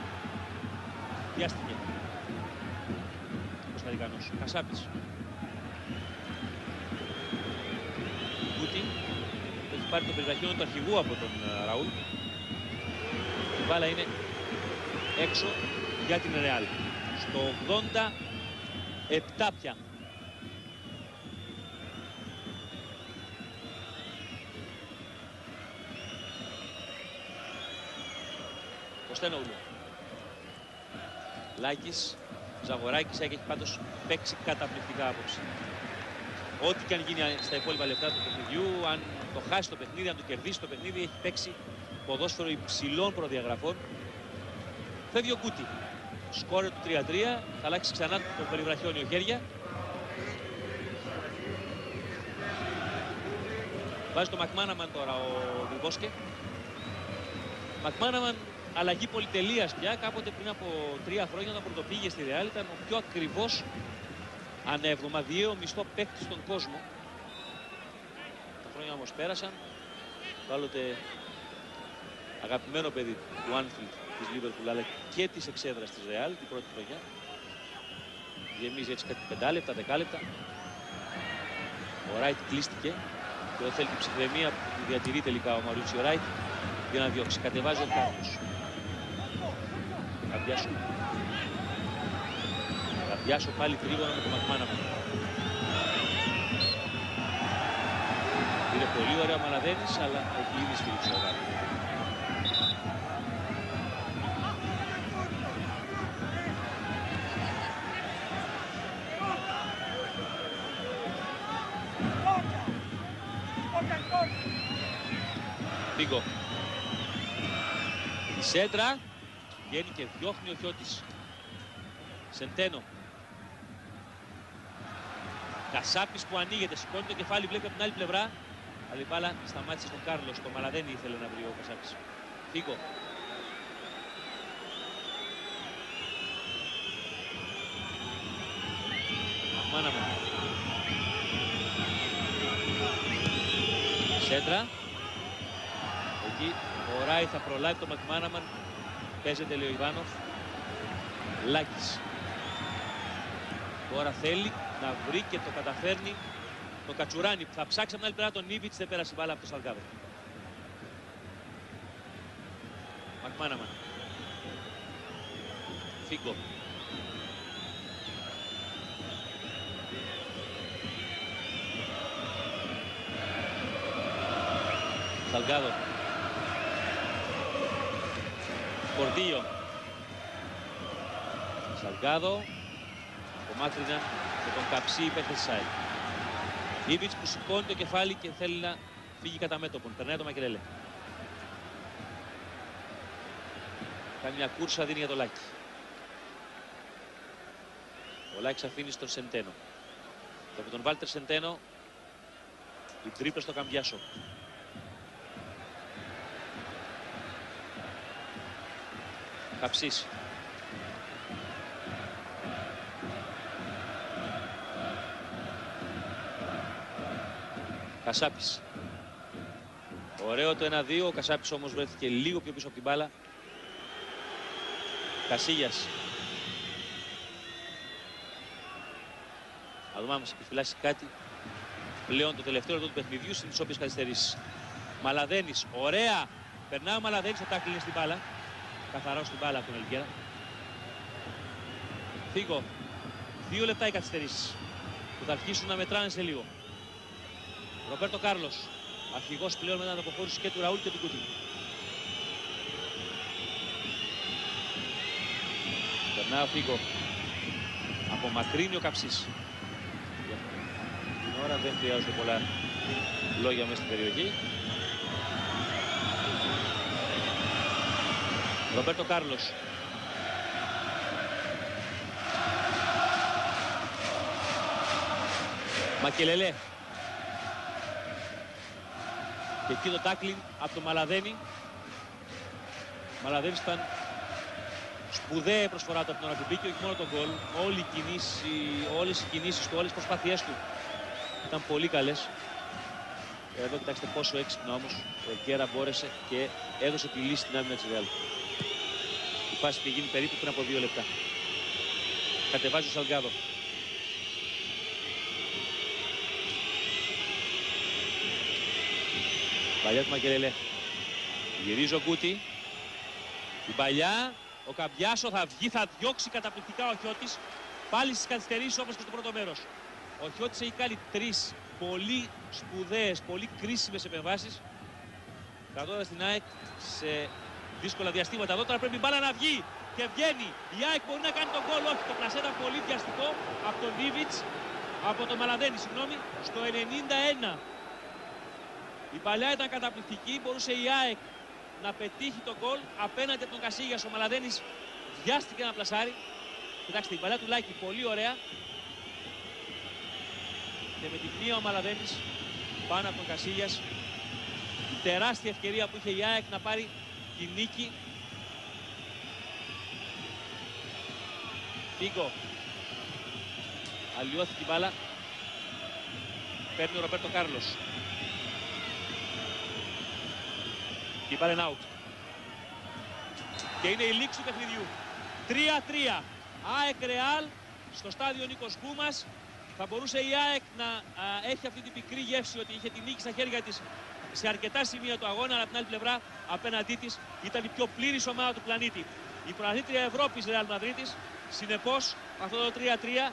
Βιάστηκε. Κωνσταντινός. Κασάπης. Γκούτι. Έχει πάρει το περιβραχιόνο του αρχηγού από τον Ραούλ. Η μπάλα είναι έξω για την Ρεάλ. Στο 87 πια. Κωστένογλου. Λάκης, Ζαγοράκης έχει πάντως παίξει καταπληκτικά απόψε. Ό,τι και αν γίνει στα υπόλοιπα λεπτά του παιχνιδιού, αν το χάσει το παιχνίδι, αν το κερδίσει το παιχνίδι, έχει παίξει ποδόσφαιρο υψηλών προδιαγραφών. Φεύγει ο Γκούτι. Σκόρε του 3-3, θα αλλάξει ξανά το περιβραχιόνιο χέρια. Βάζει το Μακμάναμαν τώρα ο Ντελμπόσκε. Μακμάναμαν αλλαγή πολυτελείας πια. Κάποτε πριν από 3 χρόνια όταν πρωτοπήγε στη Ρεάλ ήταν ο πιο ακριβώς ανεβδομαδιαίο μισθό παίκτη στον κόσμο. Τα χρόνια όμως πέρασαν. Το άλλοτε αγαπημένο παιδί του Άνφιλντ της Λίβερπουλ αλλά και της εξέδρας της Ρεάλ την πρώτη χρονιά. Γεμίζει έτσι κάτι 5 λεπτά, 10 λεπτά. Ο Ράιτ κλείστηκε και εδώ θέλει την ψυχραιμία που διατηρεί τελικά ο Μαουρίτσιο Ράιτ για να διώξει. Κατεβάζει ο Κάρλος. Καμπιάσο πάλι τρίγωνα με το Μακμάναμαν. Είναι πολύ ωραία ο Μαλαδένης, αλλά έχει ήδη σφυρίξει ο Ράιτ. Φίγκο. Η σέντρα βγαίνει και διώχνει ο Χιώτης. Σεντένο. Κασάπης που ανοίγεται, σηκώνει το κεφάλι, βλέπει από την άλλη πλευρά. Αλλά η μπάλα σταμάτησε στον Κάρλος. Το Μαλαδένη ήθελε να βρει ο Κασάπης. Φίγκο. Μάναμα. Σέντρα. Εκεί ο Ράι θα προλάβει το Μακμάναμαν. Παίζεται, λέει ο Ιβάνοφ. Λάκης. Τώρα θέλει να βρει και το καταφέρνει το Κατσουράνι που θα ψάξει από την άλλη πλευρά τον Νίβιτς. Δεν πέρασε η μπάλα από το Σαλγκάδο. Μακμάναμαν. Φίγκο. Σαλγκάδο. Κορδίο. Σαλγκάδο. Ο Μάκριναν με τον Καψί υπέρ Σάι. Ήβιτς που σηκώνει το κεφάλι και θέλει να φύγει κατά μέτωπον. Περνάει το Μακελέλε. Κάνει μια κούρσα, δίνει για το Λάκη. Ο Λάκης αφήνει στον Σεντένο. Και από τον Βάλτερ Σεντένο η τρίπλα στο Καμπιάσο. Καψής. Κασάπης. Ωραίο το 1-2. Ο Κασάπης όμως βρέθηκε λίγο πιο πίσω από την μπάλα. Κασίγιας. Θα δούμε αν μας επιφυλάσει κάτι. Πλέον το τελευταίο λεπτό του παιχνιδιού είναι τις όποιες καθυστερήσεις. Μαλαδένης. Ωραία. Περνάει ο Μαλαδένης, θα τάκλινε στην μπάλα. Καθαρά στην μπάλα από τον Ελγκέρα. Φίγκο. 2 λεπτά οι καθυστερήσεις που θα αρχίσουν να μετράνε σε λίγο. Ρομπέρτο Κάρλος. Αρχηγός πλέον μετά την αποχώρηση και του Ραούλ και του Κούτι. Περνάει ο Φίγκο. Απομακρύνει ο Καψής. Για την ώρα δεν χρειάζονται πολλά λόγια μέσα στην περιοχή. Ρομπέρτο Κάρλος. Μακελελέ. Και εκεί το τάκλιν από το Μαλαδένη. Ο Μαλαδένης ήταν σπουδαία προσφορά του από την ώρα που μπήκε, όχι μόνο τον γκολ. Όλες οι κινήσεις του, όλες οι προσπάθειές του ήταν πολύ καλές. Εδώ κοιτάξτε πόσο έξυπνα όμως ο Ελγκέρα μπόρεσε και έδωσε τη λύση στην άμυνα της Ρεάλ. Η φάση είχε γίνει περίπου πριν από 2 λεπτά. Κατεβάζει ο Σαλγκάδο. Παλιά του Μακελελέ. Γυρίζει ο Κούτι. Την παλιά. Ο Καμπιάσο θα βγει, θα διώξει καταπληκτικά ο Χιώτης. Πάλι στις καθυστερήσεις όπως και στο πρώτο μέρος. Ο Χιώτης έχει κάνει 3 πολύ σπουδαίες, πολύ κρίσιμες επεμβάσεις. Κρατώντας την ΑΕΚ σε δύσκολα διαστήματα. Εδώ τώρα πρέπει η μπάλα να βγει. Και βγαίνει. Η ΑΕΚ μπορεί να κάνει τον γκολ. Όχι, το πλασέ ήταν πολύ βιαστικό από τον Νίβιτς. Από τον Μαλαδένη, συγγνώμη. Στο 91. Η παλιά ήταν καταπληκτική. Μπορούσε η ΑΕΚ να πετύχει τον γκολ απέναντι από τον Κασίγιας. Ο Μαλαδένης βιάστηκε να πλασάρει. Κοιτάξτε, η παλιά του Λάκη πολύ ωραία. Και με την μία ο Μαλαδένης πάνω από τον Κασίγιας. Η τεράστια ευκαιρία που είχε η ΑΕΚ να πάρει τη νίκη. Φίγκο. Αλλοιώθηκε η μπάλα. Παίρνει ο Ρομπέρτο Κάρλος. Και η μπάλα είναι out. Και είναι η λήξη του παιχνιδιού. 3-3. ΑΕΚ Ρεάλ στο στάδιο Νίκος Κούμας. Θα μπορούσε η ΑΕΚ να έχει αυτή την πικρή γεύση ότι είχε τη νίκη στα χέρια της σε αρκετά σημεία του αγώνα, αλλά από την άλλη πλευρά απέναντί της ήταν η πιο πλήρης ομάδα του πλανήτη. Η πρωταθλήτρια Ευρώπης Ρεάλ Μαδρίτης. Συνεπώς αυτό το 3-3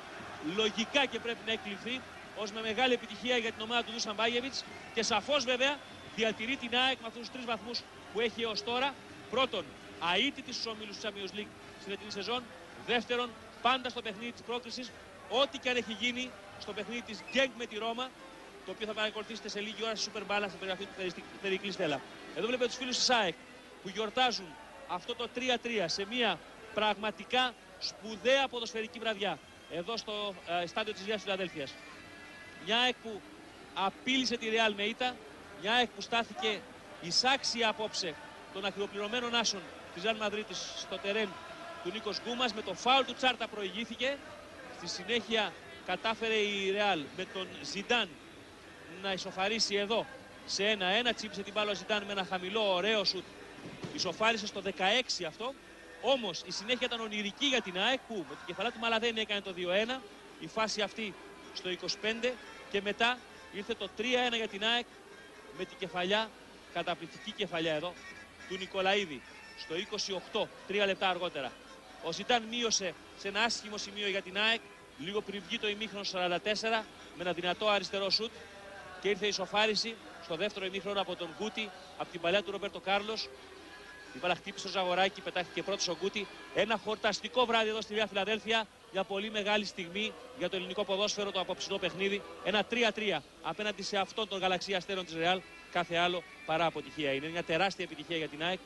λογικά και πρέπει να εκλειφθεί ως με μεγάλη επιτυχία για την ομάδα του Ντούσαν Μπάγεβιτς και σαφώς βέβαια διατηρεί την ΑΕΚ με αυτούς τους 3 βαθμούς που έχει έως τώρα. Πρώτον, αίτητη στους ομίλους του Champions League στην φετινή σεζόν. Δεύτερον, πάντα στο παιχνίδι της πρόκρισης, ό,τι και αν έχει γίνει στο παιχνίδι της Γκένγκ με τη Ρώμα, το οποίο θα παρακολουθήσετε σε λίγη ώρα στη Super Ball στην περιοχή του Περικλή Στέλλα. Εδώ βλέπετε τους φίλους της ΑΕΚ που γιορτάζουν αυτό το 3-3 σε μια πραγματικά σπουδαία ποδοσφαιρική βραδιά εδώ στο στάδιο της Νέας Φιλαδέλφειας. Μια ΑΕΚ που απείλησε τη Real με ήττα, μια ΑΕΚ που στάθηκε εισάξια απόψε των ακριβοπληρωμένων άσων της Real Μαδρίτης στο τερέν του Νίκος Γκούμας. Με το φάουλ του Τσάρτα προηγήθηκε. Στη συνέχεια κατάφερε η Real με τον Ζιντάν να ισοφαρίσει εδώ σε 1-1. Τσίπησε την μπάλα ο Ζιντάν με ένα χαμηλό ωραίο σουτ. Ισοφάρισε στο 16 αυτό. Όμως η συνέχεια ήταν ονειρική για την ΑΕΚ που με την κεφαλά του Μαλαδένη έκανε το 2-1. Η φάση αυτή στο 25 και μετά ήρθε το 3-1 για την ΑΕΚ με την κεφαλιά, καταπληκτική κεφαλιά εδώ, του Νικολαίδη στο 28, 3 λεπτά αργότερα. Ο Ζιντάν μείωσε σε ένα άσχημο σημείο για την ΑΕΚ, λίγο πριν βγει το ημίχρονο 44 με ένα δυνατό αριστερό σουτ και ήρθε η ισοφάριση στο δεύτερο ημίχρονο από τον Γκούτι, από την παλιά του Ρομπέρτο Κάρλος. Η μπάλα χτύπησε στο Ζαγοράκι, πετάχτηκε πρώτος ο Γκούτι. Ένα χορταστικό βράδυ εδώ στη Νέα Φιλαδέλφεια. Μια πολύ μεγάλη στιγμή για το ελληνικό ποδόσφαιρο, το απόψινό παιχνίδι. Ένα 3-3 απέναντι σε αυτόν τον γαλαξία αστέρων της Ρεάλ. Κάθε άλλο παρά αποτυχία. Είναι μια τεράστια επιτυχία για την ΑΕΚ.